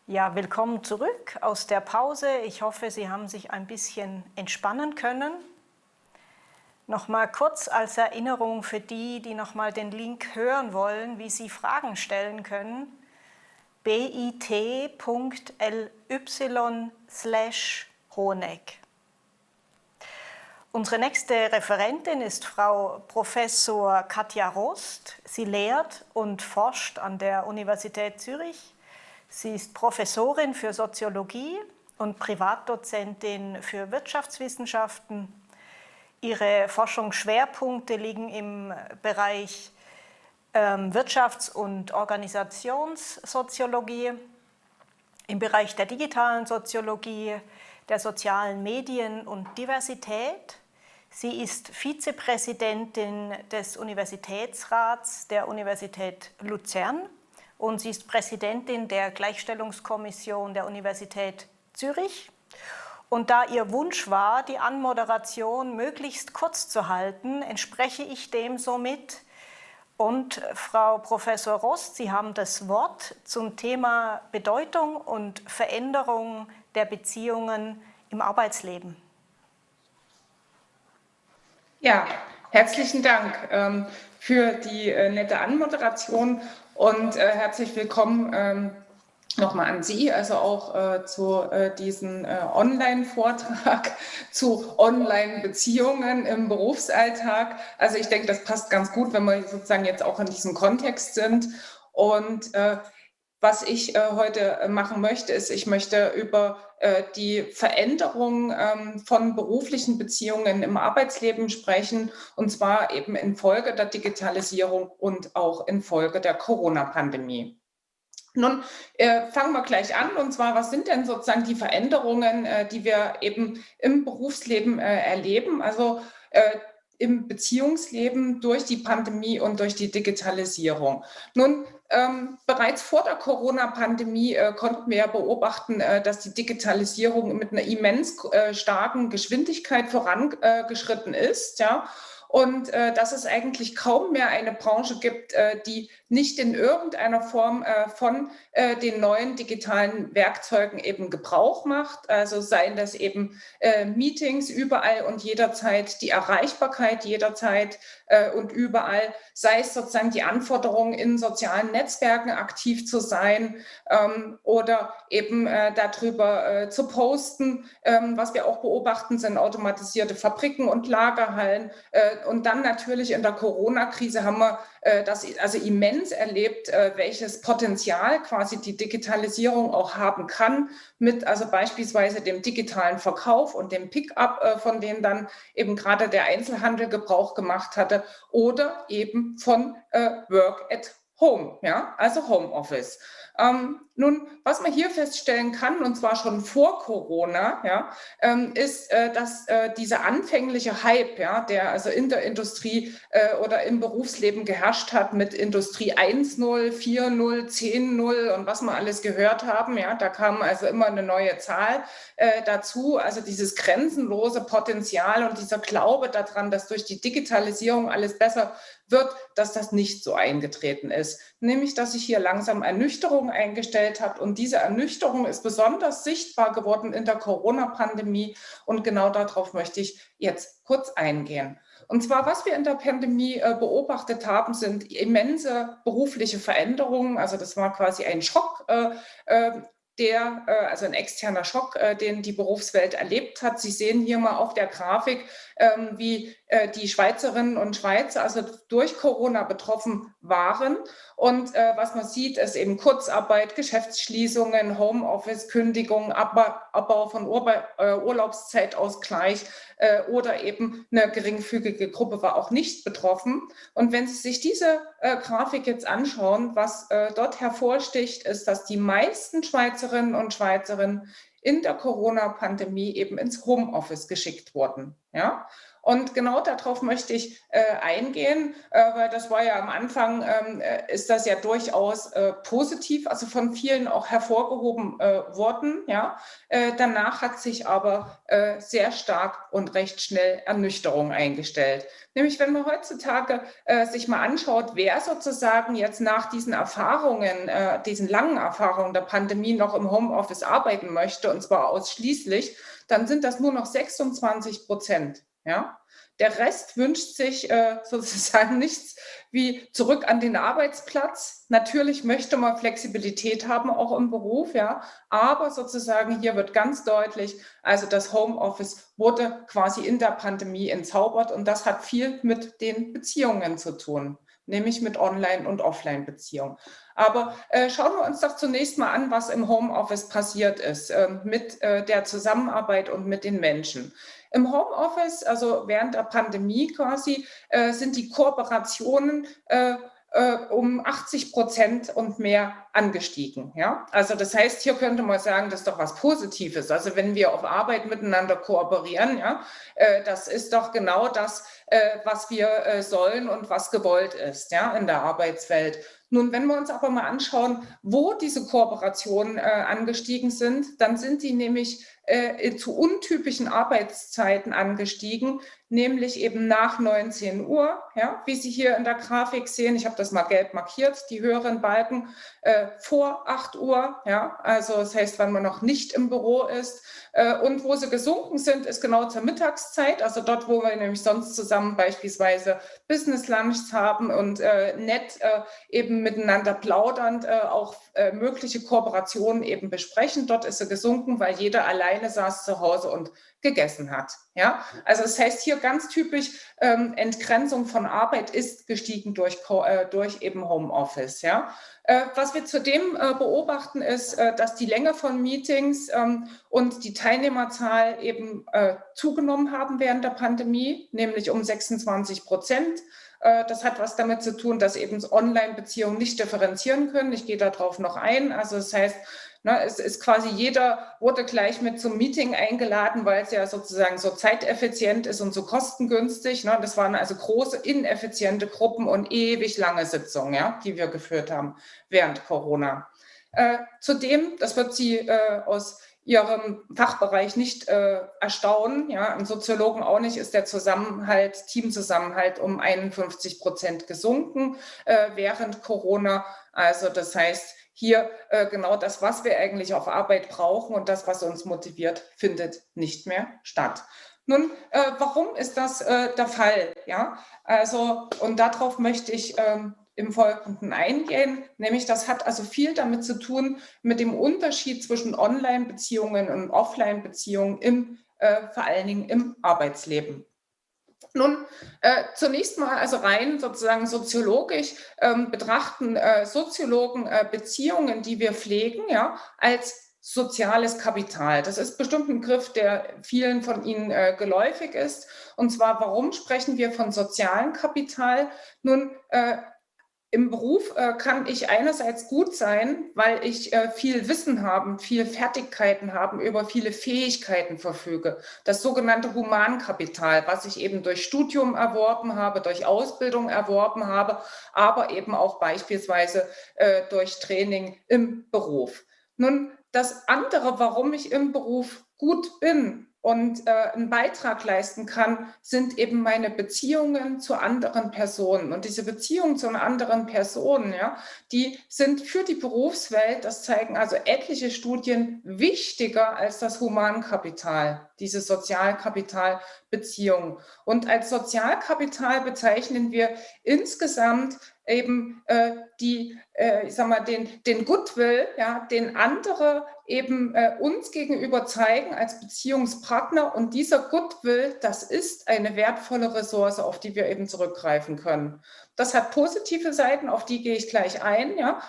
Ja, willkommen zurück aus der Pause. Ich hoffe, Sie haben sich ein bisschen entspannen können. Nochmal kurz als Erinnerung für die, die nochmal den Link hören wollen, wie Sie Fragen stellen können. bit.ly/Honeck. Unsere nächste Referentin ist Frau Professor Katja Rost. Sie lehrt und forscht an der Universität Zürich. Sie ist Professorin für Soziologie und Privatdozentin für Wirtschaftswissenschaften. Ihre Forschungsschwerpunkte liegen im Bereich Wirtschafts- und Organisationssoziologie, im Bereich der digitalen Soziologie, der sozialen Medien und Diversität. Sie ist Vizepräsidentin des Universitätsrats der Universität Luzern und sie ist Präsidentin der Gleichstellungskommission der Universität Zürich. Und da ihr Wunsch war, die Anmoderation möglichst kurz zu halten, entspreche ich dem somit. Und Frau Professor Rost, Sie haben das Wort zum Thema Bedeutung und Veränderung der Beziehungen im Arbeitsleben. Ja, herzlichen Dank für die nette Anmoderation und herzlich willkommen nochmal an Sie, also auch zu diesem Online-Vortrag zu Online-Beziehungen im Berufsalltag. Also ich denke, das passt ganz gut, wenn wir sozusagen jetzt auch in diesem Kontext sind. Und was ich heute machen möchte, ist, ich möchte über die Veränderung von beruflichen Beziehungen im Arbeitsleben sprechen, und zwar eben infolge der Digitalisierung und auch infolge der Corona-Pandemie. Nun fangen wir gleich an, und zwar, was sind denn sozusagen die Veränderungen, die wir eben im Berufsleben erleben, also im Beziehungsleben durch die Pandemie und durch die Digitalisierung. Nun, bereits vor der Corona-Pandemie konnten wir ja beobachten, dass die Digitalisierung mit einer immens starken Geschwindigkeit vorangeschritten ist, ja. Und dass es eigentlich kaum mehr eine Branche gibt, die nicht in irgendeiner Form von den neuen digitalen Werkzeugen eben Gebrauch macht. Also seien das eben Meetings überall und jederzeit, die Erreichbarkeit jederzeit und überall, sei es sozusagen die Anforderung, in sozialen Netzwerken aktiv zu sein oder eben darüber zu posten. Was wir auch beobachten, sind automatisierte Fabriken und Lagerhallen. Und dann natürlich in der Corona-Krise haben wir das also immens erlebt, welches Potenzial quasi die Digitalisierung auch haben kann, mit also beispielsweise dem digitalen Verkauf und dem Pick-up, von dem dann eben gerade der Einzelhandel Gebrauch gemacht hatte, oder eben von Work at Home, ja, also Homeoffice. Nun, was man hier feststellen kann, und zwar schon vor Corona, ja, ist, dass dieser anfängliche Hype, ja, der also in der Industrie oder im Berufsleben geherrscht hat mit Industrie 1.0, 4.0, 10.0 und was wir alles gehört haben, ja, da kam also immer eine neue Zahl dazu, also dieses grenzenlose Potenzial und dieser Glaube daran, dass durch die Digitalisierung alles besser wird, dass das nicht so eingetreten ist. Nämlich, dass sich hier langsam Ernüchterung eingestellt hat, und diese Ernüchterung ist besonders sichtbar geworden in der Corona-Pandemie, und genau darauf möchte ich jetzt kurz eingehen. Und zwar, was wir in der Pandemie beobachtet haben, sind immense berufliche Veränderungen. Also das war quasi ein Schock, also ein externer Schock, den die Berufswelt erlebt hat. Sie sehen hier mal auf der Grafik, wie die Schweizerinnen und Schweizer also durch Corona betroffen waren. Und was man sieht, ist eben Kurzarbeit, Geschäftsschließungen, Homeoffice, Kündigungen, Abbau von Urlaubszeitausgleich oder eben eine geringfügige Gruppe war auch nicht betroffen. Und wenn Sie sich diese Grafik jetzt anschauen, was dort hervorsticht, ist, dass die meisten Schweizerinnen und Schweizer in der Corona-Pandemie eben ins Homeoffice geschickt wurden. Ja? Und genau darauf möchte ich eingehen, weil das war ja am Anfang, ist das ja durchaus positiv, also von vielen auch hervorgehoben worden. Ja? Danach hat sich aber sehr stark und recht schnell Ernüchterung eingestellt. Nämlich wenn man heutzutage sich mal anschaut, wer sozusagen jetzt nach diesen Erfahrungen, diesen langen Erfahrungen der Pandemie noch im Homeoffice arbeiten möchte, und zwar ausschließlich, dann sind das nur noch 26%. Ja? Der Rest wünscht sich sozusagen nichts wie zurück an den Arbeitsplatz. Natürlich möchte man Flexibilität haben, auch im Beruf, ja, aber sozusagen hier wird ganz deutlich, also das Homeoffice wurde quasi in der Pandemie entzaubert und das hat viel mit den Beziehungen zu tun, nämlich mit Online- und Offline-Beziehungen. Aber schauen wir uns doch zunächst mal an, was im Homeoffice passiert ist mit der Zusammenarbeit und mit den Menschen. Im Homeoffice, also während der Pandemie quasi, sind die Kooperationen um 80% und mehr angestiegen. Ja? Also das heißt, hier könnte man sagen, das ist doch was Positives. Also wenn wir auf Arbeit miteinander kooperieren, ja, das ist doch genau das, was wir sollen und was gewollt ist, ja, in der Arbeitswelt. Nun, wenn wir uns aber mal anschauen, wo diese Kooperationen angestiegen sind, dann sind die nämlich zu untypischen Arbeitszeiten angestiegen, nämlich eben nach 19 Uhr, ja, wie Sie hier in der Grafik sehen. Ich habe das mal gelb markiert, die höheren Balken, vor 8 Uhr, ja, also das heißt, wenn man noch nicht im Büro ist. Und wo sie gesunken sind, ist genau zur Mittagszeit, also dort, wo wir nämlich sonst zusammen beispielsweise Business Lunchs haben und nett eben miteinander plaudernd auch mögliche Kooperationen eben besprechen. Dort ist sie gesunken, weil jeder alleine saß zu Hause und gegessen hat. Ja? Also das heißt hier ganz typisch, Entgrenzung von Arbeit ist gestiegen durch eben Homeoffice. Ja? Was wir zudem beobachten, ist, dass die Länge von Meetings und die Teilnehmerzahl eben zugenommen haben während der Pandemie, nämlich um 26%. Das hat was damit zu tun, dass eben Online-Beziehungen nicht differenzieren können. Ich gehe darauf noch ein. Also das heißt, es ist quasi jeder wurde gleich mit zum Meeting eingeladen, weil es ja sozusagen so zeiteffizient ist und so kostengünstig. Das waren also große, ineffiziente Gruppen und ewig lange Sitzungen, ja, die wir geführt haben während Corona. Zudem, das wird Sie aus Ihrem Fachbereich nicht erstaunen, ja, im Soziologen auch nicht, ist der Zusammenhalt, Teamzusammenhalt um 51% gesunken während Corona. Also das heißt, hier genau das, was wir eigentlich auf Arbeit brauchen und das, was uns motiviert, findet nicht mehr statt. Nun, warum ist das der Fall? Ja, also, und darauf möchte ich im Folgenden eingehen, nämlich das hat also viel damit zu tun mit dem Unterschied zwischen Online-Beziehungen und Offline-Beziehungen vor allen Dingen im Arbeitsleben. Nun, zunächst mal also rein sozusagen soziologisch betrachten Soziologen Beziehungen, die wir pflegen, ja, als soziales Kapital. Das ist bestimmt ein Begriff, der vielen von Ihnen geläufig ist. Und zwar, warum sprechen wir von sozialem Kapital? Nun, im Beruf kann ich einerseits gut sein, weil ich viel Wissen habe, viel Fertigkeiten habe, über viele Fähigkeiten verfüge. Das sogenannte Humankapital, was ich eben durch Studium erworben habe, durch Ausbildung erworben habe, aber eben auch beispielsweise durch Training im Beruf. Nun, das andere, warum ich im Beruf gut bin und einen Beitrag leisten kann, sind eben meine Beziehungen zu anderen Personen. Und diese Beziehungen zu anderen Personen, ja, die sind für die Berufswelt, das zeigen also etliche Studien, wichtiger als das Humankapital, diese Sozialkapitalbeziehungen. Und als Sozialkapital bezeichnen wir insgesamt eben den Goodwill, ja, den andere eben uns gegenüber zeigen als Beziehungspartner. Und dieser Goodwill, das ist eine wertvolle Ressource, auf die wir eben zurückgreifen können. Das hat positive Seiten, auf die gehe ich gleich ein. Ja.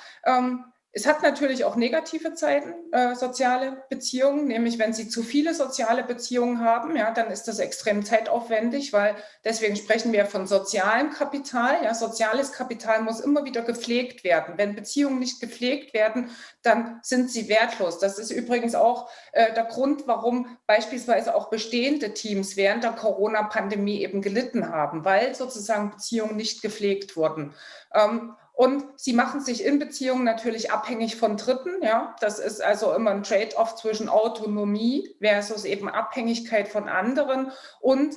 Es hat natürlich auch negative Seiten, soziale Beziehungen, nämlich wenn Sie zu viele soziale Beziehungen haben, ja, dann ist das extrem zeitaufwendig, weil deswegen sprechen wir von sozialem Kapital. Ja, soziales Kapital muss immer wieder gepflegt werden. Wenn Beziehungen nicht gepflegt werden, dann sind sie wertlos. Das ist übrigens auch der Grund, warum beispielsweise auch bestehende Teams während der Corona-Pandemie eben gelitten haben, weil sozusagen Beziehungen nicht gepflegt wurden. Und sie machen sich in Beziehungen natürlich abhängig von Dritten. Ja? Das ist also immer ein Trade-off zwischen Autonomie versus eben Abhängigkeit von anderen. Und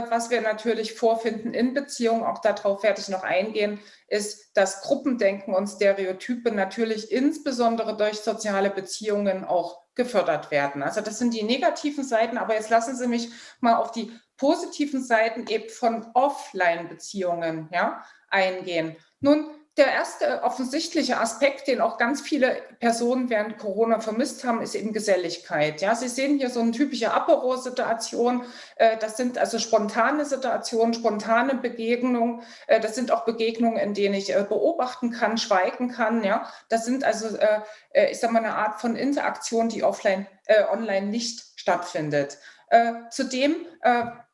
was wir natürlich vorfinden in Beziehungen, auch darauf werde ich noch eingehen, ist, dass Gruppendenken und Stereotype natürlich insbesondere durch soziale Beziehungen auch gefördert werden. Also das sind die negativen Seiten, aber jetzt lassen Sie mich mal auf die positiven Seiten eben von Offline-Beziehungen, ja, eingehen. Nun, der erste offensichtliche Aspekt, den auch ganz viele Personen während Corona vermisst haben, ist eben Geselligkeit. Ja, Sie sehen hier so eine typische Apero-Situation. Das sind also spontane Situationen, spontane Begegnungen. Das sind auch Begegnungen, in denen ich beobachten kann, schweigen kann. Ja, das sind also, ich sage mal, eine Art von Interaktion, die online nicht stattfindet. Zudem,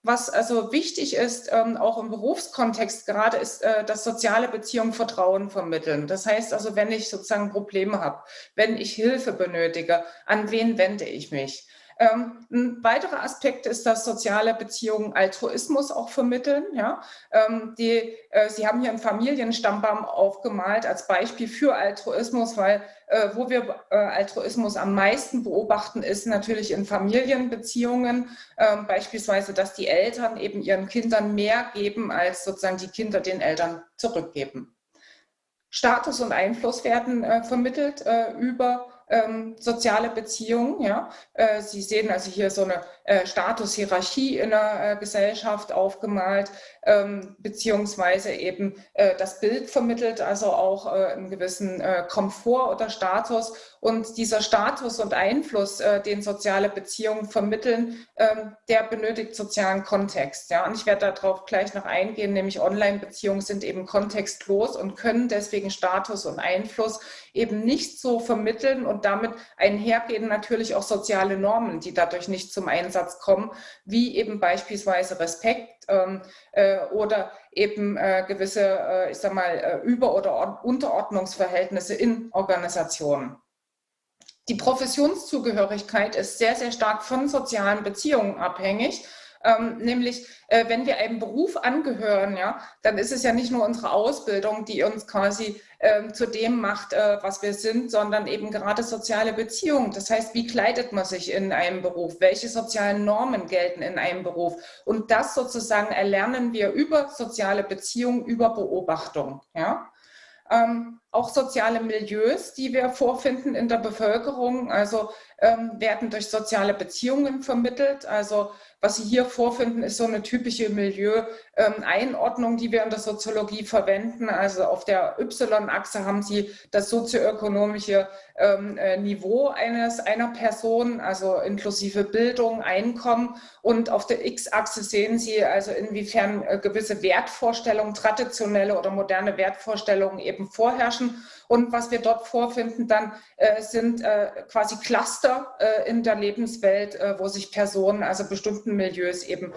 was also wichtig ist, auch im Berufskontext gerade, ist, dass soziale Beziehungen Vertrauen vermitteln. Das heißt also, wenn ich sozusagen Probleme habe, wenn ich Hilfe benötige, an wen wende ich mich? Ein weiterer Aspekt ist, dass soziale Beziehungen Altruismus auch vermitteln. Ja? Sie haben hier einen Familienstammbaum aufgemalt als Beispiel für Altruismus, weil wo wir Altruismus am meisten beobachten, ist natürlich in Familienbeziehungen, beispielsweise, dass die Eltern eben ihren Kindern mehr geben, als sozusagen die Kinder den Eltern zurückgeben. Status und Einfluss werden vermittelt über soziale Beziehungen. Ja. Sie sehen also hier so eine Statushierarchie in der Gesellschaft aufgemalt, beziehungsweise eben das Bild vermittelt, also auch einen gewissen Komfort oder Status. Und dieser Status und Einfluss, den soziale Beziehungen vermitteln, der benötigt sozialen Kontext. Ja. Und ich werde darauf gleich noch eingehen, nämlich Online-Beziehungen sind eben kontextlos und können deswegen Status und Einfluss eben nicht so vermitteln und damit einhergehen natürlich auch soziale Normen, die dadurch nicht zum Einsatz kommen, wie eben beispielsweise Respekt oder eben gewisse, ich sag mal, Über- oder Unterordnungsverhältnisse in Organisationen. Die Professionszugehörigkeit ist sehr, sehr stark von sozialen Beziehungen abhängig. Nämlich, wenn wir einem Beruf angehören, ja, dann ist es ja nicht nur unsere Ausbildung, die uns quasi zu dem macht, was wir sind, sondern eben gerade soziale Beziehungen. Das heißt, wie kleidet man sich in einem Beruf? Welche sozialen Normen gelten in einem Beruf? Und das sozusagen erlernen wir über soziale Beziehungen, über Beobachtung. Ja? Auch soziale Milieus, die wir vorfinden in der Bevölkerung, also werden durch soziale Beziehungen vermittelt. Also was Sie hier vorfinden, ist so eine typische Milieu-Einordnung, die wir in der Soziologie verwenden. Also auf der Y-Achse haben Sie das sozioökonomische Niveau einer Person, also inklusive Bildung, Einkommen. Und auf der X-Achse sehen Sie also, inwiefern gewisse Wertvorstellungen, traditionelle oder moderne Wertvorstellungen eben vorherrschen. Und was wir dort vorfinden, dann sind quasi Cluster in der Lebenswelt, wo sich Personen, also bestimmten Milieus eben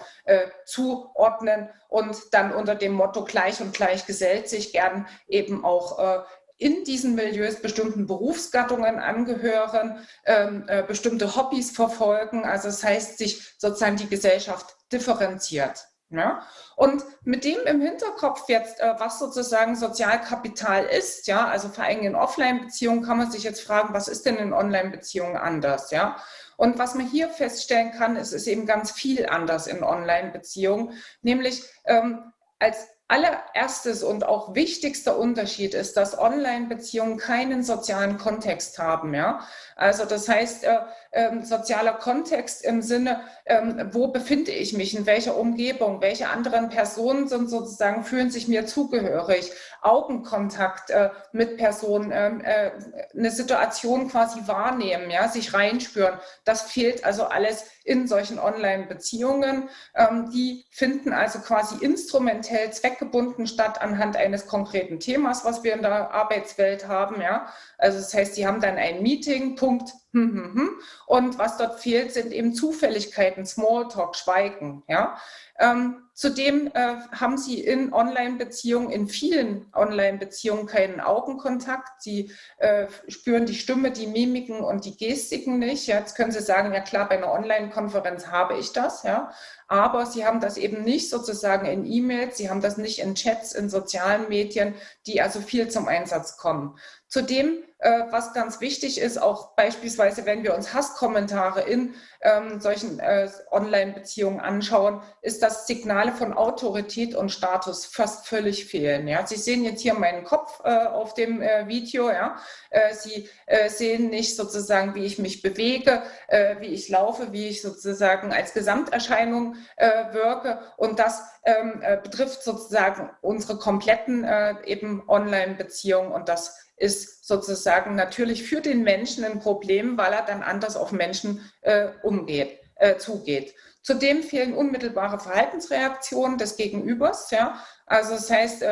zuordnen und dann unter dem Motto gleich und gleich gesellt sich gern eben auch in diesen Milieus bestimmten Berufsgattungen angehören, bestimmte Hobbys verfolgen. Also das heißt, sich sozusagen die Gesellschaft differenziert. Ja? Und mit dem im Hinterkopf jetzt, was sozusagen Sozialkapital ist, ja, also vor allem in Offline-Beziehungen kann man sich jetzt fragen, was ist denn in Online-Beziehungen anders, ja? Und was man hier feststellen kann, ist eben ganz viel anders in Online-Beziehungen, nämlich als allererstes und auch wichtigster Unterschied ist, dass Online-Beziehungen keinen sozialen Kontext haben. Ja? Also das heißt, sozialer Kontext im Sinne, wo befinde ich mich, in welcher Umgebung, welche anderen Personen sind sozusagen, fühlen sich mir zugehörig, Augenkontakt mit Personen, eine Situation quasi wahrnehmen, ja, sich reinspüren. Das fehlt also alles in solchen Online-Beziehungen. Die finden also quasi instrumentell, zweckgebunden statt anhand eines konkreten Themas, was wir in der Arbeitswelt haben. Ja? Also das heißt, Sie haben dann ein Meeting, Punkt, und was dort fehlt, sind eben Zufälligkeiten, Smalltalk, Schweigen. Ja? Zudem haben Sie in Online-Beziehungen, in vielen Online-Beziehungen keinen Augenkontakt. Sie spüren die Stimme, die Mimiken und die Gestiken nicht. Ja, jetzt können Sie sagen, ja klar, bei einer Online-Konferenz habe ich das, ja. Aber Sie haben das eben nicht sozusagen in E-Mails, Sie haben das nicht in Chats, in sozialen Medien, die also viel zum Einsatz kommen. Zudem, was ganz wichtig ist, auch beispielsweise, wenn wir uns Hasskommentare in solchen Online-Beziehungen anschauen, ist, dass Signale von Autorität und Status fast völlig fehlen. Ja? Sie sehen jetzt hier meinen Kopf auf dem Video. Ja? Sie sehen nicht sozusagen, wie ich mich bewege, wie ich laufe, wie ich sozusagen als Gesamterscheinung wirke. Und das betrifft sozusagen unsere kompletten eben Online-Beziehungen, und das ist sozusagen natürlich für den Menschen ein Problem, weil er dann anders auf Menschen zugeht. Zudem fehlen unmittelbare Verhaltensreaktionen des Gegenübers. Ja? Also das heißt,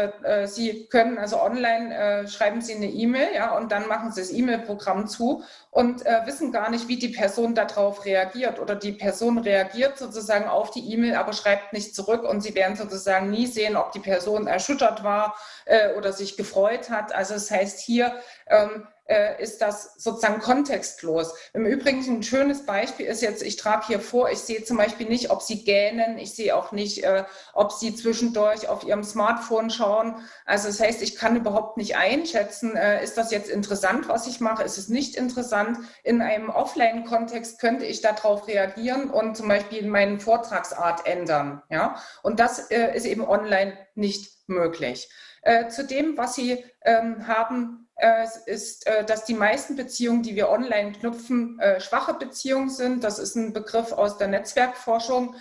Sie können also online, schreiben Sie eine E-Mail, ja, und dann machen Sie das E-Mail-Programm zu und wissen gar nicht, wie die Person darauf reagiert, oder die Person reagiert sozusagen auf die E-Mail, aber schreibt nicht zurück, und Sie werden sozusagen nie sehen, ob die Person erschüttert war oder sich gefreut hat. Also das heißt, hier ist das sozusagen kontextlos. Im Übrigen ein schönes Beispiel ist jetzt, ich trage hier vor, ich sehe zum Beispiel nicht, ob Sie gähnen, ich sehe auch nicht, ob Sie zwischendurch auf Ihrem Smartphone schauen. Also das heißt, ich kann überhaupt nicht einschätzen, ist das jetzt interessant, was ich mache, ist es nicht interessant. In einem Offline-Kontext könnte ich darauf reagieren und zum Beispiel meine Vortragsart ändern. Ja? Und das ist eben online nicht möglich. Zudem, was Sie haben, ist, dass die meisten Beziehungen, die wir online knüpfen, schwache Beziehungen sind. Das ist ein Begriff aus der Netzwerkforschung.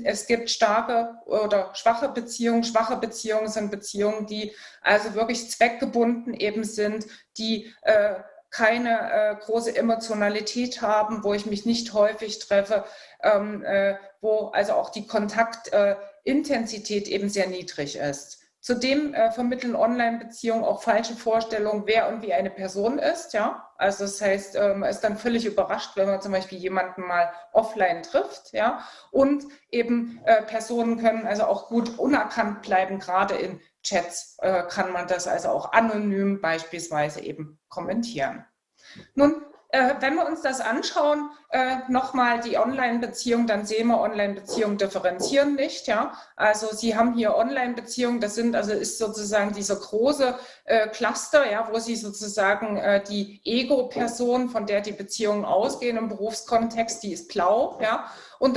Es gibt starke oder schwache Beziehungen. Schwache Beziehungen sind Beziehungen, die also wirklich zweckgebunden eben sind, die keine große Emotionalität haben, wo ich mich nicht häufig treffe, wo also auch die Kontaktintensität eben sehr niedrig ist. Zudem vermitteln Online-Beziehungen auch falsche Vorstellungen, wer und wie eine Person ist. Ja? Also das heißt, man ist dann völlig überrascht, wenn man zum Beispiel jemanden mal offline trifft. Ja? Und eben Personen können also auch gut unerkannt bleiben, gerade in Chats kann man das also auch anonym beispielsweise eben kommentieren. Nun, wenn wir uns das anschauen, nochmal die Online-Beziehungen, dann sehen wir, Online-Beziehungen differenzieren nicht. Ja? Also Sie haben hier Online-Beziehungen, das ist sozusagen dieser große Cluster, ja, wo Sie sozusagen die Ego-Person, von der die Beziehungen ausgehen im Berufskontext, die ist blau. Ja? Und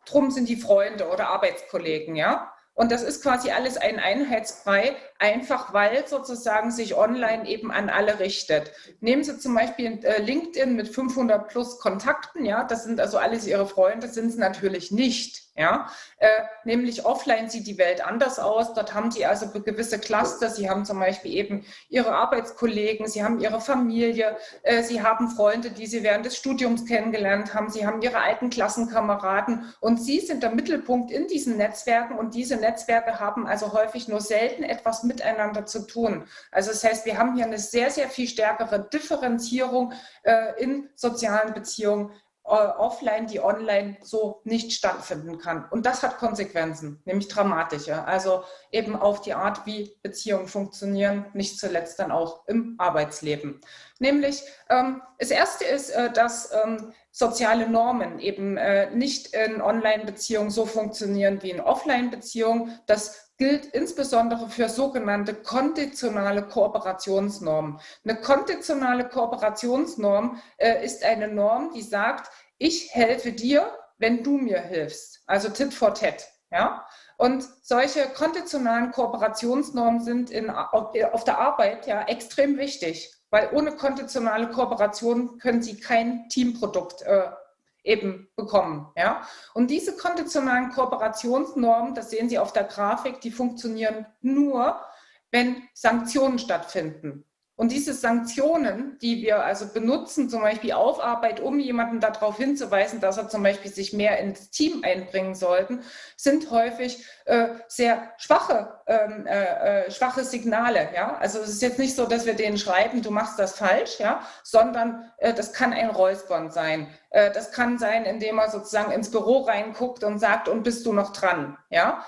drum sind die Freunde oder Arbeitskollegen. Ja? Und das ist quasi alles ein Einheitsbrei, einfach weil sozusagen sich online eben an alle richtet. Nehmen Sie zum Beispiel LinkedIn mit 500 plus Kontakten, ja, das sind also alles Ihre Freunde, sind es natürlich nicht. Ja, nämlich offline sieht die Welt anders aus. Dort haben Sie also gewisse Cluster. Sie haben zum Beispiel eben Ihre Arbeitskollegen, Sie haben Ihre Familie, Sie haben Freunde, die Sie während des Studiums kennengelernt haben. Sie haben Ihre alten Klassenkameraden und Sie sind der Mittelpunkt in diesen Netzwerken, und diese Netzwerke haben also häufig nur selten etwas miteinander zu tun. Also das heißt, wir haben hier eine sehr, sehr viel stärkere Differenzierung in sozialen Beziehungen offline, die online so nicht stattfinden kann. Und das hat Konsequenzen, nämlich dramatische. Also eben auf die Art, wie Beziehungen funktionieren, nicht zuletzt dann auch im Arbeitsleben. Nämlich, das Erste ist, dass soziale Normen eben nicht in Online-Beziehungen so funktionieren wie in Offline-Beziehungen. Das gilt insbesondere für sogenannte konditionale Kooperationsnormen. Eine konditionale Kooperationsnorm ist eine Norm, die sagt, ich helfe dir, wenn du mir hilfst. Also tit for tat. Ja? Und solche konditionalen Kooperationsnormen sind auf der Arbeit ja extrem wichtig, weil ohne konditionale Kooperation können Sie kein Teamprodukt eben bekommen. Ja? Und diese konditionalen Kooperationsnormen, das sehen Sie auf der Grafik, die funktionieren nur, wenn Sanktionen stattfinden. Und diese Sanktionen, die wir also benutzen, zum Beispiel auf Arbeit, um jemanden darauf hinzuweisen, dass er zum Beispiel sich mehr ins Team einbringen sollte, sind häufig sehr schwache Signale. Ja? Also es ist jetzt nicht so, dass wir denen schreiben, du machst das falsch, ja? Sondern das kann ein Räuspern sein. Das kann sein, indem er sozusagen ins Büro reinguckt und sagt, und bist du noch dran? Ja?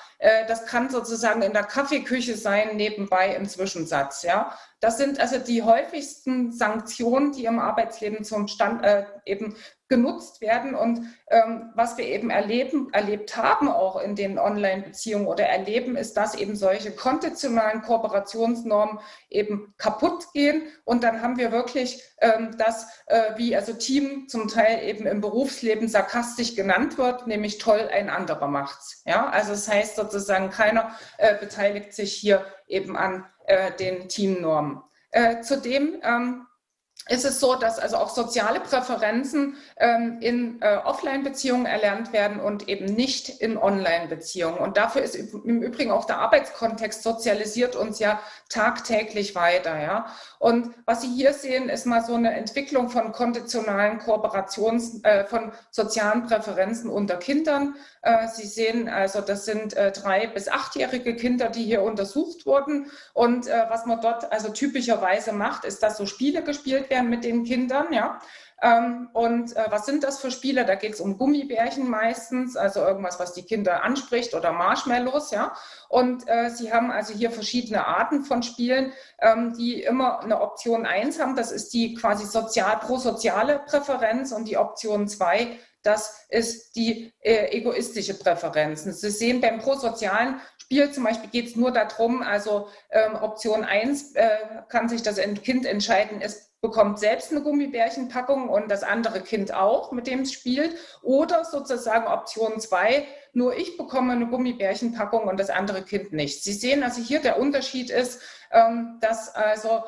Das kann sozusagen in der Kaffeeküche sein, nebenbei im Zwischensatz. Ja? Das sind also die häufigsten Sanktionen, die im Arbeitsleben eben genutzt werden. Und was wir eben erlebt haben auch in den Online-Beziehungen oder erleben, ist, dass eben solche konditionalen Kooperationsnormen eben kaputt gehen. Und dann haben wir wirklich wie also Team zum Teil eben im Berufsleben sarkastisch genannt wird, nämlich toll, ein anderer macht's. Ja? Also das heißt sozusagen, keiner beteiligt sich hier eben an den Teamnormen. Zudem ist es so, dass also auch soziale Präferenzen in Offline-Beziehungen erlernt werden und eben nicht in Online-Beziehungen. Und dafür ist im Übrigen auch der Arbeitskontext sozialisiert uns ja tagtäglich weiter. Ja? Und was Sie hier sehen, ist mal so eine Entwicklung von konditionalen von sozialen Präferenzen unter Kindern. Sie sehen also, das sind 3- bis 8-jährige Kinder, die hier untersucht wurden. Und was man dort also typischerweise macht, ist, dass so Spiele gespielt werden mit den Kindern, ja. Was sind das für Spiele? Da geht es um Gummibärchen meistens, also irgendwas, was die Kinder anspricht oder Marshmallows, ja. Und sie haben also hier verschiedene Arten von Spielen, die immer eine Option 1 haben. Das ist die quasi prosoziale Präferenz und die Option 2, das ist die egoistische Präferenz. Sie sehen, beim prosozialen Spiel zum Beispiel geht es nur darum, also Option 1 kann sich das Kind entscheiden, es bekommt selbst eine Gummibärchenpackung und das andere Kind auch, mit dem es spielt. Oder sozusagen Option 2, nur ich bekomme eine Gummibärchenpackung und das andere Kind nicht. Sie sehen also hier, der Unterschied ist, dass also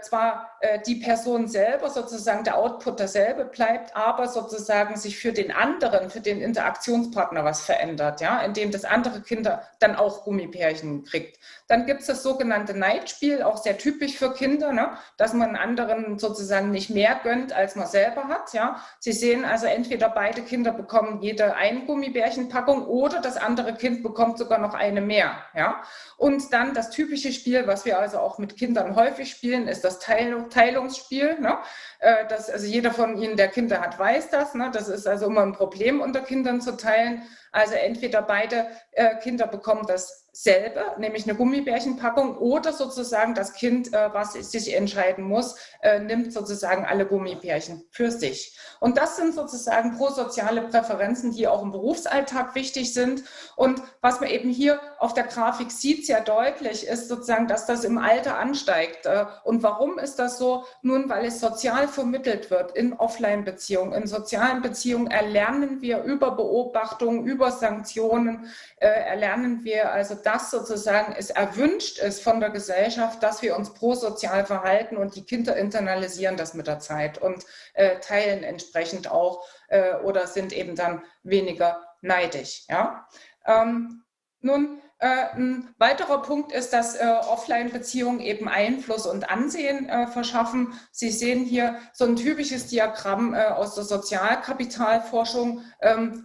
zwar die Person selber sozusagen der Output derselbe bleibt, aber sozusagen sich für den anderen, für den Interaktionspartner was verändert, ja, indem das andere Kind dann auch Gummibärchen kriegt. Dann gibt es das sogenannte Neidspiel, auch sehr typisch für Kinder, ne, dass man anderen sozusagen nicht mehr gönnt, als man selber hat. Ja. Sie sehen also, entweder beide Kinder bekommen jede eine Gummibärchenpackung oder das andere Kind bekommt sogar noch eine mehr. Ja. Und dann das typische Spiel, was wir also auch mit Kindern häufig spielen, ist das Teilungsspiel. Ne? Also jeder von Ihnen, der Kinder hat, weiß das. Ne? Das ist also immer ein Problem, unter Kindern zu teilen. Also entweder beide Kinder bekommen dasselbe, nämlich eine Gummibärchenpackung, oder sozusagen das Kind, was sich entscheiden muss, nimmt sozusagen alle Gummibärchen für sich. Und das sind sozusagen prosoziale Präferenzen, die auch im Berufsalltag wichtig sind. Und was man eben hier auf der Grafik sieht, sehr deutlich, ist sozusagen, dass das im Alter ansteigt. Und warum ist das so? Nun, weil es sozial vermittelt wird in Offline-Beziehungen. In sozialen Beziehungen erlernen wir über Beobachtung, über Sanktionen, erlernen wir also, dass sozusagen es erwünscht ist von der Gesellschaft, dass wir uns prosozial verhalten, und die Kinder internalisieren das mit der Zeit und teilen entsprechend auch oder sind eben dann weniger neidisch. Ja? Nun, ein weiterer Punkt ist, dass Offline-Beziehungen eben Einfluss und Ansehen verschaffen. Sie sehen hier so ein typisches Diagramm aus der Sozialkapitalforschung,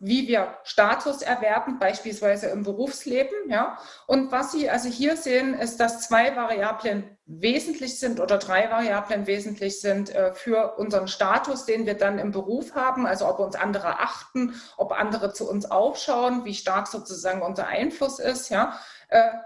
wie wir Status erwerben, beispielsweise im Berufsleben. Ja? Und was Sie also hier sehen, ist, dass 2 Variablen wesentlich sind oder 3 Variablen wesentlich sind für unseren Status, den wir dann im Beruf haben, also ob uns andere achten, ob andere zu uns aufschauen, wie stark sozusagen unser Einfluss ist, ja,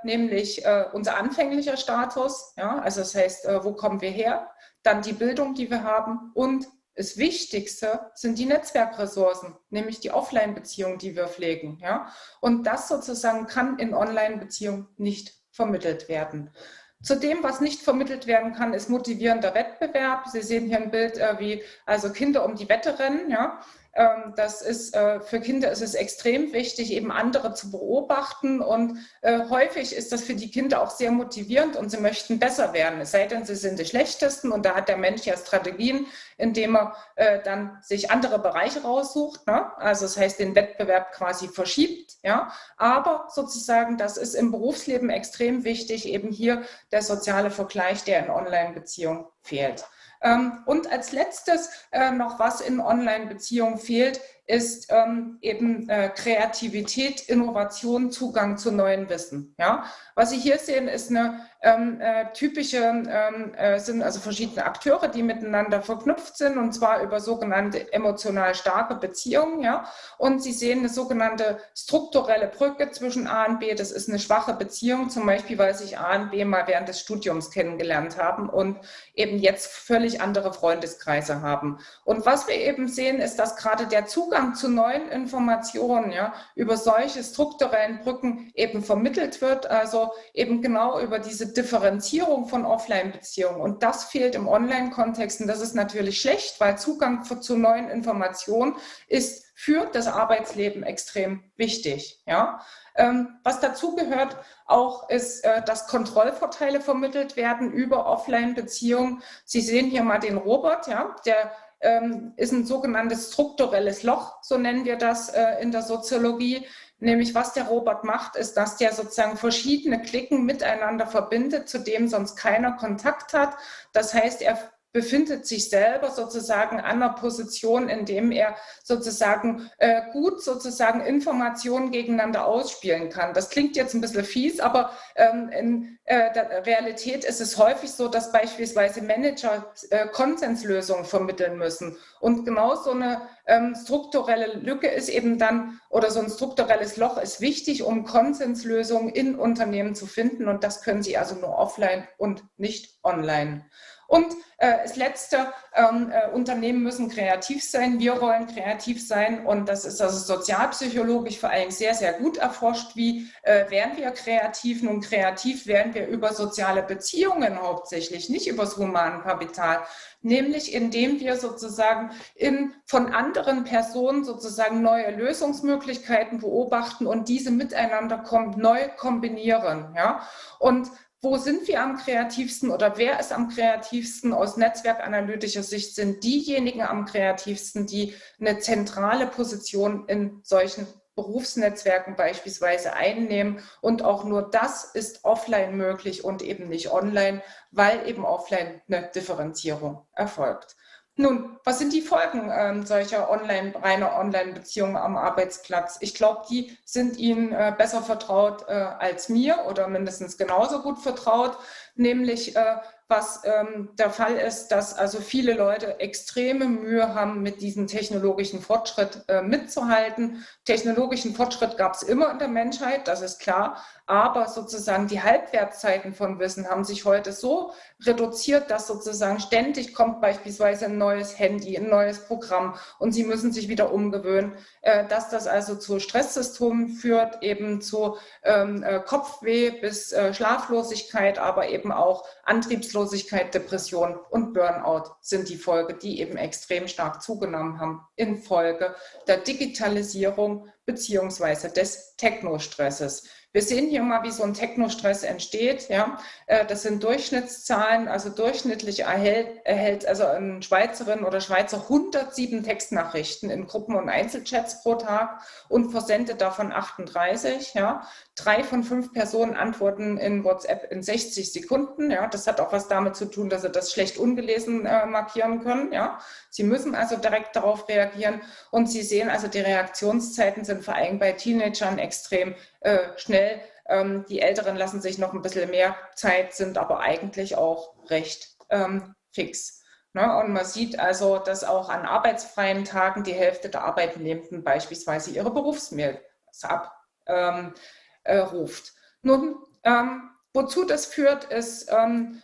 nämlich unser anfänglicher Status, ja, also das heißt, wo kommen wir her, dann die Bildung, die wir haben, und das Wichtigste sind die Netzwerkressourcen, nämlich die Offline-Beziehungen, die wir pflegen, ja, und das sozusagen kann in Online-Beziehungen nicht vermittelt werden. Zudem, was nicht vermittelt werden kann, ist motivierender Wettbewerb. Sie sehen hier ein Bild, wie also Kinder um die Wette rennen. Ja? Das ist, für Kinder ist es extrem wichtig, eben andere zu beobachten und häufig ist das für die Kinder auch sehr motivierend und sie möchten besser werden, es sei denn, sie sind die Schlechtesten und da hat der Mensch ja Strategien, indem er dann sich andere Bereiche raussucht, ne? Also das heißt, den Wettbewerb quasi verschiebt, ja, aber sozusagen, das ist im Berufsleben extrem wichtig, eben hier der soziale Vergleich, der in Online-Beziehungen fehlt. Und als letztes noch, was in Online-Beziehungen fehlt, ist eben Kreativität, Innovation, Zugang zu neuem Wissen. Ja? Was Sie hier sehen, ist eine sind also verschiedene Akteure, die miteinander verknüpft sind, und zwar über sogenannte emotional starke Beziehungen. Ja? Und Sie sehen eine sogenannte strukturelle Brücke zwischen A und B. Das ist eine schwache Beziehung, zum Beispiel, weil sich A und B mal während des Studiums kennengelernt haben und eben jetzt völlig andere Freundeskreise haben. Und was wir eben sehen, ist, dass gerade der Zugang zu neuen Informationen, ja, über solche strukturellen Brücken eben vermittelt wird, also eben genau über diese Differenzierung von Offline-Beziehungen. Und das fehlt im Online-Kontext und das ist natürlich schlecht, weil Zugang zu neuen Informationen ist für das Arbeitsleben extrem wichtig. Ja? Was dazu gehört auch ist, dass Kontrollvorteile vermittelt werden über Offline-Beziehungen. Sie sehen hier mal den Robert, ja, der ist ein sogenanntes strukturelles Loch, so nennen wir das in der Soziologie. Nämlich was der Robert macht, ist, dass der sozusagen verschiedene Klicken miteinander verbindet, zu dem sonst keiner Kontakt hat. Das heißt, er befindet sich selber sozusagen an einer Position, in dem er sozusagen gut sozusagen Informationen gegeneinander ausspielen kann. Das klingt jetzt ein bisschen fies, aber in der Realität ist es häufig so, dass beispielsweise Manager Konsenslösungen vermitteln müssen. Und genau so eine strukturelle Lücke ist eben dann, oder so ein strukturelles Loch ist wichtig, um Konsenslösungen in Unternehmen zu finden. Und das können Sie also nur offline und nicht online. Und das Letzte, Unternehmen müssen kreativ sein, wir wollen kreativ sein und das ist also sozialpsychologisch vor allem sehr, sehr gut erforscht. Wie werden wir kreativ? Nun, kreativ werden wir über soziale Beziehungen hauptsächlich, nicht über das Humankapital, nämlich indem wir sozusagen von anderen Personen sozusagen neue Lösungsmöglichkeiten beobachten und diese miteinander neu kombinieren. Ja? Und wo sind wir am kreativsten oder wer ist am kreativsten? Aus netzwerkanalytischer Sicht sind diejenigen am kreativsten, die eine zentrale Position in solchen Berufsnetzwerken beispielsweise einnehmen. Und auch nur das ist offline möglich und eben nicht online, weil eben offline eine Differenzierung erfolgt. Nun, was sind die Folgen solcher reiner Online-Beziehungen am Arbeitsplatz? Ich glaube, die sind Ihnen besser vertraut als mir oder mindestens genauso gut vertraut, nämlich was der Fall ist, dass also viele Leute extreme Mühe haben, mit diesem technologischen Fortschritt mitzuhalten. Technologischen Fortschritt gab es immer in der Menschheit, das ist klar, aber sozusagen die Halbwertszeiten von Wissen haben sich heute so reduziert, dass sozusagen ständig kommt beispielsweise ein neues Handy, ein neues Programm und Sie müssen sich wieder umgewöhnen, dass das also zu Stresssymptomen führt, eben zu Kopfweh bis Schlaflosigkeit, aber eben auch Antriebslosigkeit, Depression und Burnout sind die Folge, die eben extrem stark zugenommen haben infolge der Digitalisierung beziehungsweise des Technostresses. Wir sehen hier mal, wie so ein Technostress entsteht. Ja? Das sind Durchschnittszahlen, also durchschnittlich erhält also eine Schweizerin oder Schweizer 107 Textnachrichten in Gruppen- und Einzelchats pro Tag und versendet davon 38. Ja? 3 von 5 Personen antworten in WhatsApp in 60 Sekunden. Ja? Das hat auch was damit zu tun, dass sie das schlecht ungelesen markieren können. Ja? Sie müssen also direkt darauf reagieren und Sie sehen also, die Reaktionszeiten sind vor allem bei Teenagern extrem schnell. Die Älteren lassen sich noch ein bisschen mehr Zeit, sind aber eigentlich auch recht fix. Ne? Und man sieht also, dass auch an arbeitsfreien Tagen die Hälfte der Arbeitnehmenden beispielsweise ihre Berufsmails abruft. Nun, Wozu das führt, ist,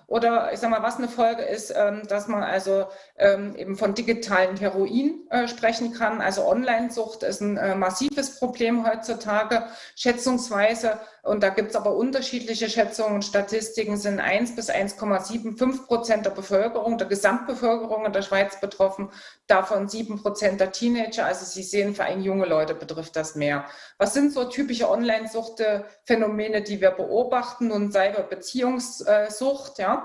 oder ich sag mal, was eine Folge ist, dass man also eben von digitalen Heroin sprechen kann. Also Online-Sucht ist ein massives Problem heutzutage, schätzungsweise. Und da gibt es aber unterschiedliche Schätzungen und Statistiken, sind 1 bis 1,75% der Bevölkerung, der Gesamtbevölkerung in der Schweiz betroffen, davon 7% der Teenager. Also Sie sehen, vor allem junge Leute betrifft das mehr. Was sind so typische Online-Sucht-Phänomene, die wir beobachten? Nun Cyber-Beziehungssucht, ja,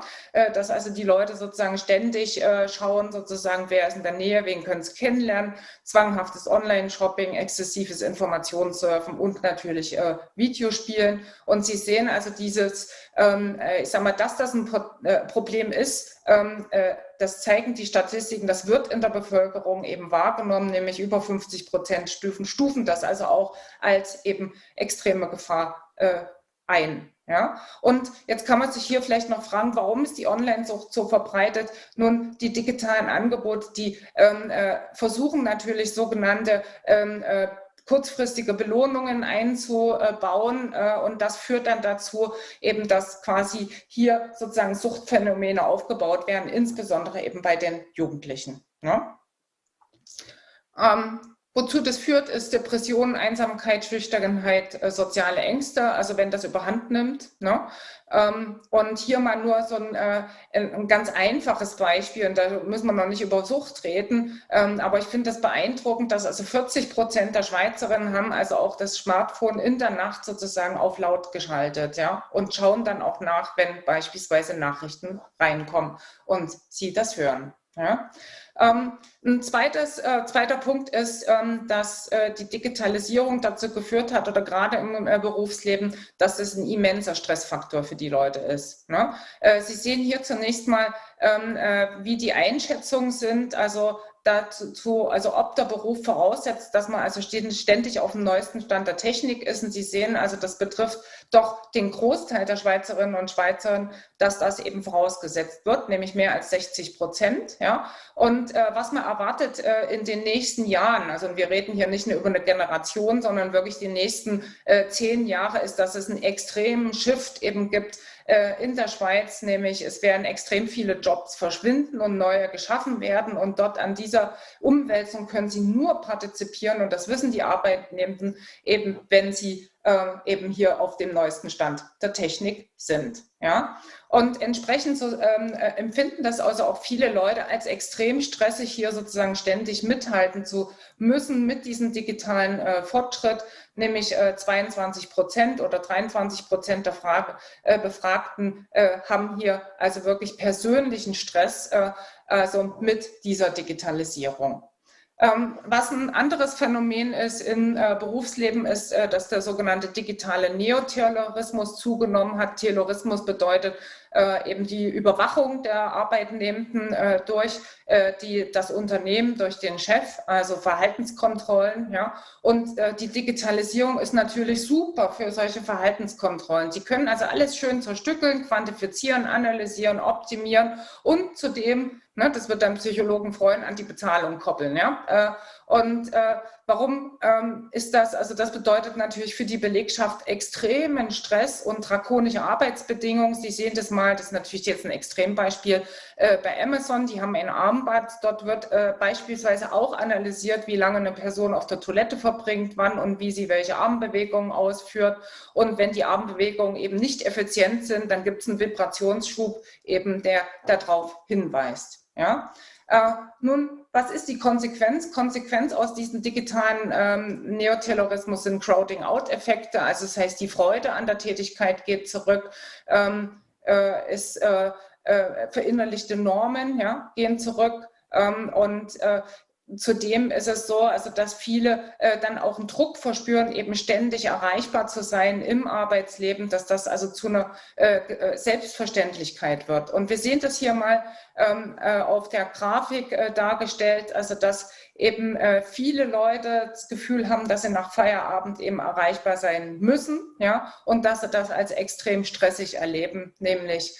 dass also die Leute sozusagen ständig schauen, sozusagen, wer ist in der Nähe, wen können sie kennenlernen, zwanghaftes Online-Shopping, exzessives Informationssurfen und natürlich Videospielen. Und Sie sehen also dieses, ich sag mal, dass das ein Problem ist, das zeigen die Statistiken, das wird in der Bevölkerung eben wahrgenommen, nämlich über 50% stufen das also auch als eben extreme Gefahr ein. Ja? Und jetzt kann man sich hier vielleicht noch fragen, warum ist die Online-Sucht so verbreitet? Nun, die digitalen Angebote, die versuchen natürlich sogenannte kurzfristige Belohnungen einzubauen und das führt dann dazu eben, dass quasi hier sozusagen Suchtphänomene aufgebaut werden, insbesondere eben bei den Jugendlichen. Ja? Wozu das führt, ist Depression, Einsamkeit, Schüchternheit, soziale Ängste, also wenn das überhand nimmt. Ne? Und hier mal nur so ein ganz einfaches Beispiel, und da müssen wir noch nicht über Sucht reden, aber ich finde das beeindruckend, dass also 40% der Schweizerinnen haben also auch das Smartphone in der Nacht sozusagen auf laut geschaltet, ja, und schauen dann auch nach, wenn beispielsweise Nachrichten reinkommen und sie das hören. Ja. Ein zweiter Punkt ist, dass die Digitalisierung dazu geführt hat, oder gerade im Berufsleben, dass es ein immenser Stressfaktor für die Leute ist. Ne? Sie sehen hier zunächst mal, wie die Einschätzungen sind, also dazu, also ob der Beruf voraussetzt, dass man also ständig auf dem neuesten Stand der Technik ist. Und Sie sehen, also das betrifft doch den Großteil der Schweizerinnen und Schweizer, dass das eben vorausgesetzt wird, nämlich mehr als 60%. Ja? Und was man erwartet in den nächsten Jahren, also wir reden hier nicht nur über eine Generation, sondern wirklich die nächsten 10 Jahre, ist, dass es einen extremen Shift eben gibt in der Schweiz, nämlich es werden extrem viele Jobs verschwinden und neue geschaffen werden und dort an dieser Umwälzung können sie nur partizipieren und das wissen die Arbeitnehmenden eben, wenn sie eben hier auf dem neuesten Stand der Technik sind. Ja? Und entsprechend so, empfinden das also auch viele Leute als extrem stressig, hier sozusagen ständig mithalten zu müssen mit diesem digitalen Fortschritt, nämlich 22% oder 23% der Befragten haben hier also wirklich persönlichen Stress also mit dieser Digitalisierung. Was ein anderes Phänomen ist im Berufsleben, ist, dass der sogenannte digitale Neoterrorismus zugenommen hat. Terrorismus bedeutet eben die Überwachung der Arbeitnehmenden durch das Unternehmen, durch den Chef, also Verhaltenskontrollen. Ja? Und die Digitalisierung ist natürlich super für solche Verhaltenskontrollen. Sie können also alles schön zerstückeln, quantifizieren, analysieren, optimieren und zudem, ne, das wird dann Psychologen freuen, an die Bezahlung koppeln. Ja? Warum ist das? Also das bedeutet natürlich für die Belegschaft extremen Stress und drakonische Arbeitsbedingungen. Sie sehen das mal, das ist natürlich jetzt ein Extrembeispiel bei Amazon. Die haben ein Armband. Dort wird beispielsweise auch analysiert, wie lange eine Person auf der Toilette verbringt, wann und wie sie welche Armbewegungen ausführt. Und wenn die Armbewegungen eben nicht effizient sind, dann gibt es einen Vibrationsschub eben, der darauf hinweist. Ja? Nun, was ist die Konsequenz? Konsequenz aus diesem digitalen Neoterrorismus sind Crowding-out-Effekte, also das heißt, die Freude an der Tätigkeit geht zurück, verinnerlichte Normen, ja, gehen zurück zudem ist es so, also dass viele dann auch einen Druck verspüren, eben ständig erreichbar zu sein im Arbeitsleben, dass das also zu einer Selbstverständlichkeit wird. Und wir sehen das hier mal auf der Grafik dargestellt, also dass eben viele Leute das Gefühl haben, dass sie nach Feierabend eben erreichbar sein müssen, ja, und dass sie das als extrem stressig erleben, nämlich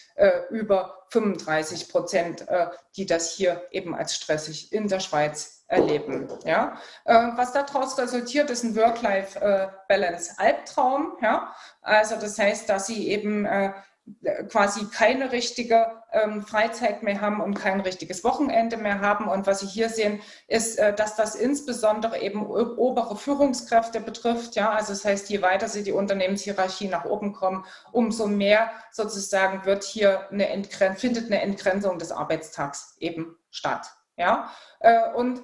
über 35%, die das hier eben als stressig in der Schweiz erleben. Ja. Was daraus resultiert, ist ein Work-Life-Balance-Albtraum. Ja. Also das heißt, dass sie eben quasi keine richtige Freizeit mehr haben und kein richtiges Wochenende mehr haben. Und was Sie hier sehen, ist, dass das insbesondere eben obere Führungskräfte betrifft. Ja, also das heißt, je weiter Sie die Unternehmenshierarchie nach oben kommen, umso mehr sozusagen findet eine Entgrenzung des Arbeitstags eben statt. Ja, und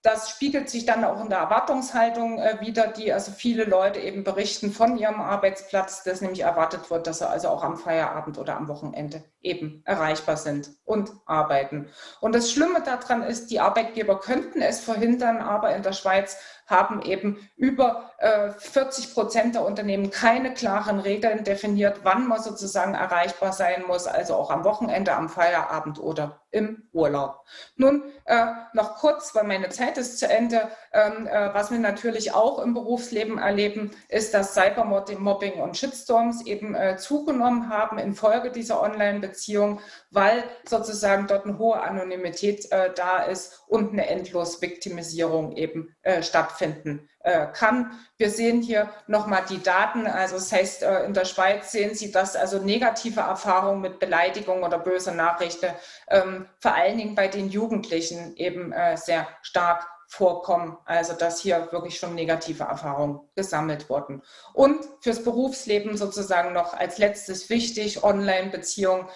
das spiegelt sich dann auch in der Erwartungshaltung wider, die also viele Leute eben berichten von ihrem Arbeitsplatz, dass nämlich erwartet wird, dass sie also auch am Feierabend oder am Wochenende eben erreichbar sind und arbeiten. Und das Schlimme daran ist, die Arbeitgeber könnten es verhindern, aber in der Schweiz haben eben über 40% der Unternehmen keine klaren Regeln definiert, wann man sozusagen erreichbar sein muss, also auch am Wochenende, am Feierabend oder im Urlaub. Nun noch kurz, weil meine Zeit ist zu Ende, was wir natürlich auch im Berufsleben erleben, ist, dass Cybermobbing und Shitstorms eben zugenommen haben infolge dieser Online-Beziehung, weil sozusagen dort eine hohe Anonymität da ist und eine Endlos-Viktimisierung eben stattfinden kann. Wir sehen hier nochmal die Daten, also das heißt, in der Schweiz sehen Sie, dass also negative Erfahrungen mit Beleidigung oder böser Nachrichten vor allen Dingen bei den Jugendlichen eben sehr stark vorkommen, also dass hier wirklich schon negative Erfahrungen gesammelt wurden. Und fürs Berufsleben sozusagen noch als letztes wichtig, Online-Beziehungen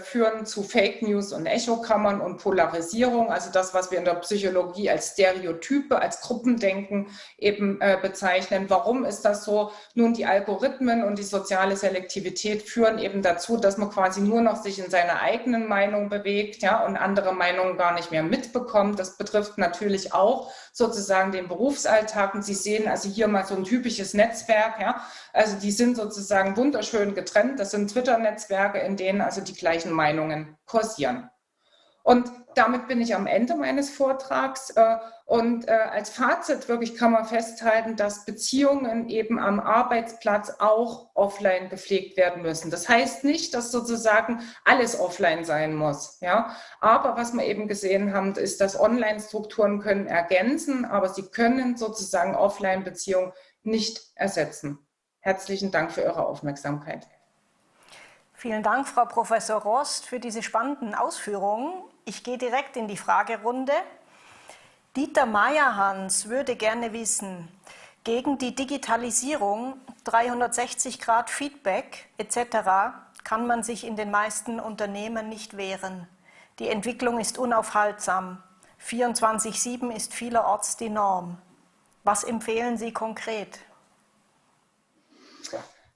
führen zu Fake News und Echokammern und Polarisierung, also das, was wir in der Psychologie als Stereotype, als Gruppendenken eben bezeichnen. Warum ist das so? Nun, die Algorithmen und die soziale Selektivität führen eben dazu, dass man quasi nur noch sich in seiner eigenen Meinung bewegt, ja, und andere Meinungen gar nicht mehr mitbekommt. Das betrifft natürlich auch sozusagen den Berufsalltag. Und Sie sehen also hier mal so ein typisches Netzwerk. Ja? Also die sind sozusagen wunderschön getrennt. Das sind Twitter-Netzwerke, in denen also die gleichen Meinungen kursieren. Und damit bin ich am Ende meines Vortrags. Und als Fazit wirklich kann man festhalten, dass Beziehungen eben am Arbeitsplatz auch offline gepflegt werden müssen. Das heißt nicht, dass sozusagen alles offline sein muss. Ja? Aber was wir eben gesehen haben, ist, dass Online-Strukturen können ergänzen, aber sie können sozusagen Offline-Beziehungen nicht ersetzen. Herzlichen Dank für Ihre Aufmerksamkeit. Vielen Dank, Frau Professor Rost, für diese spannenden Ausführungen. Ich gehe direkt in die Fragerunde. Dieter Meyerhans würde gerne wissen, gegen die Digitalisierung, 360-Grad-Feedback etc. kann man sich in den meisten Unternehmen nicht wehren. Die Entwicklung ist unaufhaltsam. 24/7 ist vielerorts die Norm. Was empfehlen Sie konkret?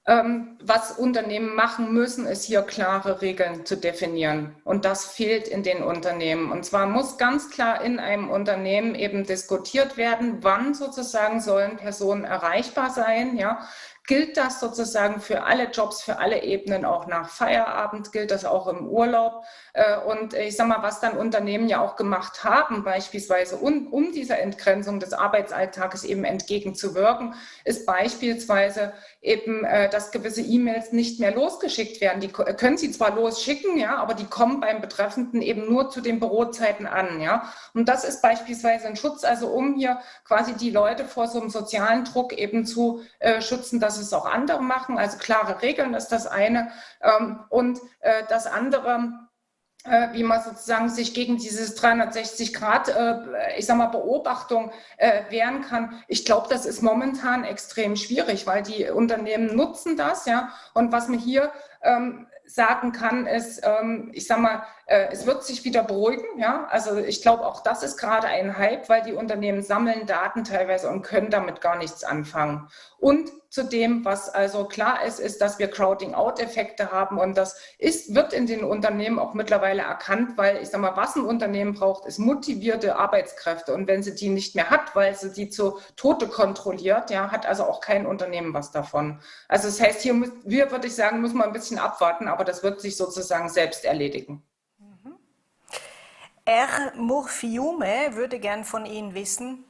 Was Unternehmen machen müssen, ist hier klare Regeln zu definieren. Und das fehlt in den Unternehmen. Und zwar muss ganz klar in einem Unternehmen eben diskutiert werden, wann sozusagen sollen Personen erreichbar sein, ja. Gilt das sozusagen für alle Jobs, für alle Ebenen auch nach Feierabend? Gilt das auch im Urlaub? Und ich sage mal, was dann Unternehmen ja auch gemacht haben, beispielsweise um dieser Entgrenzung des Arbeitsalltages eben entgegenzuwirken, ist beispielsweise eben, dass gewisse E-Mails nicht mehr losgeschickt werden. Die können Sie zwar losschicken, ja, aber die kommen beim Betreffenden eben nur zu den Bürozeiten an, ja. Und das ist beispielsweise ein Schutz, also um hier quasi die Leute vor so einem sozialen Druck eben zu schützen, dass es auch andere machen. Also klare Regeln ist das eine. Und das andere, wie man sozusagen sich gegen dieses 360-Grad, ich sag mal, Beobachtung wehren kann. Ich glaube, das ist momentan extrem schwierig, weil die Unternehmen nutzen das, ja. Und was man hier sagen kann, ist, ich sag mal, es wird sich wieder beruhigen, ja. Also ich glaube, auch das ist gerade ein Hype, weil die Unternehmen sammeln Daten teilweise und können damit gar nichts anfangen. Und zudem, was also klar ist, ist, dass wir Crowding-out-Effekte haben und das wird in den Unternehmen auch mittlerweile erkannt, weil ich sag mal, was ein Unternehmen braucht, ist motivierte Arbeitskräfte und wenn sie die nicht mehr hat, weil sie die zu Tode kontrolliert, ja, hat also auch kein Unternehmen was davon. Also das heißt, hier würde ich sagen, muss man ein bisschen abwarten, aber das wird sich sozusagen selbst erledigen. R. Murfiume würde gern von Ihnen wissen,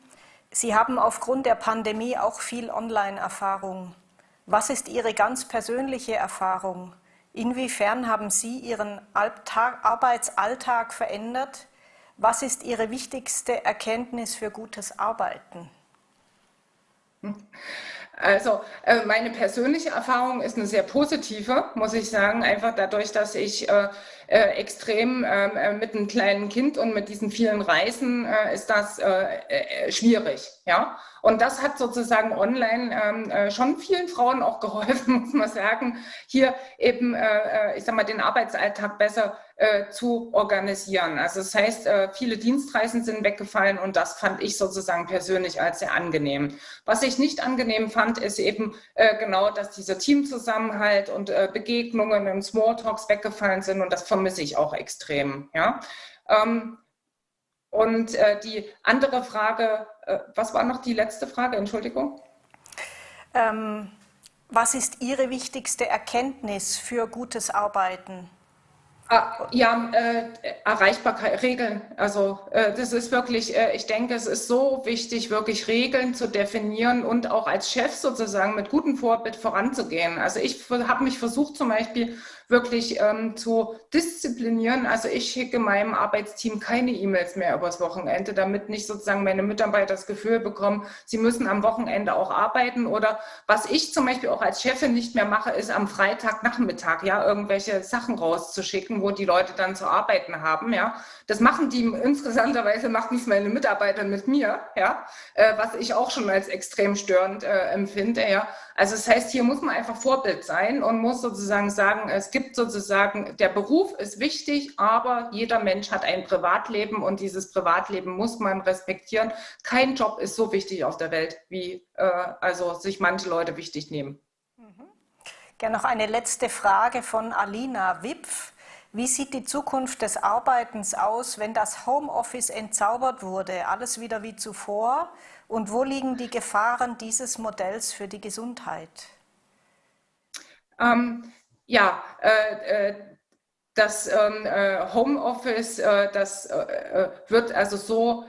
Sie haben aufgrund der Pandemie auch viel Online-Erfahrung. Was ist Ihre ganz persönliche Erfahrung? Inwiefern haben Sie Ihren Arbeitsalltag verändert? Was ist Ihre wichtigste Erkenntnis für gutes Arbeiten? Also meine persönliche Erfahrung ist eine sehr positive, muss ich sagen, einfach dadurch, dass ich extrem mit einem kleinen Kind und mit diesen vielen Reisen ist das schwierig, ja. Und das hat sozusagen online schon vielen Frauen auch geholfen, muss man sagen, hier eben, ich sag mal, den Arbeitsalltag besser zu organisieren. Also das heißt, viele Dienstreisen sind weggefallen und das fand ich sozusagen persönlich als sehr angenehm. Was ich nicht angenehm fand, ist eben genau, dass dieser Teamzusammenhalt und Begegnungen und Smalltalks weggefallen sind und das vermisse ich auch extrem. Ja? Und die andere Frage, was war noch die letzte Frage? Entschuldigung. Was ist Ihre wichtigste Erkenntnis für gutes Arbeiten? Ja, Erreichbarkeit, Regeln. Also das ist wirklich, ich denke, es ist so wichtig, wirklich Regeln zu definieren und auch als Chef sozusagen mit gutem Vorbild voranzugehen. Also ich habe mich versucht zum Beispiel wirklich zu disziplinieren. Also ich schicke meinem Arbeitsteam keine E-Mails mehr übers Wochenende, damit nicht sozusagen meine Mitarbeiter das Gefühl bekommen, sie müssen am Wochenende auch arbeiten. Oder was ich zum Beispiel auch als Chefin nicht mehr mache, ist am Freitagnachmittag ja irgendwelche Sachen rauszuschicken, wo die Leute dann zu arbeiten haben. Ja, das machen die interessanterweise machen es meine Mitarbeiter mit mir. Ja, was ich auch schon als extrem störend empfinde. Ja, also das heißt, hier muss man einfach Vorbild sein und muss sozusagen sagen, es gibt sozusagen, der Beruf ist wichtig, aber jeder Mensch hat ein Privatleben und dieses Privatleben muss man respektieren. Kein Job ist so wichtig auf der Welt, wie also sich manche Leute wichtig nehmen. Gerne noch eine letzte Frage von Alina Wipf. Wie sieht die Zukunft des Arbeitens aus, wenn das Homeoffice entzaubert wurde? Alles wieder wie zuvor? Und wo liegen die Gefahren dieses Modells für die Gesundheit? Ja, das Homeoffice, das wird also so,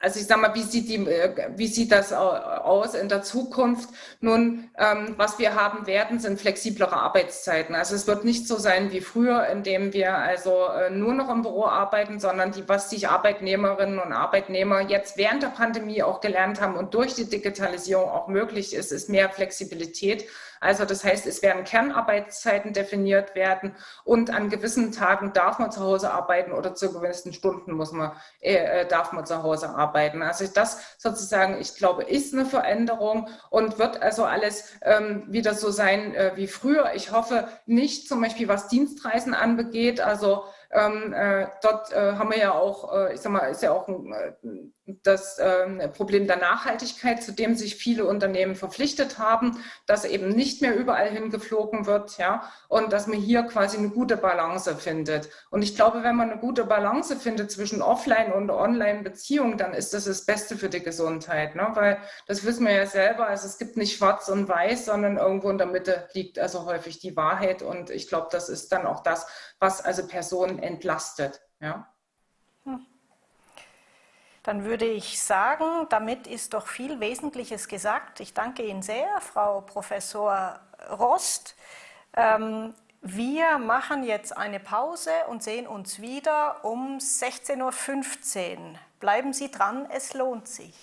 also ich sag mal, wie sieht das aus in der Zukunft? Nun, was wir haben werden, sind flexiblere Arbeitszeiten. Also es wird nicht so sein wie früher, indem wir also nur noch im Büro arbeiten, sondern was die Arbeitnehmerinnen und Arbeitnehmer jetzt während der Pandemie auch gelernt haben und durch die Digitalisierung auch möglich ist, ist mehr Flexibilität. Also das heißt, es werden Kernarbeitszeiten definiert werden und an gewissen Tagen darf man zu Hause arbeiten oder zu gewissen Stunden darf man zu Hause arbeiten. Also das sozusagen, ich glaube, ist eine Veränderung und wird also alles wieder so sein wie früher. Ich hoffe nicht zum Beispiel, was Dienstreisen anbegeht, also dort haben wir ja auch, ich sag mal, ist ja auch das Problem der Nachhaltigkeit, zu dem sich viele Unternehmen verpflichtet haben, dass eben nicht mehr überall hingeflogen wird, ja, und dass man hier quasi eine gute Balance findet. Und ich glaube, wenn man eine gute Balance findet zwischen Offline- und Online-Beziehungen, dann ist das das Beste für die Gesundheit, ne? Weil das wissen wir ja selber, also es gibt nicht schwarz und weiß, sondern irgendwo in der Mitte liegt also häufig die Wahrheit und ich glaube, das ist dann auch das, was also Personen entlastet, ja. Dann würde ich sagen, damit ist doch viel Wesentliches gesagt. Ich danke Ihnen sehr, Frau Professor Rost. Wir machen jetzt eine Pause und sehen uns wieder um 16:15 Uhr. Bleiben Sie dran, es lohnt sich.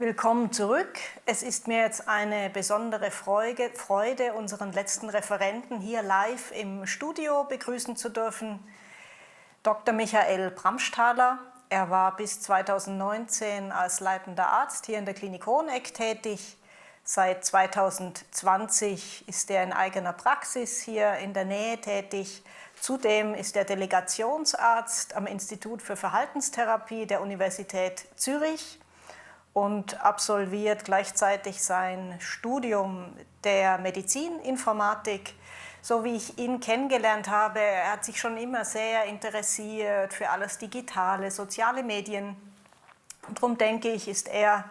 Willkommen zurück. Es ist mir jetzt eine besondere Freude, unseren letzten Referenten hier live im Studio begrüßen zu dürfen. Dr. Michael Bramsthaler. Er war bis 2019 als leitender Arzt hier in der Klinik Hoheneck tätig. Seit 2020 ist er in eigener Praxis hier in der Nähe tätig. Zudem ist er Delegationsarzt am Institut für Verhaltenstherapie der Universität Zürich und absolviert gleichzeitig sein Studium der Medizininformatik. So wie ich ihn kennengelernt habe, er hat sich schon immer sehr interessiert für alles Digitale, soziale Medien. Und darum denke ich, ist er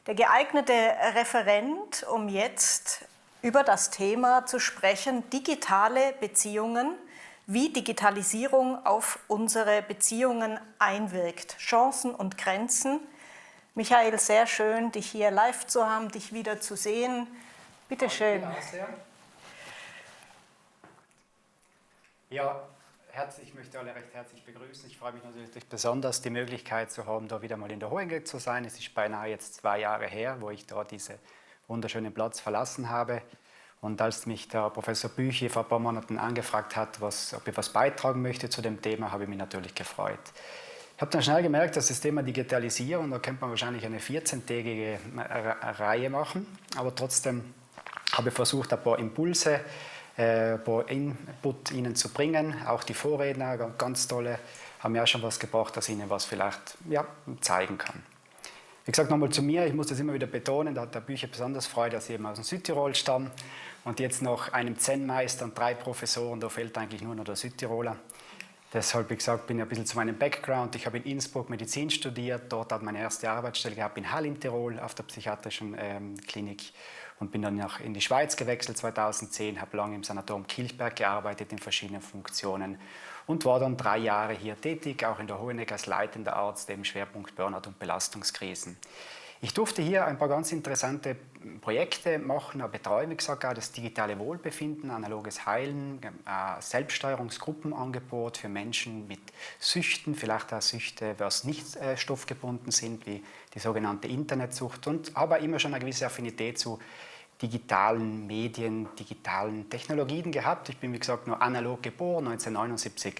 der geeignete Referent, um jetzt über das Thema zu sprechen, digitale Beziehungen, wie Digitalisierung auf unsere Beziehungen einwirkt, Chancen und Grenzen. Michael, sehr schön, dich hier live zu haben, dich wieder zu sehen. Bitte schön. Ja, ich möchte alle recht herzlich begrüßen. Ich freue mich natürlich besonders, die Möglichkeit zu haben, da wieder mal in der Hoheneck zu sein. Es ist beinahe jetzt 2 Jahre her, wo ich da diesen wunderschönen Platz verlassen habe. Und als mich der Professor Büchi vor ein paar Monaten angefragt hat, ob ich was beitragen möchte zu dem Thema, habe ich mich natürlich gefreut. Ich habe dann schnell gemerkt, dass das Thema Digitalisierung, da könnte man wahrscheinlich eine 14-tägige Reihe machen, aber trotzdem habe ich versucht, ein paar Impulse, ein paar Input Ihnen zu bringen. Auch die Vorredner, ganz tolle, haben ja schon was gebracht, dass ich Ihnen was vielleicht zeigen kann. Wie gesagt, nochmal zu mir, ich muss das immer wieder betonen, da hat der Bücher besonders Freude, dass ich eben aus dem Südtirol stamme und jetzt nach einem Zen-Meister und 3 Professoren, da fehlt eigentlich nur noch der Südtiroler. Deshalb, wie gesagt, bin ich ein bisschen zu meinem Background. Ich habe in Innsbruck Medizin studiert, dort habe ich meine erste Arbeitsstelle gehabt in Hall in Tirol auf der psychiatrischen Klinik und bin dann in die Schweiz gewechselt 2010, habe lange im Sanatorium Kilchberg gearbeitet in verschiedenen Funktionen und war dann 3 Jahre hier tätig, auch in der Hoheneck als leitender Arzt, eben Schwerpunkt Burnout und Belastungskrisen. Ich durfte hier ein paar ganz interessante Projekte machen, betreuen, wie gesagt, auch das digitale Wohlbefinden, analoges Heilen, Selbststeuerungsgruppenangebot für Menschen mit Süchten, vielleicht auch Süchte, was nicht stoffgebunden sind, wie die sogenannte Internetsucht, und habe immer schon eine gewisse Affinität zu digitalen Medien, digitalen Technologien gehabt. Ich bin, wie gesagt, nur analog geboren, 1979,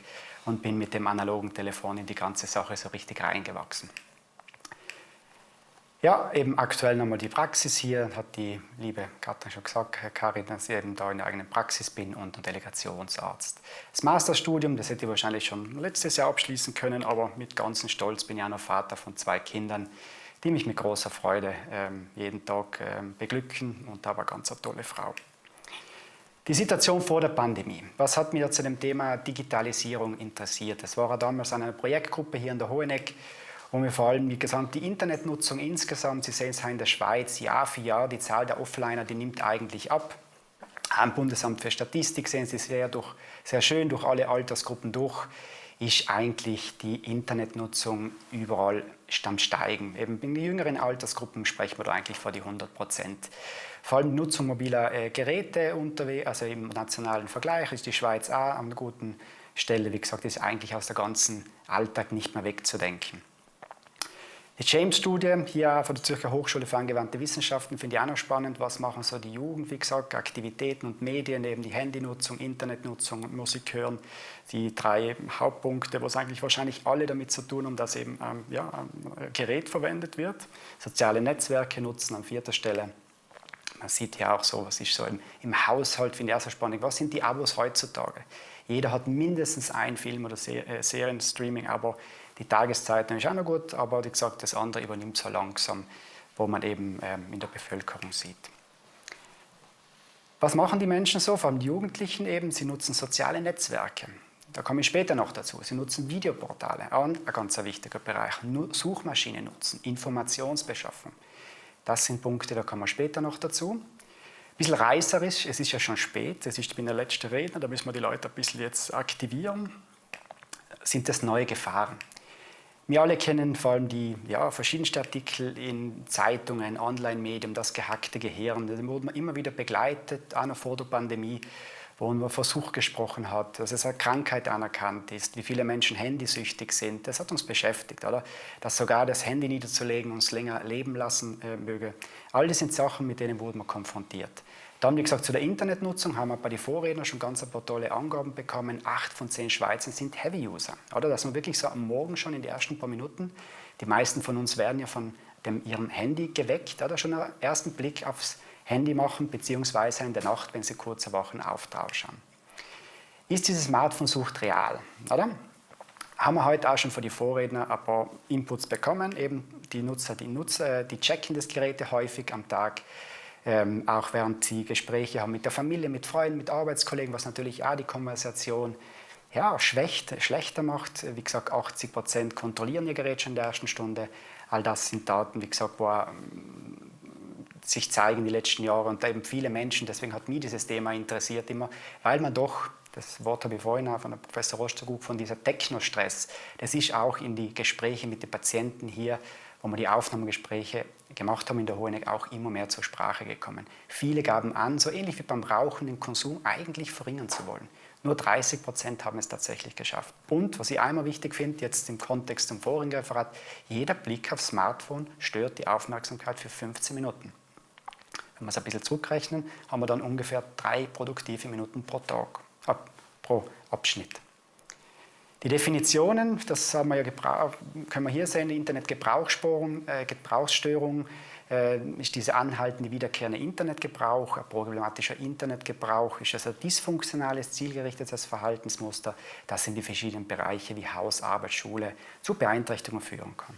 und bin mit dem analogen Telefon in die ganze Sache so richtig reingewachsen. Ja, eben aktuell nochmal die Praxis hier, hat die liebe Katrin schon gesagt, Karin, dass ich eben da in der eigenen Praxis bin und ein Delegationsarzt. Das Masterstudium, das hätte ich wahrscheinlich schon letztes Jahr abschließen können, aber mit ganzem Stolz bin ich auch noch Vater von 2 Kindern, die mich mit großer Freude jeden Tag beglücken, und habe eine ganz tolle Frau. Die Situation vor der Pandemie. Was hat mich zu dem Thema Digitalisierung interessiert? Es war damals eine Projektgruppe hier in der Hoheneck, wo wir vor allem die gesamte Internetnutzung insgesamt, Sie sehen es in der Schweiz, Jahr für Jahr, die Zahl der Offliner, die nimmt eigentlich ab. Am Bundesamt für Statistik sehen Sie sehr schön durch alle Altersgruppen durch, ist eigentlich die Internetnutzung überall am Steigen. Eben in den jüngeren Altersgruppen sprechen wir da eigentlich vor die 100%. Vor allem die Nutzung mobiler Geräte also im nationalen Vergleich ist die Schweiz auch an einer guten Stelle. Wie gesagt, ist eigentlich aus der ganzen Alltag nicht mehr wegzudenken. Die James-Studie hier von der Zürcher Hochschule für angewandte Wissenschaften finde ich auch noch spannend. Was machen so die Jugend? Wie gesagt, Aktivitäten und Medien, eben die Handynutzung, Internetnutzung und Musik hören. Die 3 Hauptpunkte, wo es eigentlich wahrscheinlich alle damit zu tun haben, dass eben ein Gerät verwendet wird. Soziale Netzwerke nutzen an 4. Stelle. Man sieht ja auch so, was ist so im Haushalt, finde ich auch so spannend. Was sind die Abos heutzutage? Jeder hat mindestens ein Film- oder Serien-Streaming-Abo. Die Tageszeitung ist auch noch gut, aber wie gesagt, das andere übernimmt so langsam, wo man eben in der Bevölkerung sieht. Was machen die Menschen so, vor allem die Jugendlichen eben? Sie nutzen soziale Netzwerke. Da komme ich später noch dazu. Sie nutzen Videoportale, auch ein ganz wichtiger Bereich. Suchmaschinen nutzen, Informationsbeschaffung. Das sind Punkte, da kommen wir später noch dazu. Ein bisschen reißerisch, es ist ja schon spät, ich bin der letzte Redner, da müssen wir die Leute ein bisschen jetzt aktivieren. Sind das neue Gefahren? Wir alle kennen vor allem die verschiedensten Artikel in Zeitungen, Online-Medien, das gehackte Gehirn. Da wurden wir immer wieder begleitet, auch noch vor der Pandemie, wo man von Sucht gesprochen hat, dass es eine Krankheit anerkannt ist, wie viele Menschen handysüchtig sind. Das hat uns beschäftigt, oder? Dass sogar das Handy niederzulegen uns länger leben lassen möge. All das sind Sachen, mit denen wurden wir konfrontiert. Dann, wie gesagt, zu der Internetnutzung haben wir bei den Vorrednern schon ganz ein paar tolle Angaben bekommen. 8 von 10 Schweizern sind Heavy-User. Oder? Dass man wirklich so am Morgen schon in den ersten paar Minuten, die meisten von uns werden ja von ihrem Handy geweckt, oder? Schon einen ersten Blick aufs Handy machen, beziehungsweise in der Nacht, wenn sie kurz erwachen, auftauschen. Ist diese Smartphone-Sucht real? Oder? Haben wir heute auch schon von den Vorrednern ein paar Inputs bekommen. Eben die Nutzer, die checken das Gerät häufig am Tag. Auch während sie Gespräche haben mit der Familie, mit Freunden, mit Arbeitskollegen, was natürlich auch die Konversation schlechter macht. Wie gesagt, 80% kontrollieren ihr Gerät schon in der ersten Stunde. All das sind Daten, wie gesagt, wo sich zeigen die letzten Jahre und eben viele Menschen, deswegen hat mich dieses Thema interessiert immer, weil man doch, das Wort habe ich vorhin auch von der Professor Rostergut, von dieser Technostress, das ist auch in die Gespräche mit den Patienten hier, wo wir die Aufnahmegespräche gemacht haben in der Hoheneck, auch immer mehr zur Sprache gekommen. Viele gaben an, so ähnlich wie beim Rauchen, den Konsum eigentlich verringern zu wollen. Nur 30% haben es tatsächlich geschafft. Und, was ich einmal wichtig finde, jetzt im Kontext zum vorigen Referat, jeder Blick aufs Smartphone stört die Aufmerksamkeit für 15 Minuten. Wenn wir es ein bisschen zurückrechnen, haben wir dann ungefähr 3 produktive Minuten pro Tag, pro Abschnitt. Die Definitionen, das haben wir ja können wir hier sehen, die Internetgebrauchsstörung ist dieser anhaltende, wiederkehrende Internetgebrauch, ein problematischer Internetgebrauch, ist also ein dysfunktionales, zielgerichtetes Verhaltensmuster, das in die verschiedenen Bereiche wie Haus, Arbeit, Schule zu Beeinträchtigungen führen kann.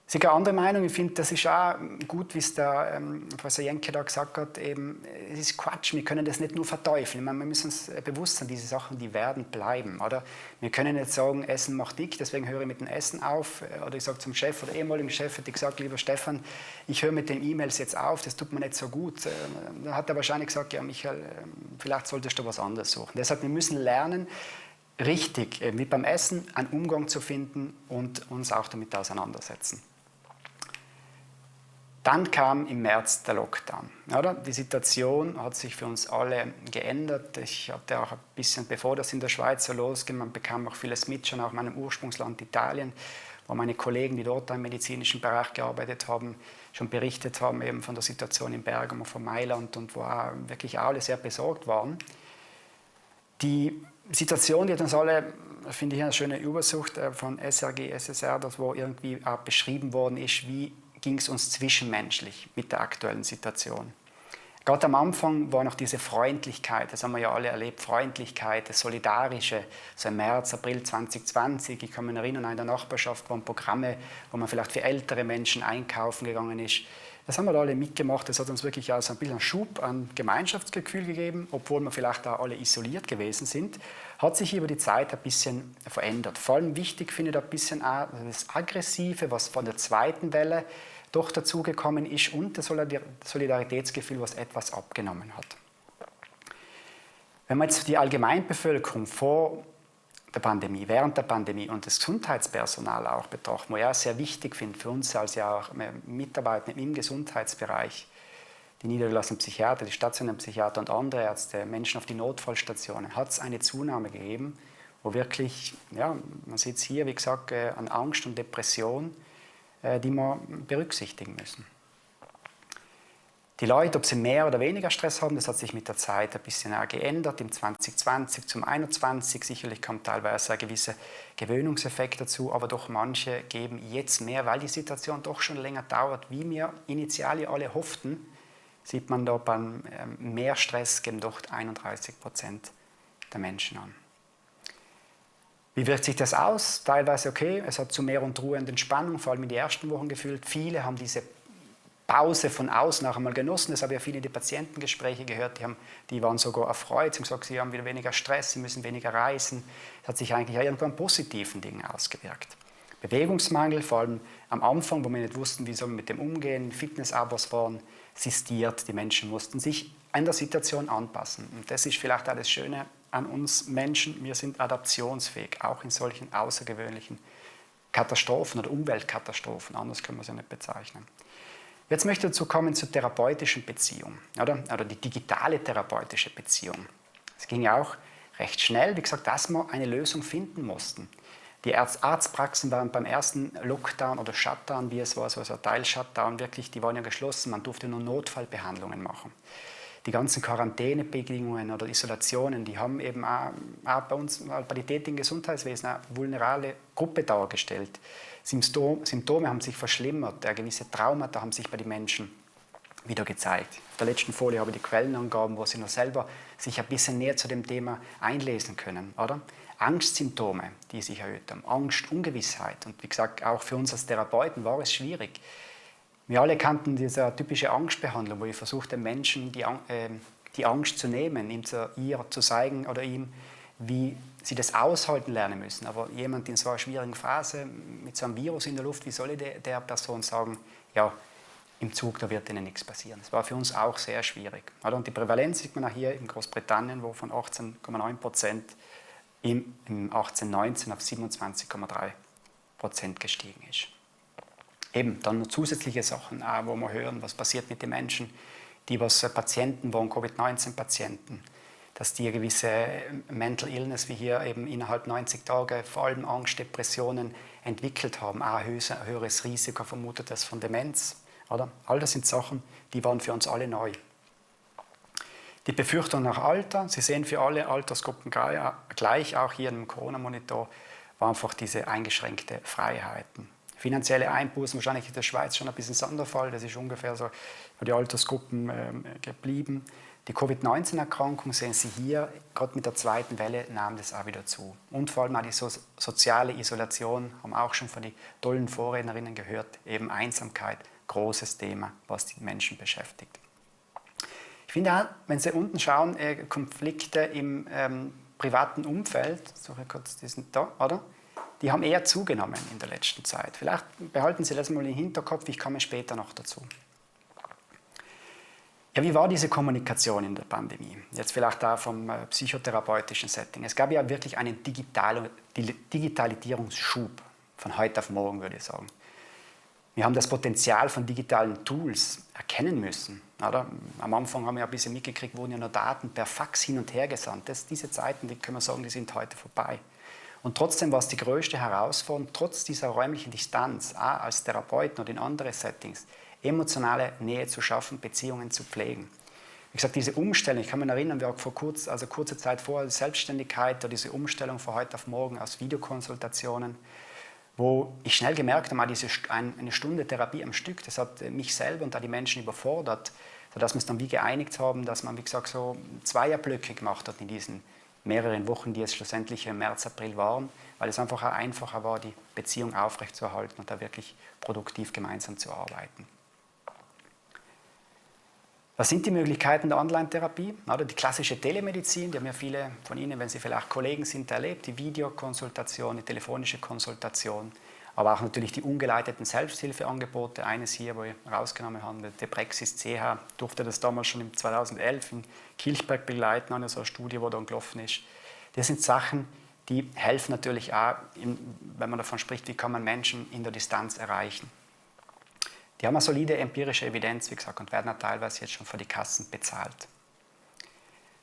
Es ist eine andere Meinung. Ich finde, das ist auch gut, wie es der Professor Jenke da gesagt hat. Eben, es ist Quatsch, wir können das nicht nur verteufeln. Wir müssen uns bewusst sein, diese Sachen, die werden bleiben. Oder? Wir können nicht sagen, Essen macht dick, deswegen höre ich mit dem Essen auf. Oder ich sage zum Chef oder ehemaligen Chef, hätte ich gesagt, lieber Stefan, ich höre mit den E-Mails jetzt auf, das tut mir nicht so gut. Dann hat er wahrscheinlich gesagt, ja Michael, vielleicht solltest du was anderes suchen. Deshalb, wir müssen lernen, richtig, wie beim Essen, einen Umgang zu finden und uns auch damit auseinandersetzen. Dann kam im März der Lockdown. Oder? Die Situation hat sich für uns alle geändert. Ich hatte auch ein bisschen, bevor das in der Schweiz so losging, man bekam auch vieles mit, schon auch in meinem Ursprungsland Italien, wo meine Kollegen, die dort im medizinischen Bereich gearbeitet haben, schon berichtet haben eben von der Situation in Bergamo, von Mailand und wo auch wirklich alle sehr besorgt waren. Die Situation, die hat uns alle, finde ich eine schöne Übersicht von SRG, SSR, das wo irgendwie auch beschrieben worden ist, wie ging es uns zwischenmenschlich mit der aktuellen Situation. Gerade am Anfang war noch diese Freundlichkeit, das haben wir ja alle erlebt, Freundlichkeit, das Solidarische, so im März, April 2020, ich kann mich erinnern, in der Nachbarschaft waren Programme, wo man vielleicht für ältere Menschen einkaufen gegangen ist. Das haben wir alle mitgemacht, das hat uns wirklich also ein bisschen einen Schub an Gemeinschaftsgefühl gegeben, obwohl wir vielleicht auch alle isoliert gewesen sind, hat sich über die Zeit ein bisschen verändert. Vor allem wichtig finde ich ein bisschen auch das Aggressive, was von der zweiten Welle doch dazugekommen ist und das Solidaritätsgefühl, was etwas abgenommen hat. Wenn man jetzt die Allgemeinbevölkerung vor der Pandemie, während der Pandemie und das Gesundheitspersonal auch betrachten, wo ich auch sehr wichtig finde für uns als ja auch Mitarbeiter im Gesundheitsbereich, die niedergelassenen Psychiater, die stationären Psychiater und andere Ärzte, Menschen auf die Notfallstationen, hat es eine Zunahme gegeben, wo wirklich, ja, man sieht es hier, wie gesagt, an Angst und Depression, die wir berücksichtigen müssen. Die Leute, ob sie mehr oder weniger Stress haben, das hat sich mit der Zeit ein bisschen auch geändert. Im 2020 zum 2021 sicherlich kam teilweise ein gewisser Gewöhnungseffekt dazu, aber doch manche geben jetzt mehr, weil die Situation doch schon länger dauert, wie wir initial alle hofften, sieht man da beim mehr Stress geben doch 31% der Menschen an. Wie wirkt sich das aus? Teilweise okay, es hat zu mehr Ruhe und Entspannung, vor allem in den ersten Wochen gefühlt. Viele haben diese Pause von außen auch einmal genossen. Das habe ich ja viele in die Patientengespräche gehört, die waren sogar erfreut. Sie haben gesagt, sie haben wieder weniger Stress, sie müssen weniger reisen. Das hat sich eigentlich irgendwo an positiven Dingen ausgewirkt. Bewegungsmangel, vor allem am Anfang, wo wir nicht wussten, wie soll man mit dem umgehen, Fitnessabos waren sistiert, die Menschen mussten sich an der Situation anpassen. Und das ist vielleicht auch das Schöne an uns Menschen, wir sind adaptionsfähig, auch in solchen außergewöhnlichen Katastrophen oder Umweltkatastrophen, anders können wir sie nicht bezeichnen. Jetzt möchte ich dazu kommen zur therapeutischen Beziehung, oder die digitale therapeutische Beziehung. Es ging ja auch recht schnell, wie gesagt, dass wir eine Lösung finden mussten. Die Arztpraxen waren beim ersten Lockdown oder Shutdown, wie es war, so ein Teil-Shutdown, wirklich, die waren ja geschlossen, man durfte nur Notfallbehandlungen machen. Die ganzen Quarantänebedingungen oder Isolationen, die haben eben auch bei uns, bei den tätigen Gesundheitswesen, eine vulnerable Gruppe dargestellt. Symptome haben sich verschlimmert, gewisse Traumata haben sich bei den Menschen wieder gezeigt. Auf der letzten Folie habe ich die Quellenangaben, wo Sie noch selber sich ein bisschen näher zu dem Thema einlesen können, oder? Angstsymptome, die sich erhöht haben, Angst, Ungewissheit. Und wie gesagt, auch für uns als Therapeuten war es schwierig. Wir alle kannten diese typische Angstbehandlung, wo ich versuche, dem Menschen die Angst zu nehmen, ihr zu zeigen oder ihm, wie sie das aushalten lernen müssen. Aber jemand in so einer schwierigen Phase mit so einem Virus in der Luft, wie soll ich der Person sagen, ja, im Zug, da wird ihnen nichts passieren. Das war für uns auch sehr schwierig. Und die Prävalenz sieht man auch hier in Großbritannien, wo von 18,9% im 18-19 auf 27,3% gestiegen ist. Eben, dann noch zusätzliche Sachen, auch, wo wir hören, was passiert mit den Menschen, die Patienten waren, Covid-19-Patienten, dass die eine gewisse Mental Illness, wie hier eben innerhalb 90 Tage, vor allem Angst, Depressionen entwickelt haben, auch ein höheres Risiko vermutet als von Demenz. Oder? All das sind Sachen, die waren für uns alle neu. Die Befürchtung nach Alter, Sie sehen für alle Altersgruppen gleich, auch hier im Corona-Monitor, war einfach diese eingeschränkte Freiheiten. Finanzielle Einbußen, wahrscheinlich in der Schweiz schon ein bisschen Sonderfall, das ist ungefähr so für die Altersgruppen geblieben. Die Covid-19-Erkrankung sehen Sie hier, gerade mit der zweiten Welle nahm das auch wieder zu. Und vor allem auch die soziale Isolation, haben auch schon von den tollen Vorrednerinnen gehört, eben Einsamkeit, großes Thema, was die Menschen beschäftigt. Ich finde auch, wenn Sie unten schauen, Konflikte im privaten Umfeld, suche kurz diesen da, oder? Die haben eher zugenommen in der letzten Zeit. Vielleicht behalten Sie das mal im Hinterkopf, ich komme später noch dazu. Ja, wie war diese Kommunikation in der Pandemie? Jetzt vielleicht auch vom psychotherapeutischen Setting. Es gab ja wirklich einen Digitalisierungsschub von heute auf morgen, würde ich sagen. Wir haben das Potenzial von digitalen Tools erkennen müssen. Oder? Am Anfang haben wir ein bisschen mitgekriegt, wurden ja noch Daten per Fax hin und her gesandt. Diese Zeiten, die können wir sagen, die sind heute vorbei. Und trotzdem war es die größte Herausforderung, trotz dieser räumlichen Distanz, auch als Therapeuten oder in anderen Settings, emotionale Nähe zu schaffen, Beziehungen zu pflegen. Wie gesagt, diese Umstellung, ich kann mich erinnern, wir haben kurze Zeit vorher die Selbstständigkeit oder diese Umstellung von heute auf morgen aus Videokonsultationen, wo ich schnell gemerkt habe, eine Stunde Therapie am Stück, das hat mich selber und auch die Menschen überfordert, sodass wir uns dann wie geeinigt haben, dass man, wie gesagt, so Zweierblöcke gemacht hat in diesen mehreren Wochen, die es schlussendlich im März, April waren, weil es einfach auch einfacher war, die Beziehung aufrechtzuerhalten und da wirklich produktiv gemeinsam zu arbeiten. Was sind die Möglichkeiten der Online-Therapie? Die klassische Telemedizin, die haben ja viele von Ihnen, wenn Sie vielleicht Kollegen sind, erlebt, die Videokonsultation, die telefonische Konsultation, aber auch natürlich die ungeleiteten Selbsthilfeangebote. Eines hier, wo wir rausgenommen haben, der Praxis CH, durfte das damals schon im 2011 in Kilchberg begleiten, eine so eine Studie, die dann gelaufen ist. Das sind Sachen, die helfen natürlich auch, wenn man davon spricht, wie kann man Menschen in der Distanz erreichen. Die haben eine solide empirische Evidenz, wie gesagt, und werden auch teilweise jetzt schon von den Kassen bezahlt.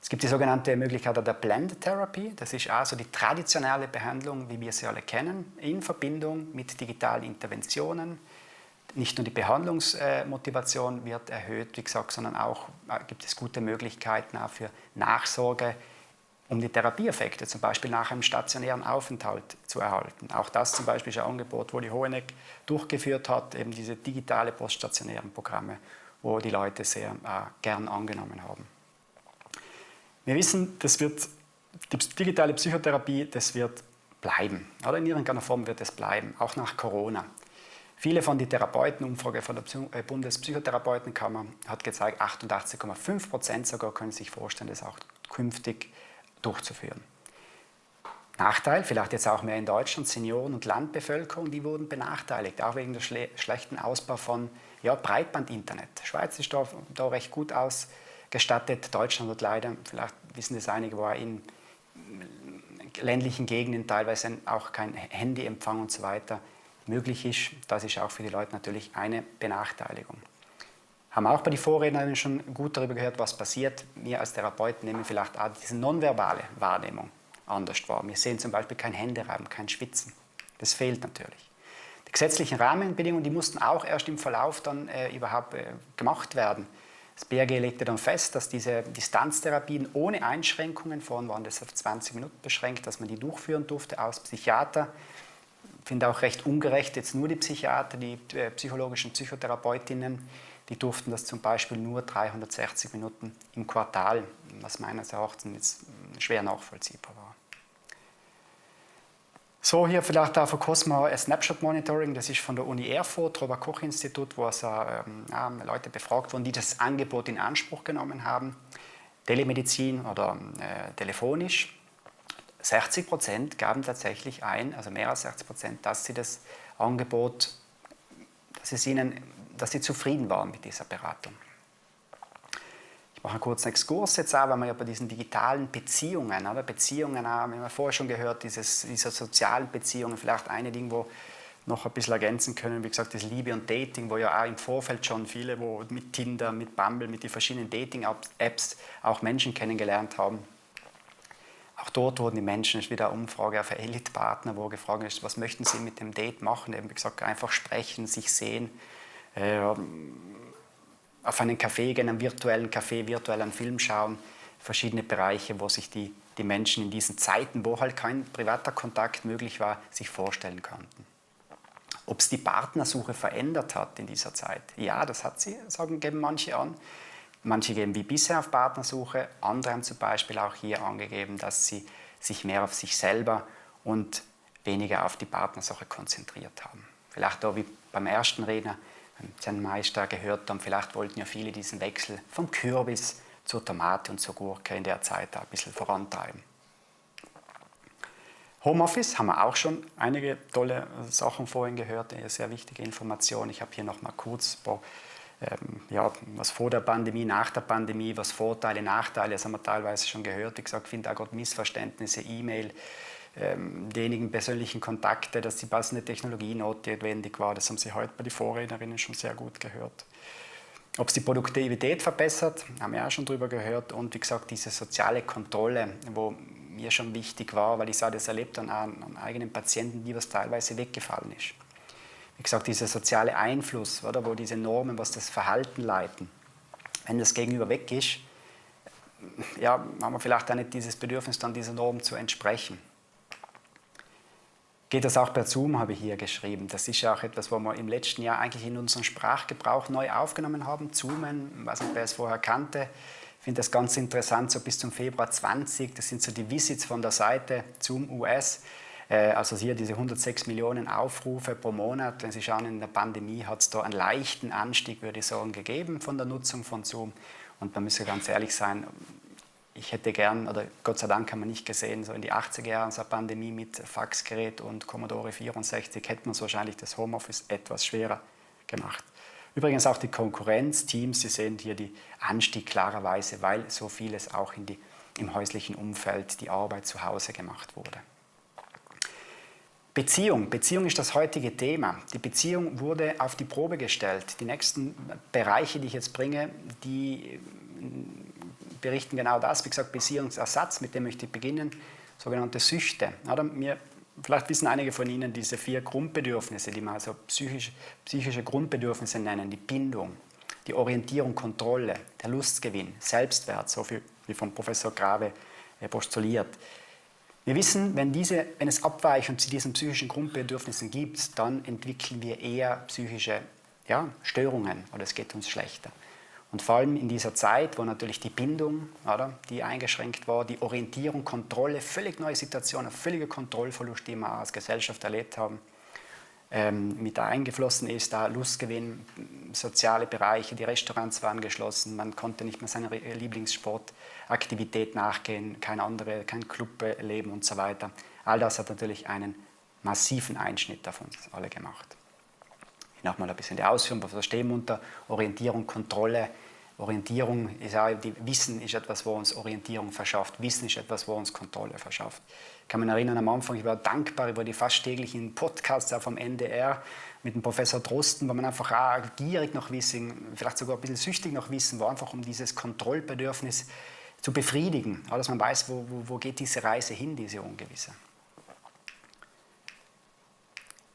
Es gibt die sogenannte Möglichkeit der Blended Therapy. Das ist also die traditionelle Behandlung, wie wir sie alle kennen, in Verbindung mit digitalen Interventionen. Nicht nur die Behandlungsmotivation wird erhöht, wie gesagt, sondern auch gibt es gute Möglichkeiten auch für Nachsorge, um die Therapieeffekte zum Beispiel nach einem stationären Aufenthalt zu erhalten. Auch das zum Beispiel ist ein Angebot, wo die Hoheneck durchgeführt hat, eben diese digitale poststationären Programme, wo die Leute sehr gern angenommen haben. Wir wissen, die digitale Psychotherapie, das wird bleiben. Oder in irgendeiner Form wird es bleiben, auch nach Corona. Viele von den Therapeuten, Umfrage von der Bundespsychotherapeutenkammer hat gezeigt, 88,5% sogar können sich vorstellen, das auch künftig durchzuführen. Nachteil, vielleicht jetzt auch mehr in Deutschland, Senioren und Landbevölkerung, die wurden benachteiligt, auch wegen des schlechten Ausbau von Breitbandinternet. Die Schweiz ist da recht gut ausgestattet, Deutschland hat leider, vielleicht wissen das einige, war in ländlichen Gegenden teilweise auch kein Handyempfang und so weiter möglich ist. Das ist auch für die Leute natürlich eine Benachteiligung. Haben auch bei den Vorrednerinnen schon gut darüber gehört, was passiert. Wir als Therapeuten nehmen vielleicht auch diese nonverbale Wahrnehmung anders wahr. Wir sehen zum Beispiel kein Händereiben, kein Schwitzen. Das fehlt natürlich. Die gesetzlichen Rahmenbedingungen, die mussten auch erst im Verlauf dann überhaupt gemacht werden. Das BAG legte dann fest, dass diese Distanztherapien ohne Einschränkungen, vorhin waren das auf 20 Minuten beschränkt, dass man die durchführen durfte als Psychiater. Ich finde auch recht ungerecht, jetzt nur die Psychiater, die psychologischen Psychotherapeutinnen, die durften das zum Beispiel nur 360 Minuten im Quartal, was meines Erachtens jetzt schwer nachvollziehbar war. So, hier vielleicht auch für Cosmo Snapshot Monitoring, das ist von der Uni Erfurt, Robert-Koch-Institut, wo also, Leute befragt wurden, die das Angebot in Anspruch genommen haben, Telemedizin oder telefonisch. 60% gaben tatsächlich ein, also mehr als 60%, dass sie das Angebot, dass sie zufrieden waren mit dieser Beratung. Ich mache einen kurzen Exkurs jetzt auch, weil wir ja bei diesen digitalen Beziehungen, oder? Beziehungen haben wir vorher schon gehört, diese sozialen Beziehungen, vielleicht eine Ding, wo noch ein bisschen ergänzen können, wie gesagt, das Liebe und Dating, wo ja auch im Vorfeld schon viele, wo mit Tinder, mit Bumble, mit den verschiedenen Dating-Apps auch Menschen kennengelernt haben. Auch dort wurden die Menschen, es ist wieder eine Umfrage auf Elite-Partner, wo gefragt ist, was möchten sie mit dem Date machen? Eben wie gesagt, einfach sprechen, sich sehen, auf einen Café gehen, einen virtuellen Café, virtuellen Film schauen, verschiedene Bereiche, wo sich die Menschen in diesen Zeiten, wo halt kein privater Kontakt möglich war, sich vorstellen konnten. Ob es die Partnersuche verändert hat in dieser Zeit? Ja, das hat sie, geben manche an. Manche geben wie bisher auf Partnersuche, andere haben zum Beispiel auch hier angegeben, dass sie sich mehr auf sich selber und weniger auf die Partnersuche konzentriert haben. Vielleicht auch wie beim ersten Redner, Herrn Meister gehört haben, vielleicht wollten ja viele diesen Wechsel vom Kürbis zur Tomate und zur Gurke in der Zeit ein bisschen vorantreiben. Homeoffice haben wir auch schon einige tolle Sachen vorhin gehört, eine sehr wichtige Information. Ich habe hier noch mal kurz was vor der Pandemie, nach der Pandemie, was Vorteile, Nachteile, das haben wir teilweise schon gehört. Wie gesagt, ich finde auch gerade Missverständnisse, E-Mail, diejenigen persönlichen Kontakte, dass die passende Technologie notwendig war, das haben Sie heute bei den Vorrednerinnen schon sehr gut gehört. Ob es die Produktivität verbessert, haben wir auch schon darüber gehört. Und wie gesagt, diese soziale Kontrolle, wo mir schon wichtig war, weil ich das erlebt habe an eigenen Patienten, die was teilweise weggefallen ist. Wie gesagt, dieser soziale Einfluss, oder, wo diese Normen, was das Verhalten leiten, wenn das Gegenüber weg ist, ja, haben wir vielleicht auch nicht dieses Bedürfnis, dann dieser Norm zu entsprechen. Geht das auch per Zoom, habe ich hier geschrieben. Das ist ja auch etwas, was wir im letzten Jahr eigentlich in unseren Sprachgebrauch neu aufgenommen haben. Zoomen, ich weiß nicht, wer es vorher kannte. Ich finde das ganz interessant, so bis zum Februar 20. Das sind so die Visits von der Seite Zoom US. Also hier diese 106 Millionen Aufrufe pro Monat. Wenn Sie schauen, in der Pandemie hat es da einen leichten Anstieg, würde ich sagen, gegeben von der Nutzung von Zoom. Und man müsste ganz ehrlich sein, ich hätte gern, oder Gott sei Dank haben wir nicht gesehen, so in die 80er Jahre, so eine Pandemie mit Faxgerät und Commodore 64, hätte man wahrscheinlich das Homeoffice etwas schwerer gemacht. Übrigens auch die Konkurrenz, Teams, Sie sehen hier den Anstieg klarerweise, weil so vieles auch im häuslichen Umfeld, die Arbeit zu Hause gemacht wurde. Beziehung ist das heutige Thema. Die Beziehung wurde auf die Probe gestellt. Die nächsten Bereiche, die ich jetzt bringe, die berichten genau das. Wie gesagt, Beziehungsersatz, mit dem möchte ich beginnen, sogenannte Süchte. Vielleicht wissen einige von Ihnen diese 4 Grundbedürfnisse, die man also psychische Grundbedürfnisse nennen, die Bindung, die Orientierung, Kontrolle, der Lustgewinn, Selbstwert, so viel wie von Professor Grave postuliert. Wir wissen, wenn es Abweichungen zu diesen psychischen Grundbedürfnissen gibt, dann entwickeln wir eher psychische Störungen oder es geht uns schlechter. Und vor allem in dieser Zeit, wo natürlich die Bindung, die eingeschränkt war, die Orientierung, Kontrolle, völlig neue Situation, ein völliger Kontrollverlust, die wir als Gesellschaft erlebt haben, mit eingeflossen ist, da Lustgewinn, soziale Bereiche, die Restaurants waren geschlossen, man konnte nicht mehr seiner Lieblingssportaktivität nachgehen, kein Club leben und so weiter. All das hat natürlich einen massiven Einschnitt auf uns alle gemacht. Nochmal ein bisschen die Ausführung, was verstehen wir unter Orientierung, Kontrolle, Orientierung ist auch, Wissen ist etwas, wo uns Orientierung verschafft. Wissen ist etwas, wo uns Kontrolle verschafft. Ich kann mich erinnern, am Anfang, ich war dankbar über die fast täglichen Podcasts auch vom NDR mit dem Professor Drosten, wo man einfach auch gierig nach Wissen, vielleicht sogar ein bisschen süchtig nach Wissen war, einfach um dieses Kontrollbedürfnis zu befriedigen, dass man weiß, wo geht diese Reise hin, diese Ungewisse.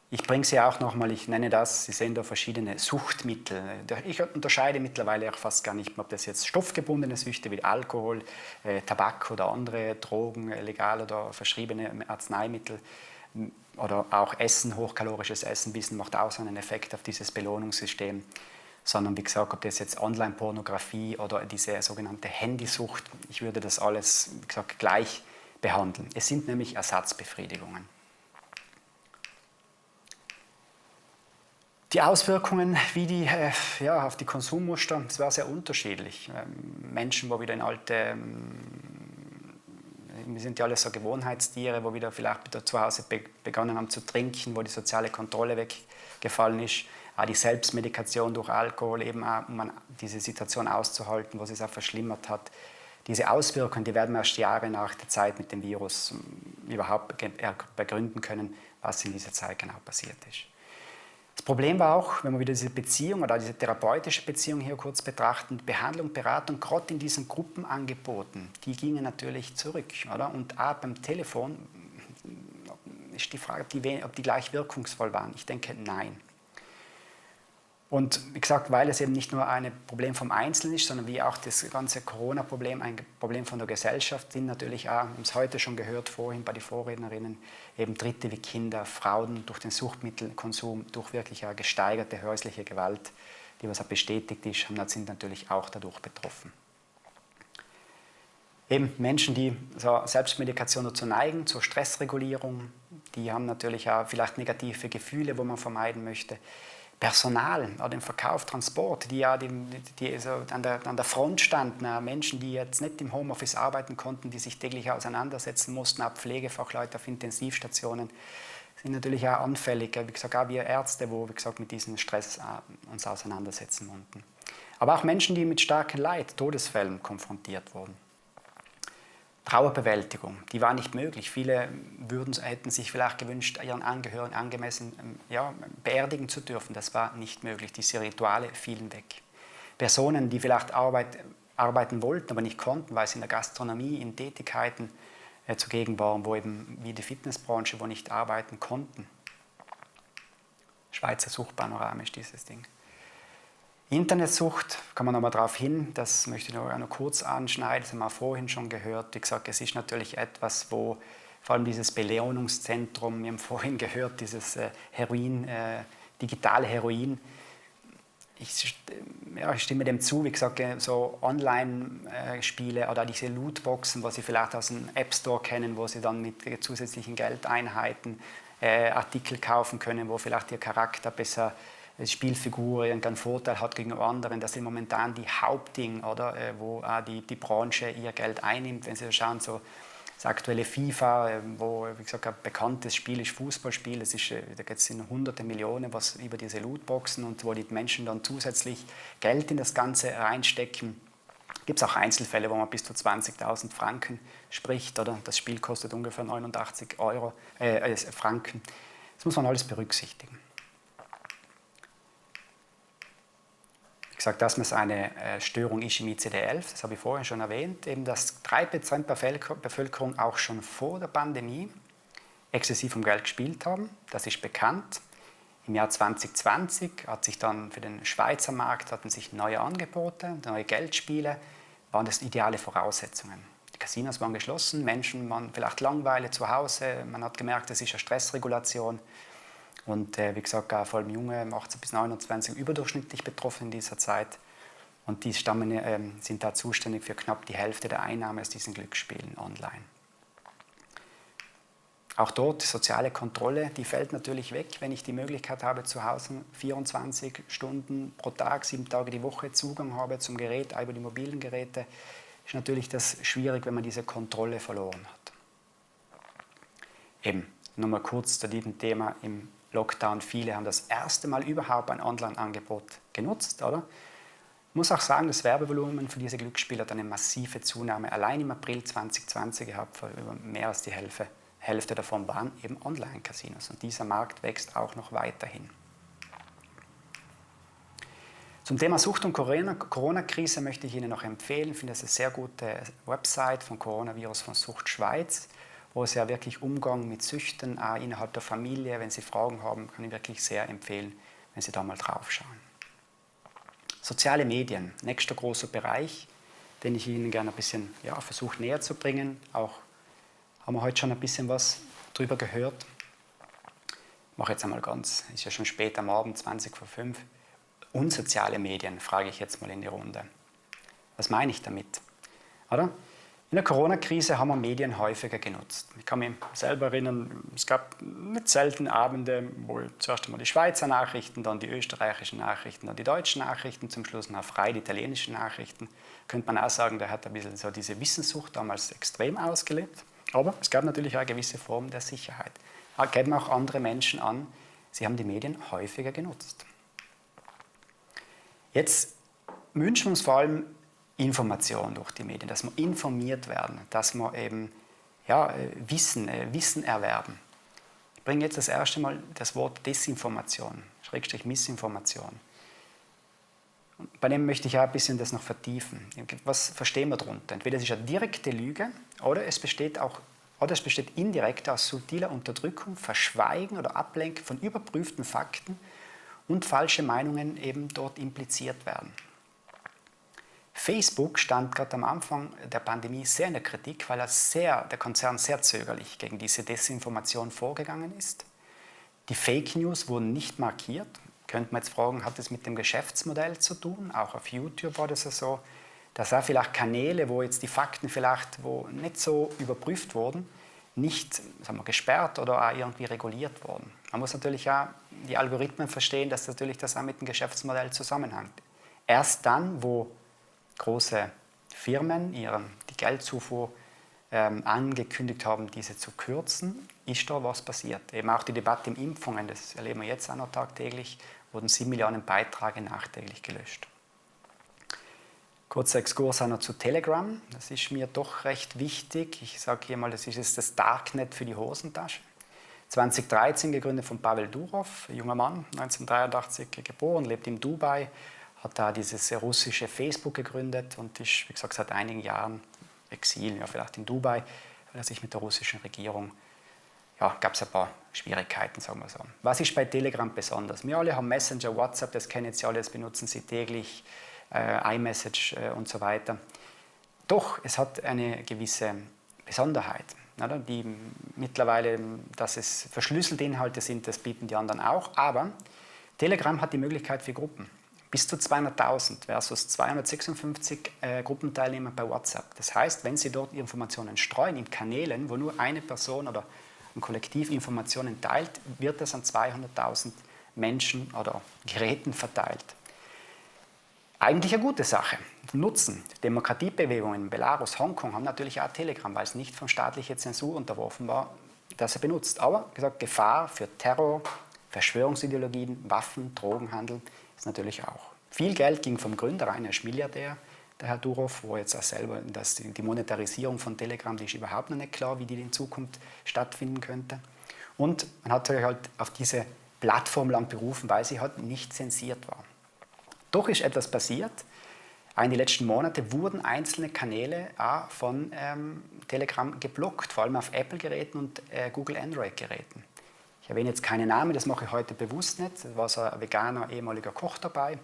Ich bringe sie auch nochmal, ich nenne das, Sie sehen da verschiedene Suchtmittel. Ich unterscheide mittlerweile auch fast gar nicht mehr, ob das jetzt stoffgebundene Süchte wie Alkohol, Tabak oder andere Drogen, legal oder verschriebene Arzneimittel oder auch Essen, hochkalorisches Essen, Wissen macht auch so einen Effekt auf dieses Belohnungssystem. Sondern wie gesagt, ob das jetzt Online-Pornografie oder diese sogenannte Handysucht, ich würde das alles, wie gesagt, gleich behandeln. Es sind nämlich Ersatzbefriedigungen. Die Auswirkungen wie die, auf die Konsummuster, das war sehr unterschiedlich. Menschen, wo wieder in alte, wir sind ja alle so Gewohnheitstiere, wo wieder vielleicht wieder zu Hause begonnen haben zu trinken, wo die soziale Kontrolle weggefallen ist. Auch die Selbstmedikation durch Alkohol, eben auch, um diese Situation auszuhalten, wo es auch verschlimmert hat. Diese Auswirkungen, die werden wir erst Jahre nach der Zeit mit dem Virus überhaupt begründen können, was in dieser Zeit genau passiert ist. Das Problem war auch, wenn wir wieder diese Beziehung oder diese therapeutische Beziehung hier kurz betrachten, Behandlung, Beratung, gerade in diesen Gruppenangeboten, die gingen natürlich zurück. Oder? Und auch beim Telefon ist die Frage, ob die gleich wirkungsvoll waren. Ich denke, nein. Und wie gesagt, weil es eben nicht nur ein Problem vom Einzelnen ist, sondern wie auch das ganze Corona-Problem ein Problem von der Gesellschaft, sind natürlich auch, wir haben es heute schon gehört, vorhin bei den Vorrednerinnen, eben Dritte wie Kinder, Frauen durch den Suchtmittelkonsum, durch wirklich eine gesteigerte häusliche Gewalt, die was auch bestätigt ist, sind natürlich auch dadurch betroffen. Eben Menschen, die zur Selbstmedikation dazu neigen, zur Stressregulierung, die haben natürlich auch vielleicht negative Gefühle, wo man vermeiden möchte. Personal, auch den Verkauf, Transport, die ja so an der Front standen, Menschen, die jetzt nicht im Homeoffice arbeiten konnten, die sich täglich auseinandersetzen mussten, auch Pflegefachleute auf Intensivstationen, sind natürlich auch anfällig, wie gesagt, auch wir Ärzte, wo, wie gesagt, mit diesem Stress uns auseinandersetzen mussten. Aber auch Menschen, die mit starkem Leid, Todesfällen konfrontiert wurden. Trauerbewältigung, die war nicht möglich. Viele hätten sich vielleicht gewünscht, ihren Angehörigen angemessen beerdigen zu dürfen. Das war nicht möglich. Diese Rituale fielen weg. Personen, die vielleicht arbeiten wollten, aber nicht konnten, weil sie in der Gastronomie, in Tätigkeiten zugegen waren, wo eben wie die Fitnessbranche, wo nicht arbeiten konnten. Schweizer Suchtpanorama ist dieses Ding. Internetsucht, kann man nochmal darauf hin, das möchte ich noch kurz anschneiden, das haben wir vorhin schon gehört. Wie gesagt, es ist natürlich etwas, wo vor allem dieses Belohnungszentrum, wir haben vorhin gehört, dieses Heroin, digitale Heroin, ich stimme dem zu, wie gesagt, so Online-Spiele oder diese Lootboxen, was Sie vielleicht aus dem App Store kennen, wo Sie dann mit zusätzlichen Geldeinheiten Artikel kaufen können, wo vielleicht Ihr Charakter besser als Spielfigur irgendeinen Vorteil hat gegenüber anderen. Das sind momentan die Hauptdinge, oder, wo die Branche ihr Geld einnimmt. Wenn Sie schauen, so das aktuelle FIFA, wo, wie gesagt, ein bekanntes Spiel ist, Fußballspiel, da geht es in hunderte Millionen was über diese Lootboxen und wo die Menschen dann zusätzlich Geld in das Ganze reinstecken. Gibt es auch Einzelfälle, wo man bis zu 20.000 Franken spricht, oder? Das Spiel kostet ungefähr 89 Franken. Das muss man alles berücksichtigen. Wie gesagt, dass es eine Störung ist im ICD-11, das habe ich vorhin schon erwähnt, eben dass 3% der Bevölkerung auch schon vor der Pandemie exzessiv um Geld gespielt haben. Das ist bekannt. Im Jahr 2020 hat sich dann für den Schweizer Markt hatten sich neue Angebote, neue Geldspiele, waren das ideale Voraussetzungen. Die Casinos waren geschlossen, Menschen waren vielleicht langweilig zu Hause, man hat gemerkt, das ist eine Stressregulation. Und wie gesagt, vor allem Junge, 18 bis 29, überdurchschnittlich betroffen in dieser Zeit. Und die sind da zuständig für knapp die Hälfte der Einnahmen aus diesen Glücksspielen online. Auch dort, die soziale Kontrolle, die fällt natürlich weg, wenn ich die Möglichkeit habe, zu Hause 24 Stunden pro Tag, 7 Tage die Woche Zugang habe zum Gerät, über die mobilen Geräte. Ist natürlich das schwierig, wenn man diese Kontrolle verloren hat. Eben, nochmal kurz zu diesem Thema im Lockdown. Viele haben das erste Mal überhaupt ein Online-Angebot genutzt, oder? muss auch sagen, das Werbevolumen für diese Glücksspiele hat eine massive Zunahme allein im April 2020 gehabt, weil über mehr als die Hälfte davon waren eben Online-Casinos. Und dieser Markt wächst auch noch weiterhin. Zum Thema Sucht und Corona-Krise möchte ich Ihnen noch empfehlen, ich finde das eine sehr gute Website von Coronavirus von Sucht Schweiz, wo es ja wirklich Umgang mit Süchten auch innerhalb der Familie, wenn Sie Fragen haben, kann ich wirklich sehr empfehlen, wenn Sie da mal drauf schauen. Soziale Medien, nächster großer Bereich, den ich Ihnen gerne ein bisschen versuche näher zu bringen. Auch haben wir heute schon ein bisschen was drüber gehört. Ich mache jetzt einmal ist ja schon spät am Abend, 20 vor 5. Und soziale Medien, frage ich jetzt mal in die Runde. Was meine ich damit? Oder? In der Corona-Krise haben wir Medien häufiger genutzt. Ich kann mich selber erinnern, es gab nicht selten Abende, wo zuerst einmal die Schweizer Nachrichten, dann die österreichischen Nachrichten, dann die deutschen Nachrichten, zum Schluss noch frei die italienischen Nachrichten. Könnte man auch sagen, der hat ein bisschen so diese Wissenssucht damals extrem ausgelebt. Aber es gab natürlich auch eine gewisse Form der Sicherheit. Da geben auch andere Menschen an, sie haben die Medien häufiger genutzt. Jetzt wünschen wir uns vor allem Information durch die Medien, dass wir informiert werden, dass wir eben Wissen erwerben. Ich bringe jetzt das erste Mal das Wort Desinformation, / Missinformation. Bei dem möchte ich auch ein bisschen das noch vertiefen. Was verstehen wir darunter? Entweder es ist eine direkte Lüge oder es besteht indirekt aus subtiler Unterdrückung, Verschweigen oder Ablenken von überprüften Fakten und falsche Meinungen eben dort impliziert werden. Facebook stand gerade am Anfang der Pandemie sehr in der Kritik, weil der Konzern sehr zögerlich gegen diese Desinformation vorgegangen ist. Die Fake News wurden nicht markiert. Könnte man jetzt fragen, hat das mit dem Geschäftsmodell zu tun? Auch auf YouTube war das ja so, dass auch vielleicht Kanäle, wo jetzt die Fakten wo nicht so überprüft wurden, nicht gesperrt oder auch irgendwie reguliert wurden. Man muss natürlich auch die Algorithmen verstehen, dass natürlich das auch mit dem Geschäftsmodell zusammenhängt. Erst dann, wo große Firmen die Geldzufuhr angekündigt haben, diese zu kürzen, ist da was passiert. Eben auch die Debatte um Impfungen, das erleben wir jetzt auch noch tagtäglich, wurden 7 Millionen Beiträge nachträglich gelöscht. Kurzer Exkurs auch noch zu Telegram, das ist mir doch recht wichtig. Ich sage hier mal, das ist jetzt das Darknet für die Hosentasche. 2013 gegründet von Pavel Durov, ein junger Mann, 1983 geboren, lebt in Dubai, hat da dieses russische Facebook gegründet und ist, wie gesagt, seit einigen Jahren Exil, vielleicht in Dubai, weil er sich mit der russischen Regierung, gab es ein paar Schwierigkeiten, sagen wir so. Was ist bei Telegram besonders? Wir alle haben Messenger, WhatsApp, das kennen Sie alle, das benutzen Sie täglich, iMessage und so weiter. Doch, es hat eine gewisse Besonderheit, oder? Die mittlerweile, dass es verschlüsselte Inhalte sind, das bieten die anderen auch, aber Telegram hat die Möglichkeit für Gruppen. Bis zu 200.000 versus 256 Gruppenteilnehmer bei WhatsApp. Das heißt, wenn Sie dort Informationen streuen in Kanälen, wo nur eine Person oder ein Kollektiv Informationen teilt, wird das an 200.000 Menschen oder Geräten verteilt. Eigentlich eine gute Sache. Nutzen. Demokratiebewegungen in Belarus, Hongkong haben natürlich auch Telegram, weil es nicht von staatlicher Zensur unterworfen war, dass er benutzt. Aber gesagt, Gefahr für Terror, Verschwörungsideologien, Waffen, Drogenhandel ist natürlich auch. Viel Geld ging vom Gründer rein, er ist Milliardär, der Herr Durov, wo jetzt auch selber die Monetarisierung von Telegram, die ist überhaupt noch nicht klar, wie die in Zukunft stattfinden könnte. Und man hat sich halt auf diese Plattform lang berufen, weil sie halt nicht zensiert war. Doch ist etwas passiert. In den letzten Monaten wurden einzelne Kanäle auch von Telegram geblockt, vor allem auf Apple-Geräten und Google Android-Geräten. Ich erwähne jetzt keine Namen, das mache ich heute bewusst nicht. Da war so ein veganer ehemaliger Koch dabei.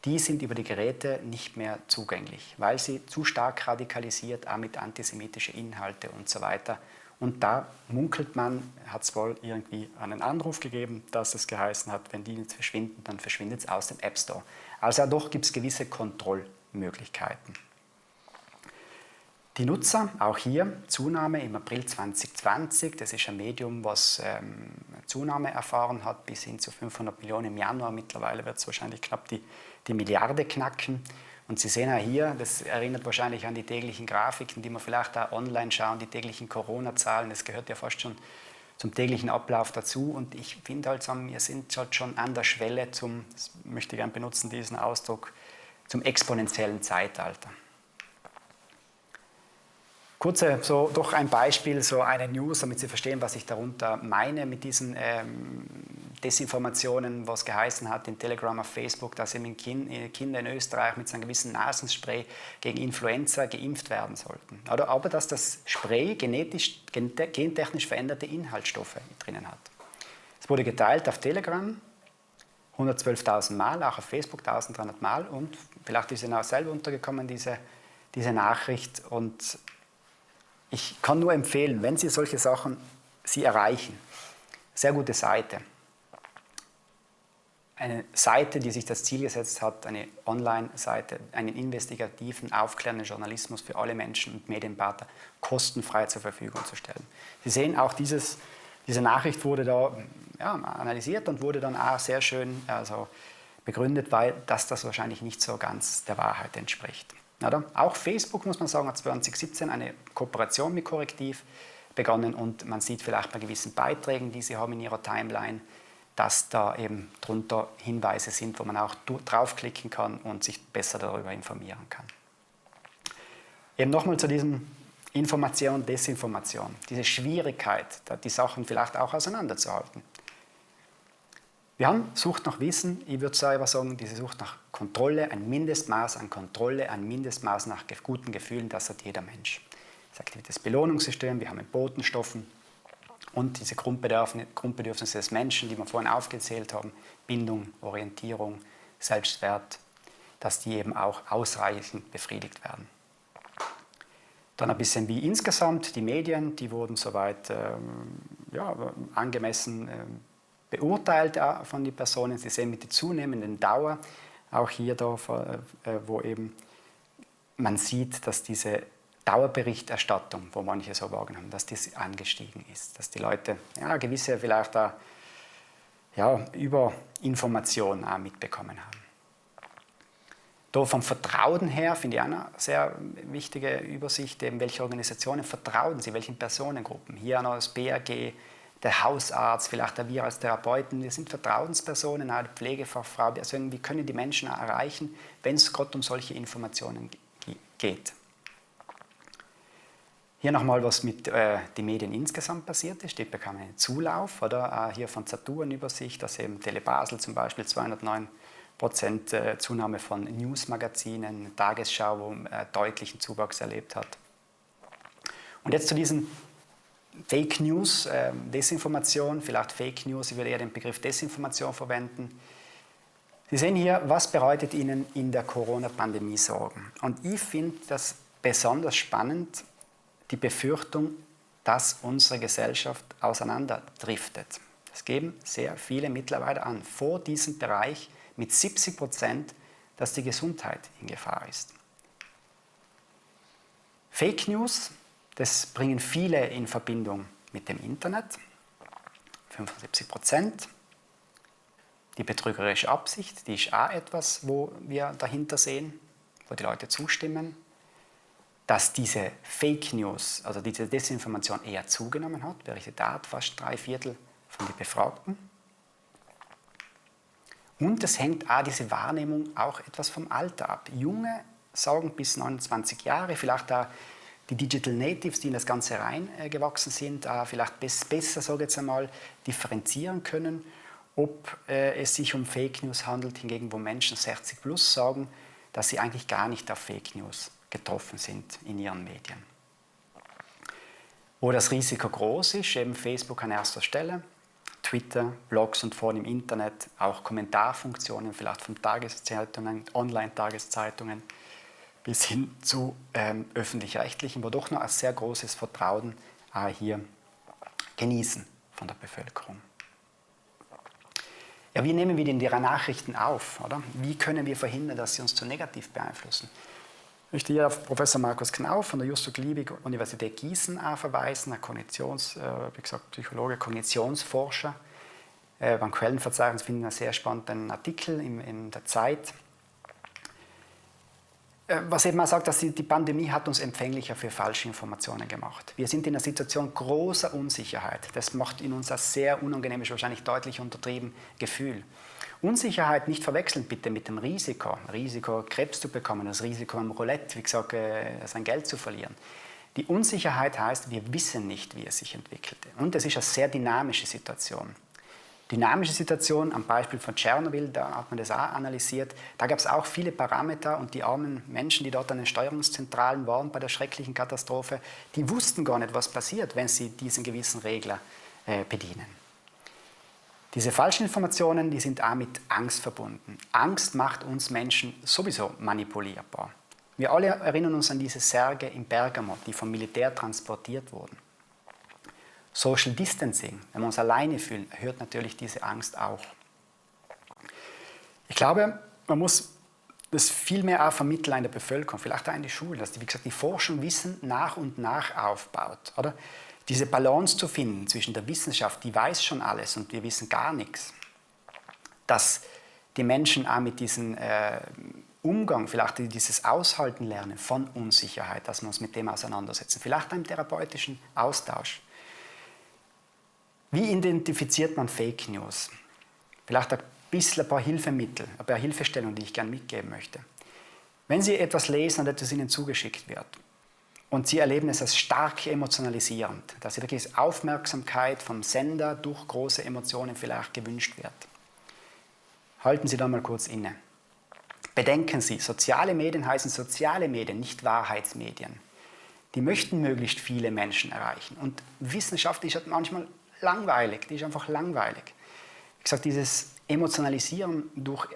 Die sind über die Geräte nicht mehr zugänglich, weil sie zu stark radikalisiert, auch mit antisemitischen Inhalten und so weiter. Und da munkelt man, hat es wohl irgendwie einen Anruf gegeben, dass es geheißen hat, wenn die nicht verschwinden, dann verschwindet es aus dem App Store. Also doch gibt es gewisse Kontrollmöglichkeiten. Die Nutzer, auch hier Zunahme im April 2020, das ist ein Medium, was Zunahme erfahren hat, bis hin zu 500 Millionen im Januar. Mittlerweile wird es wahrscheinlich knapp die Milliarde knacken. Und Sie sehen auch hier, das erinnert wahrscheinlich an die täglichen Grafiken, die man vielleicht auch online schauen, die täglichen Corona-Zahlen, das gehört ja fast schon zum täglichen Ablauf dazu. Und ich finde halt, wir sind halt schon an der Schwelle das möchte ich gerne benutzen, diesen Ausdruck, zum exponentiellen Zeitalter. Kurze, doch ein Beispiel, so eine News, damit Sie verstehen, was ich darunter meine mit diesen Desinformationen, was geheißen hat in Telegram, auf Facebook, dass eben Kinder in Österreich mit so einem gewissen Nasenspray gegen Influenza geimpft werden sollten. Aber dass das Spray gentechnisch veränderte Inhaltsstoffe drinnen hat. Es wurde geteilt auf Telegram, 112.000 Mal, auch auf Facebook 1.300 Mal und vielleicht ist Ihnen auch selber untergekommen, diese Nachricht. Und ich kann nur empfehlen, wenn Sie solche Sachen Sie erreichen, sehr gute Seite. Eine Seite, die sich das Ziel gesetzt hat, eine Online-Seite, einen investigativen, aufklärenden Journalismus für alle Menschen und Medienpartner kostenfrei zur Verfügung zu stellen. Sie sehen auch, diese Nachricht wurde da analysiert und wurde dann auch sehr schön begründet, weil das wahrscheinlich nicht so ganz der Wahrheit entspricht. Oder? Auch Facebook, muss man sagen, hat 2017 eine Kooperation mit Korrektiv begonnen und man sieht vielleicht bei gewissen Beiträgen, die Sie haben in Ihrer Timeline, dass da eben drunter Hinweise sind, wo man auch draufklicken kann und sich besser darüber informieren kann. Eben nochmal zu diesem Information, Desinformation, diese Schwierigkeit, die Sachen vielleicht auch auseinanderzuhalten. Wir haben Sucht nach Wissen, ich würde selber sagen, diese Sucht nach Kontrolle, ein Mindestmaß an Kontrolle, ein Mindestmaß nach guten Gefühlen, das hat jeder Mensch. Das aktives Belohnungssystem, wir haben mit Botenstoffen und diese Grundbedürfnisse des Menschen, die wir vorhin aufgezählt haben, Bindung, Orientierung, Selbstwert, dass die eben auch ausreichend befriedigt werden. Dann ein bisschen wie insgesamt die Medien, die wurden soweit angemessen beurteilt von den Personen. Sie sehen mit der zunehmenden Dauer, auch hier, wo eben man sieht, dass diese Dauerberichterstattung, wo manche so wahrgenommen haben, dass das angestiegen ist, dass die Leute gewisse vielleicht Überinformationen auch mitbekommen haben. Da vom Vertrauen her finde ich auch eine sehr wichtige Übersicht, eben welche Organisationen vertrauen Sie, welchen Personengruppen. Hier noch das BAG, der Hausarzt, vielleicht auch wir als Therapeuten, wir sind Vertrauenspersonen, auch die Pflegefachfrau. Also wie können die Menschen auch erreichen, wenn es gerade um solche Informationen geht. Hier nochmal, was mit den Medien insgesamt passiert ist. Die bekamen einen Zulauf, oder? Hier von Saturn Übersicht, dass eben Telebasel zum Beispiel 209% Zunahme von Newsmagazinen, Tagesschau, wo deutlichen Zuwachs erlebt hat. Und jetzt zu diesen Fake News, Desinformation, vielleicht Fake News, ich würde eher den Begriff Desinformation verwenden. Sie sehen hier, was bereitet Ihnen in der Corona-Pandemie Sorgen. Und ich finde das besonders spannend, die Befürchtung, dass unsere Gesellschaft auseinanderdriftet. Das geben sehr viele mittlerweile an, vor diesem Bereich mit 70%, dass die Gesundheit in Gefahr ist. Fake News, das bringen viele in Verbindung mit dem Internet, 75%. Die betrügerische Absicht, die ist auch etwas, wo wir dahinter sehen, wo die Leute zustimmen. Dass diese Fake News, also diese Desinformation eher zugenommen hat, berichtet fast 3/4 von den Befragten. Und es hängt auch diese Wahrnehmung auch etwas vom Alter ab. Junge sagen bis 29 Jahre, vielleicht auch die Digital Natives, die in das Ganze reingewachsen sind, vielleicht besser, sage ich jetzt einmal, differenzieren können, ob es sich um Fake News handelt, hingegen wo Menschen 60 plus sagen, dass sie eigentlich gar nicht auf Fake News getroffen sind in ihren Medien. Wo das Risiko groß ist, eben Facebook an erster Stelle, Twitter, Blogs und vor allem im Internet auch Kommentarfunktionen, vielleicht von Tageszeitungen, Online-Tageszeitungen bis hin zu öffentlich-rechtlichen, wo doch noch ein sehr großes Vertrauen hier genießen von der Bevölkerung. Ja, wie nehmen wir denn die Nachrichten auf? Oder? Wie können wir verhindern, dass sie uns zu negativ beeinflussen? Ich möchte hier auf Professor Markus Knauf von der Justus-Liebig-Universität Gießen verweisen, ein Psychologe, Kognitionsforscher. Beim Quellenverzeichnis finden wir einen sehr spannenden Artikel in der Zeit. Was eben auch sagt, dass die Pandemie hat uns empfänglicher für falsche Informationen gemacht. Wir sind in einer Situation großer Unsicherheit. Das macht in uns ein sehr unangenehmes, wahrscheinlich deutlich untertrieben Gefühl. Unsicherheit nicht verwechseln bitte mit dem Risiko. Risiko, Krebs zu bekommen, das Risiko am Roulette, wie gesagt, sein Geld zu verlieren. Die Unsicherheit heißt, wir wissen nicht, wie es sich entwickelt. Und es ist eine sehr dynamische Situation. Dynamische Situation, am Beispiel von Tschernobyl, da hat man das auch analysiert. Da gab es auch viele Parameter und die armen Menschen, die dort an den Steuerungszentralen waren bei der schrecklichen Katastrophe, die wussten gar nicht, was passiert, wenn sie diesen gewissen Regler bedienen. Diese falschen Informationen, die sind auch mit Angst verbunden. Angst macht uns Menschen sowieso manipulierbar. Wir alle erinnern uns an diese Särge in Bergamo, die vom Militär transportiert wurden. Social Distancing, wenn wir uns alleine fühlen, hört natürlich diese Angst auch. Ich glaube, man muss das viel mehr auch vermitteln in der Bevölkerung, vielleicht auch in die Schulen, dass die, wie gesagt, die Forschung Wissen nach und nach aufbaut. Oder? Diese Balance zu finden zwischen der Wissenschaft, die weiß schon alles und wir wissen gar nichts. Dass die Menschen auch mit diesem Umgang, vielleicht dieses Aushalten lernen von Unsicherheit, dass wir uns mit dem auseinandersetzen, vielleicht einem therapeutischen Austausch. Wie identifiziert man Fake News? Vielleicht ein paar Hilfemittel, ein paar Hilfestellungen, die ich gerne mitgeben möchte. Wenn Sie etwas lesen und etwas Ihnen zugeschickt wird und Sie erleben es als stark emotionalisierend, dass Sie wirklich Aufmerksamkeit vom Sender durch große Emotionen vielleicht gewünscht wird, halten Sie da mal kurz inne. Bedenken Sie, soziale Medien heißen soziale Medien, nicht Wahrheitsmedien. Die möchten möglichst viele Menschen erreichen. Und Wissenschaft ist halt manchmal langweilig, die ist einfach langweilig. Wie gesagt, dieses Emotionalisieren durch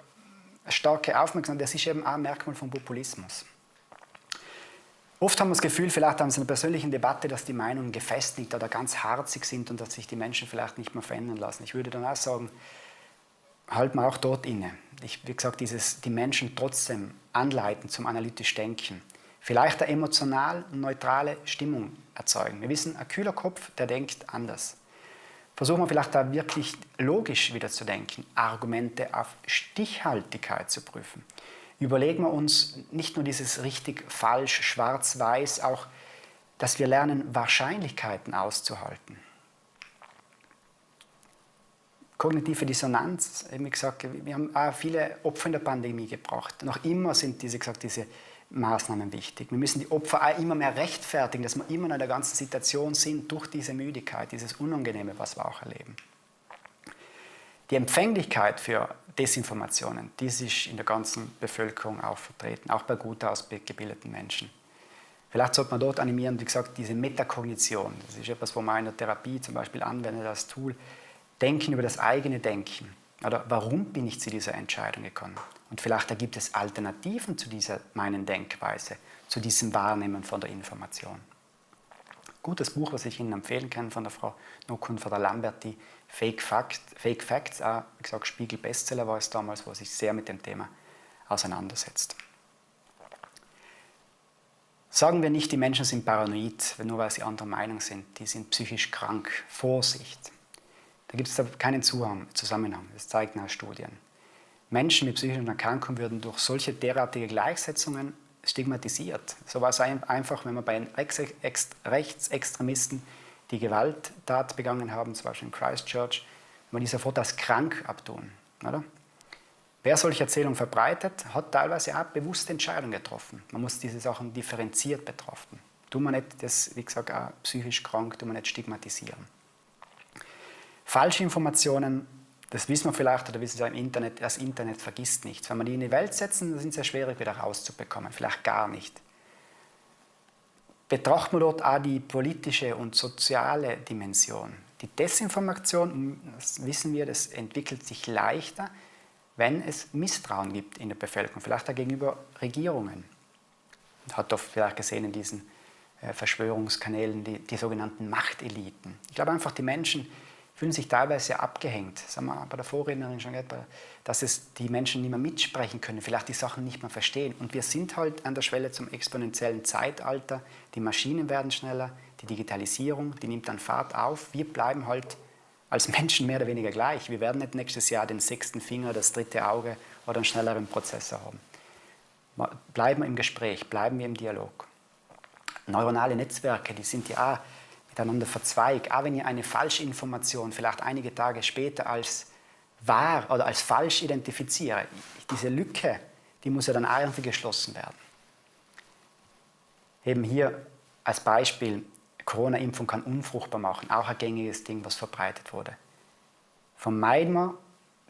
starke Aufmerksamkeit, das ist eben auch ein Merkmal von Populismus. Oft haben wir das Gefühl, vielleicht haben Sie in einer persönlichen Debatte, dass die Meinungen gefestigt oder ganz harzig sind und dass sich die Menschen vielleicht nicht mehr verändern lassen. Ich würde dann auch sagen, halten wir auch dort inne. Wie gesagt, die Menschen trotzdem anleiten zum analytisch Denken. Vielleicht eine emotional neutrale Stimmung erzeugen. Wir wissen, ein kühler Kopf, der denkt anders. Versuchen wir vielleicht da wirklich logisch wieder zu denken, Argumente auf Stichhaltigkeit zu prüfen. Überlegen wir uns nicht nur dieses richtig, falsch, schwarz, weiß, auch, dass wir lernen, Wahrscheinlichkeiten auszuhalten. Kognitive Dissonanz, wie gesagt, wir haben auch viele Opfer in der Pandemie gebracht. Noch immer sind diese Maßnahmen wichtig. Wir müssen die Opfer auch immer mehr rechtfertigen, dass wir immer in der ganzen Situation sind, durch diese Müdigkeit, dieses Unangenehme, was wir auch erleben. Die Empfänglichkeit für Desinformationen, die ist in der ganzen Bevölkerung auch vertreten, auch bei gut ausgebildeten Menschen. Vielleicht sollte man dort animieren, wie gesagt, diese Metakognition. Das ist etwas, wo man in der Therapie zum Beispiel anwendet als Tool. Denken über das eigene Denken. Oder warum bin ich zu dieser Entscheidung gekommen? Und vielleicht da gibt es Alternativen zu dieser meinen Denkweise, zu diesem Wahrnehmen von der Information. Gutes Buch, was ich Ihnen empfehlen kann von der Frau Nock und von der Lamberti, Fake Facts, auch, wie gesagt, Spiegel-Bestseller war es damals, wo sich sehr mit dem Thema auseinandersetzt. Sagen wir nicht, die Menschen sind paranoid, nur weil sie anderer Meinung sind, die sind psychisch krank. Vorsicht! Da gibt es keinen Zusammenhang, das zeigen auch Studien. Menschen mit psychischen Erkrankungen würden durch solche derartige Gleichsetzungen stigmatisiert. So war es einfach, wenn man bei Rechtsextremisten die Gewalttat begangen haben, zum Beispiel in Christchurch, wenn man die sofort als krank abtun. Oder? Wer solche Erzählungen verbreitet, hat teilweise auch bewusste Entscheidungen getroffen. Man muss diese Sachen differenziert betrachten. Tut man nicht das, wie gesagt, auch psychisch krank, tut man nicht stigmatisieren. Falsche Informationen, das wissen wir vielleicht, oder wissen Sie im Internet, das Internet vergisst nichts. Wenn wir die in die Welt setzen, dann sind sie sehr schwierig wieder rauszubekommen, vielleicht gar nicht. Betrachten wir dort auch die politische und soziale Dimension. Die Desinformation, das wissen wir, das entwickelt sich leichter, wenn es Misstrauen gibt in der Bevölkerung, vielleicht auch gegenüber Regierungen. Man hat oft vielleicht gesehen in diesen Verschwörungskanälen die sogenannten Machteliten. Ich glaube einfach, die Menschen fühlen sich teilweise abgehängt. Das haben wir bei der Vorrednerin schon gehört, dass die Menschen nicht mehr mitsprechen können, vielleicht die Sachen nicht mehr verstehen. Und wir sind halt an der Schwelle zum exponentiellen Zeitalter. Die Maschinen werden schneller, die Digitalisierung, die nimmt an Fahrt auf. Wir bleiben halt als Menschen mehr oder weniger gleich. Wir werden nicht nächstes Jahr den 6. Finger, das 3. Auge oder einen schnelleren Prozessor haben. Bleiben wir im Gespräch, bleiben wir im Dialog. Neuronale Netzwerke, die sind ja auch miteinander verzweigt. Auch wenn ihr eine Falschinformation vielleicht einige Tage später als wahr oder als falsch identifiziere, diese Lücke, die muss ja dann irgendwie geschlossen werden. Eben hier als Beispiel, Corona-Impfung kann unfruchtbar machen, auch ein gängiges Ding, was verbreitet wurde. Vermeiden wir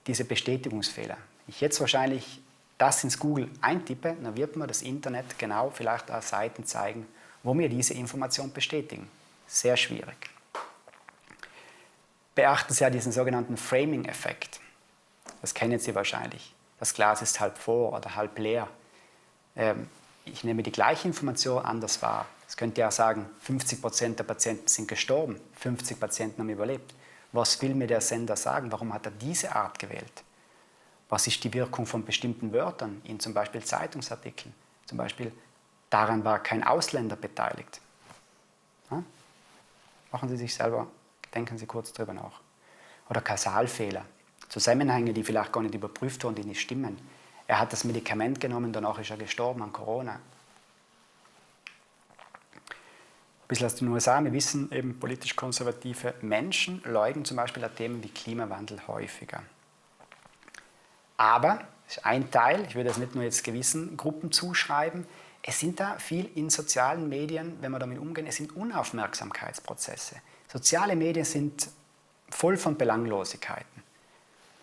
diese Bestätigungsfehler. Ich jetzt wahrscheinlich das ins Google eintippe, dann wird mir das Internet genau vielleicht auch Seiten zeigen, wo mir diese Information bestätigen. Sehr schwierig. Beachten Sie ja diesen sogenannten Framing-Effekt. Das kennen Sie wahrscheinlich. Das Glas ist halb voll oder halb leer. Ich nehme die gleiche Information anders wahr. Es könnte ja sagen, 50% der Patienten sind gestorben, 50 Patienten haben überlebt. Was will mir der Sender sagen? Warum hat er diese Art gewählt? Was ist die Wirkung von bestimmten Wörtern in zum Beispiel Zeitungsartikeln? Zum Beispiel, daran war kein Ausländer beteiligt. Ja? Machen Sie sich selber, denken Sie kurz drüber nach. Oder Kausalfehler, Zusammenhänge, die vielleicht gar nicht überprüft wurden, die nicht stimmen. Er hat das Medikament genommen, danach ist er gestorben an Corona. Ein bisschen aus den USA, wir wissen eben, politisch konservative Menschen leugnen zum Beispiel an Themen wie Klimawandel häufiger. Aber, das ist ein Teil, ich würde das nicht nur jetzt gewissen Gruppen zuschreiben, es sind da viel in sozialen Medien, wenn wir damit umgehen, es sind Unaufmerksamkeitsprozesse. Soziale Medien sind voll von Belanglosigkeiten.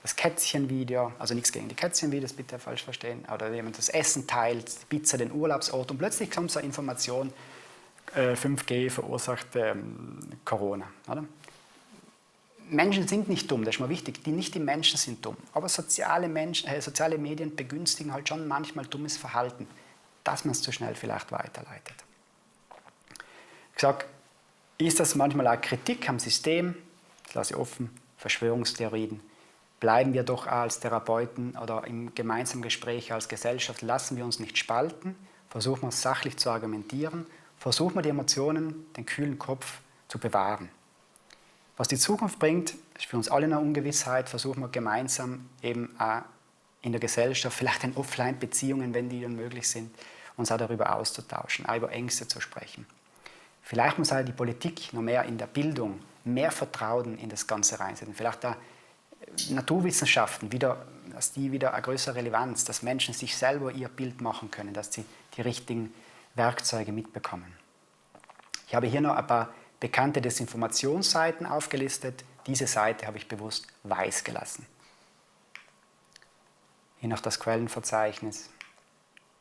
Das Kätzchenvideo, also nichts gegen die Kätzchenvideos, bitte falsch verstehen, oder jemand das Essen teilt, die Pizza, den Urlaubsort und plötzlich kommt so eine Information, 5G verursacht Corona. Oder? Menschen sind nicht dumm, das ist mal wichtig, nicht die Menschen sind dumm, aber soziale Medien begünstigen halt schon manchmal dummes Verhalten, dass man es zu schnell vielleicht weiterleitet. Ich gesagt, ist das manchmal auch Kritik am System, das lasse ich offen, Verschwörungstheorien, bleiben wir doch als Therapeuten oder im gemeinsamen Gespräch als Gesellschaft, lassen wir uns nicht spalten, versuchen wir es sachlich zu argumentieren, versuchen wir die Emotionen, den kühlen Kopf zu bewahren. Was die Zukunft bringt, ist für uns alle eine Ungewissheit, versuchen wir gemeinsam eben auch in der Gesellschaft, vielleicht in Offline-Beziehungen, wenn die dann möglich sind, uns auch darüber auszutauschen, auch über Ängste zu sprechen. Vielleicht muss auch die Politik noch mehr in der Bildung, mehr Vertrauen in das Ganze reinsetzen. Vielleicht auch Naturwissenschaften, dass die wieder eine größere Relevanz, dass Menschen sich selber ihr Bild machen können, dass sie die richtigen Werkzeuge mitbekommen. Ich habe hier noch ein paar bekannte Desinformationsseiten aufgelistet. Diese Seite habe ich bewusst weiß gelassen. Hier noch das Quellenverzeichnis.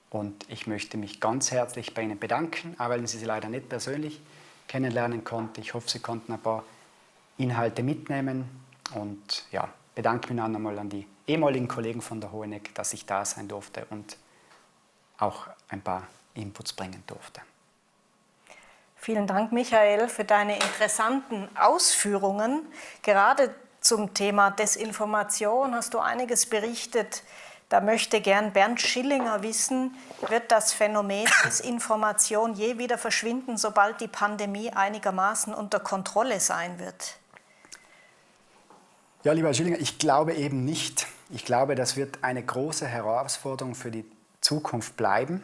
Und ich möchte mich ganz herzlich bei Ihnen bedanken, auch wenn ich Sie leider nicht persönlich kennenlernen konnte. Ich hoffe, Sie konnten ein paar Inhalte mitnehmen. Und ja, bedanke mich noch einmal an die ehemaligen Kollegen von der Hoheneck, dass ich da sein durfte und auch ein paar Inputs bringen durfte. Vielen Dank, Michael, für deine interessanten Ausführungen. Gerade zum Thema Desinformation hast du einiges berichtet. Da möchte gern Bernd Schillinger wissen, wird das Phänomen Desinformation je wieder verschwinden, sobald die Pandemie einigermaßen unter Kontrolle sein wird? Ja, lieber Herr Schillinger, ich glaube eben nicht. Ich glaube, das wird eine große Herausforderung für die Zukunft bleiben,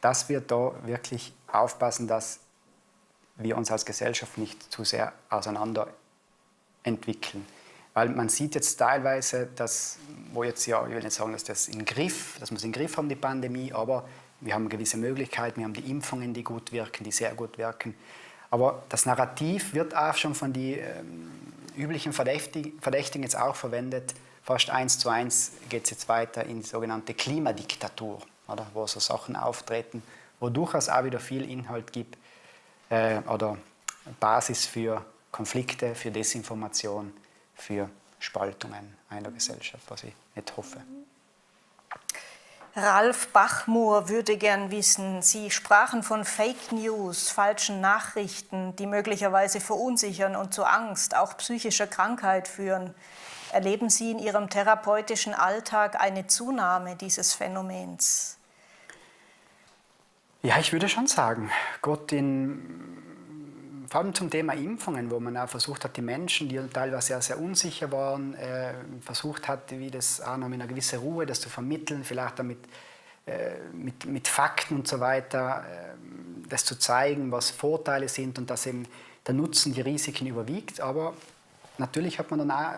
dass wir da wirklich aufpassen, dass wir uns als Gesellschaft nicht zu sehr auseinander entwickeln. Weil man sieht jetzt teilweise, dass, wo jetzt ja, ich will nicht sagen, dass wir es in den Griff haben, die Pandemie, aber wir haben gewisse Möglichkeiten, wir haben die Impfungen, die gut wirken, die sehr gut wirken. Aber das Narrativ wird auch schon von den üblichen Verdächtigen jetzt auch verwendet. Fast 1:1 geht es jetzt weiter in die sogenannte Klimadiktatur, oder, wo so Sachen auftreten, wo durchaus auch wieder viel Inhalt gibt oder Basis für Konflikte, für Desinformation, für Spaltungen einer Gesellschaft, was ich nicht hoffe. Ralf Bachmoor würde gern wissen, Sie sprachen von Fake News, falschen Nachrichten, die möglicherweise verunsichern und zu Angst, auch psychischer Krankheit führen. Erleben Sie in Ihrem therapeutischen Alltag eine Zunahme dieses Phänomens? Ja, ich würde schon sagen, vor allem zum Thema Impfungen, wo man auch versucht hat, die Menschen, die teilweise sehr, sehr unsicher waren, versucht hat, wie das auch noch mit einer gewissen Ruhe das zu vermitteln, vielleicht damit mit Fakten und so weiter, das zu zeigen, was Vorteile sind und dass eben der Nutzen die Risiken überwiegt. Aber natürlich hat man dann auch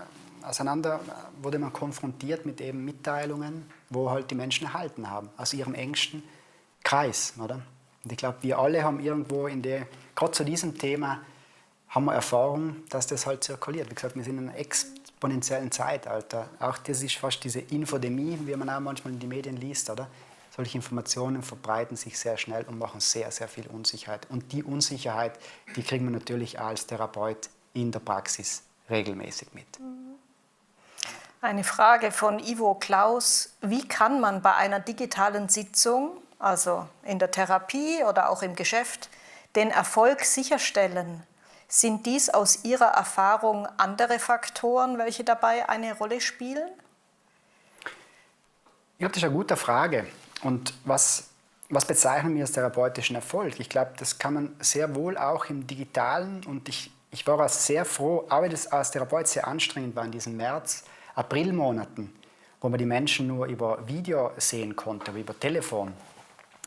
wurde man konfrontiert mit eben Mitteilungen, wo halt die Menschen erhalten haben, aus ihrem engsten Kreis, oder? Und ich glaube, wir alle haben irgendwo gerade zu diesem Thema, haben wir Erfahrung, dass das halt zirkuliert. Wie gesagt, wir sind in einem exponentiellen Zeitalter. Auch das ist fast diese Infodemie, wie man auch manchmal in die Medien liest, oder? Solche Informationen verbreiten sich sehr schnell und machen sehr, sehr viel Unsicherheit. Und die Unsicherheit, die kriegen wir natürlich auch als Therapeut in der Praxis regelmäßig mit. Eine Frage von Ivo Klaus. Wie kann man bei einer digitalen Sitzung, also in der Therapie oder auch im Geschäft, den Erfolg sicherstellen? Sind dies aus Ihrer Erfahrung andere Faktoren, welche dabei eine Rolle spielen? Ja, das ist eine gute Frage. Und was bezeichnen wir als therapeutischen Erfolg? Ich glaube, das kann man sehr wohl auch im Digitalen, und ich war auch sehr froh, auch wenn das als Therapeut sehr anstrengend war in diesen März, Aprilmonaten, wo man die Menschen nur über Video sehen konnte, über Telefon,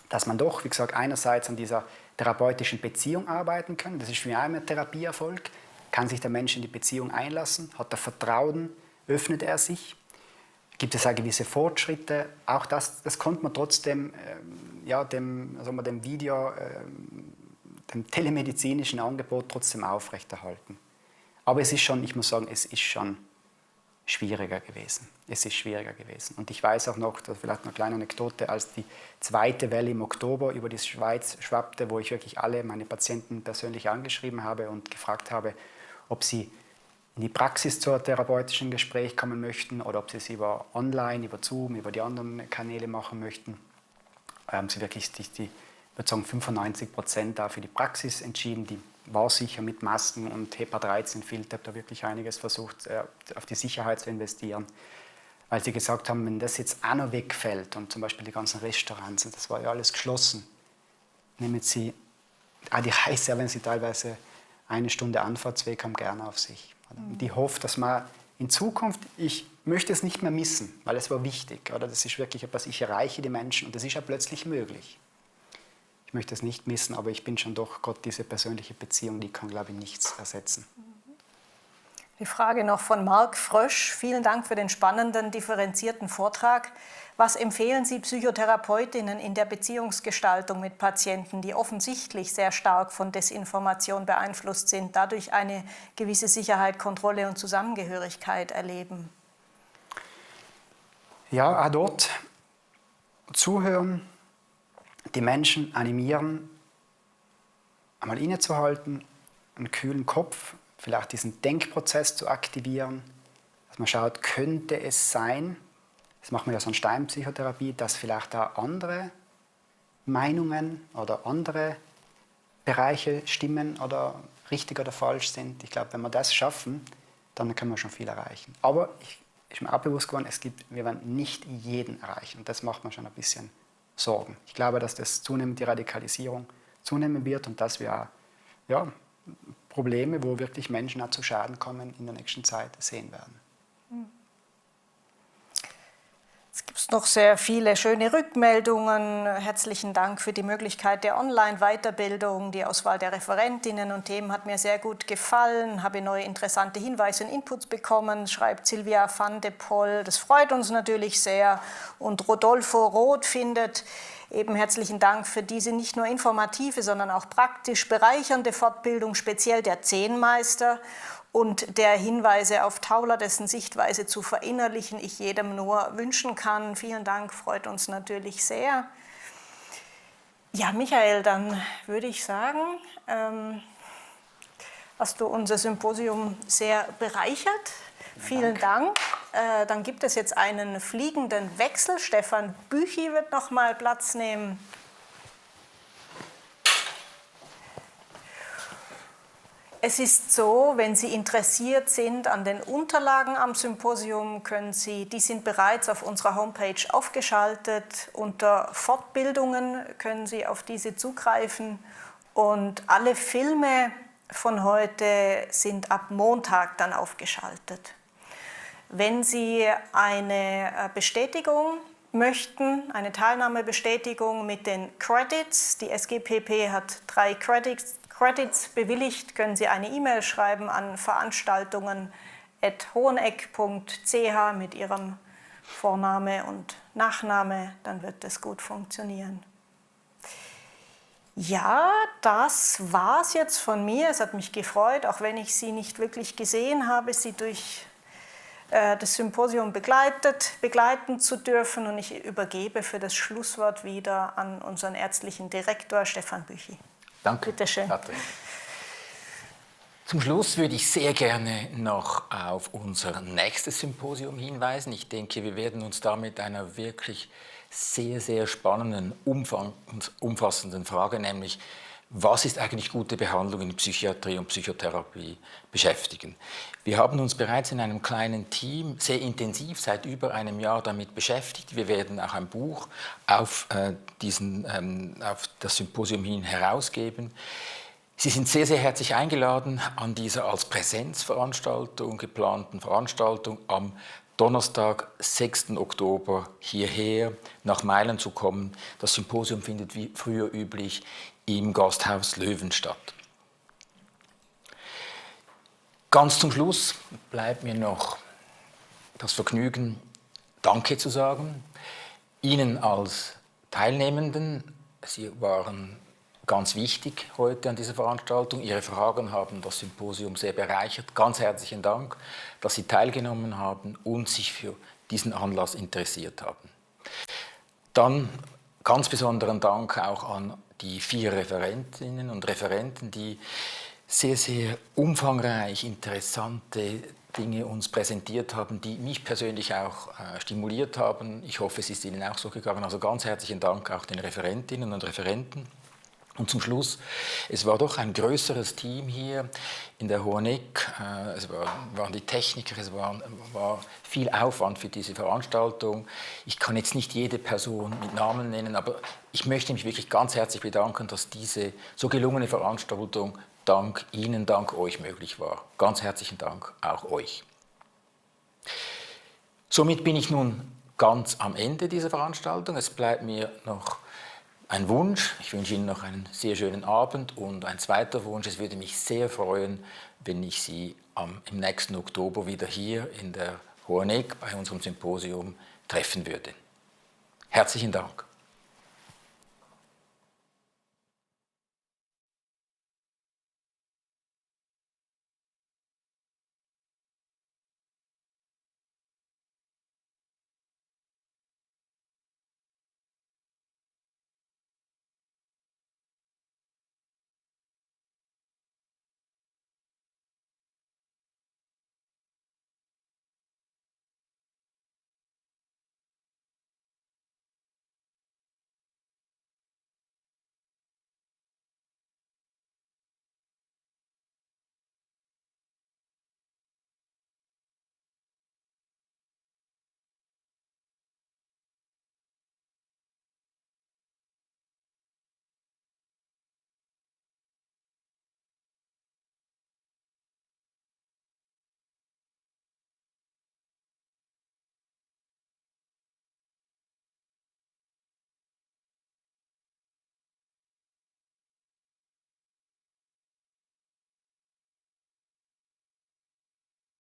dass man doch, wie gesagt, einerseits an dieser therapeutischen Beziehung arbeiten kann. Das ist für mich auch ein Therapieerfolg. Kann sich der Mensch in die Beziehung einlassen? Hat er Vertrauen? Öffnet er sich? Gibt es auch gewisse Fortschritte? Auch das konnte man trotzdem dem Video, dem telemedizinischen Angebot trotzdem aufrechterhalten. Aber es ist schon, ich muss sagen, es ist schon schwieriger gewesen. Es ist schwieriger gewesen. Und ich weiß auch noch, das vielleicht eine kleine Anekdote, als die zweite Welle im Oktober über die Schweiz schwappte, wo ich wirklich alle meine Patienten persönlich angeschrieben habe und gefragt habe, ob sie in die Praxis zur therapeutischen Gespräch kommen möchten oder ob sie es über Online, über Zoom, über die anderen Kanäle machen möchten, haben sie wirklich ich würde sagen 95% da für die Praxis entschieden. Die war sicher mit Masken und HEPA-13-Filter, habe da wirklich einiges versucht, auf die Sicherheit zu investieren. Weil sie gesagt haben, wenn das jetzt auch noch wegfällt und zum Beispiel die ganzen Restaurants, das war ja alles geschlossen, nehmen sie auch die Reise, wenn sie teilweise 1 Stunde Anfahrtsweg haben, gerne auf sich. Und ich hoffe, dass man in Zukunft, ich möchte es nicht mehr missen, weil es war wichtig, oder? Das ist wirklich etwas, ich erreiche die Menschen und das ist ja plötzlich möglich. Ich möchte es nicht missen, aber ich bin schon doch, Gott, diese persönliche Beziehung, die kann, glaube ich, nichts ersetzen. Die Frage noch von Marc Frösch. Vielen Dank für den spannenden, differenzierten Vortrag. Was empfehlen Sie Psychotherapeutinnen in der Beziehungsgestaltung mit Patienten, die offensichtlich sehr stark von Desinformation beeinflusst sind, dadurch eine gewisse Sicherheit, Kontrolle und Zusammengehörigkeit erleben? Ja, auch dort zuhören, die Menschen animieren, einmal innezuhalten, einen kühlen Kopf, vielleicht diesen Denkprozess zu aktivieren, dass man schaut, könnte es sein, das machen wir ja so in Steinpsychotherapie, dass vielleicht da andere Meinungen oder andere Bereiche stimmen oder richtig oder falsch sind. Ich glaube, wenn wir das schaffen, dann können wir schon viel erreichen. Aber ist mir auch bewusst geworden, wir werden nicht jeden erreichen. Und das macht mir schon ein bisschen Sorgen. Ich glaube, dass das zunehmend die Radikalisierung zunehmen wird und dass wir Probleme, wo wirklich Menschen auch zu Schaden kommen, in der nächsten Zeit sehen werden. Es gibt noch sehr viele schöne Rückmeldungen. Herzlichen Dank für die Möglichkeit der Online-Weiterbildung. Die Auswahl der Referentinnen und Themen hat mir sehr gut gefallen. Habe neue interessante Hinweise und Inputs bekommen, schreibt Silvia van de Poll. Das freut uns natürlich sehr. Und Rodolfo Roth findet eben herzlichen Dank für diese nicht nur informative, sondern auch praktisch bereichernde Fortbildung, speziell der Zehnmeister. Und der Hinweise auf Tauler, dessen Sichtweise zu verinnerlichen, ich jedem nur wünschen kann. Vielen Dank, freut uns natürlich sehr. Ja, Michael, dann würde ich sagen, hast du unser Symposium sehr bereichert. Vielen Dank. Dann gibt es jetzt einen fliegenden Wechsel. Stefan Büchi wird noch mal Platz nehmen. Es ist so, wenn Sie interessiert sind an den Unterlagen am Symposium, die sind bereits auf unserer Homepage aufgeschaltet. Unter Fortbildungen können Sie auf diese zugreifen. Und alle Filme von heute sind ab Montag dann aufgeschaltet. Wenn Sie eine Bestätigung möchten, eine Teilnahmebestätigung mit den Credits, die SGPP hat 3 Credits bewilligt, können Sie eine E-Mail schreiben an veranstaltungen@ hoheneck.ch mit Ihrem Vorname und Nachname, dann wird das gut funktionieren. Ja, das war's jetzt von mir. Es hat mich gefreut, auch wenn ich Sie nicht wirklich gesehen habe, Sie durch das Symposium begleiten zu dürfen. Und ich übergebe für das Schlusswort wieder an unseren ärztlichen Direktor Stefan Büchi. Danke. Bitte schön. Zum Schluss würde ich sehr gerne noch auf unser nächstes Symposium hinweisen. Ich denke, wir werden uns damit einer wirklich sehr, sehr spannenden, umfassenden Frage, nämlich was ist eigentlich gute Behandlung in Psychiatrie und Psychotherapie, beschäftigen. Wir haben uns bereits in einem kleinen Team sehr intensiv seit über einem Jahr damit beschäftigt. Wir werden auch ein Buch auf das Symposium hin herausgeben. Sie sind sehr, sehr herzlich eingeladen, an dieser als Präsenzveranstaltung geplanten Veranstaltung am Donnerstag, 6. Oktober hierher nach Mailand zu kommen. Das Symposium findet wie früher üblich im Gasthaus Löwen statt. Ganz zum Schluss bleibt mir noch das Vergnügen, Danke zu sagen. Ihnen als Teilnehmenden, Sie waren ganz wichtig heute an dieser Veranstaltung. Ihre Fragen haben das Symposium sehr bereichert. Ganz herzlichen Dank, dass Sie teilgenommen haben und sich für diesen Anlass interessiert haben. Dann ganz besonderen Dank auch an die 4 Referentinnen und Referenten, die sehr, sehr umfangreich interessante Dinge uns präsentiert haben, die mich persönlich auch stimuliert haben. Ich hoffe, es ist Ihnen auch so gegangen. Also ganz herzlichen Dank auch den Referentinnen und Referenten. Und zum Schluss, es war doch ein größeres Team hier in der Hoheneck. Es waren die Techniker, es war viel Aufwand für diese Veranstaltung. Ich kann jetzt nicht jede Person mit Namen nennen, aber ich möchte mich wirklich ganz herzlich bedanken, dass diese so gelungene Veranstaltung dank Ihnen, dank euch möglich war. Ganz herzlichen Dank auch euch. Somit bin ich nun ganz am Ende dieser Veranstaltung. Es bleibt mir noch ein Wunsch. Ich wünsche Ihnen noch einen sehr schönen Abend und ein zweiter Wunsch. Es würde mich sehr freuen, wenn ich Sie im nächsten Oktober wieder hier in der Hoheneck bei unserem Symposium treffen würde. Herzlichen Dank.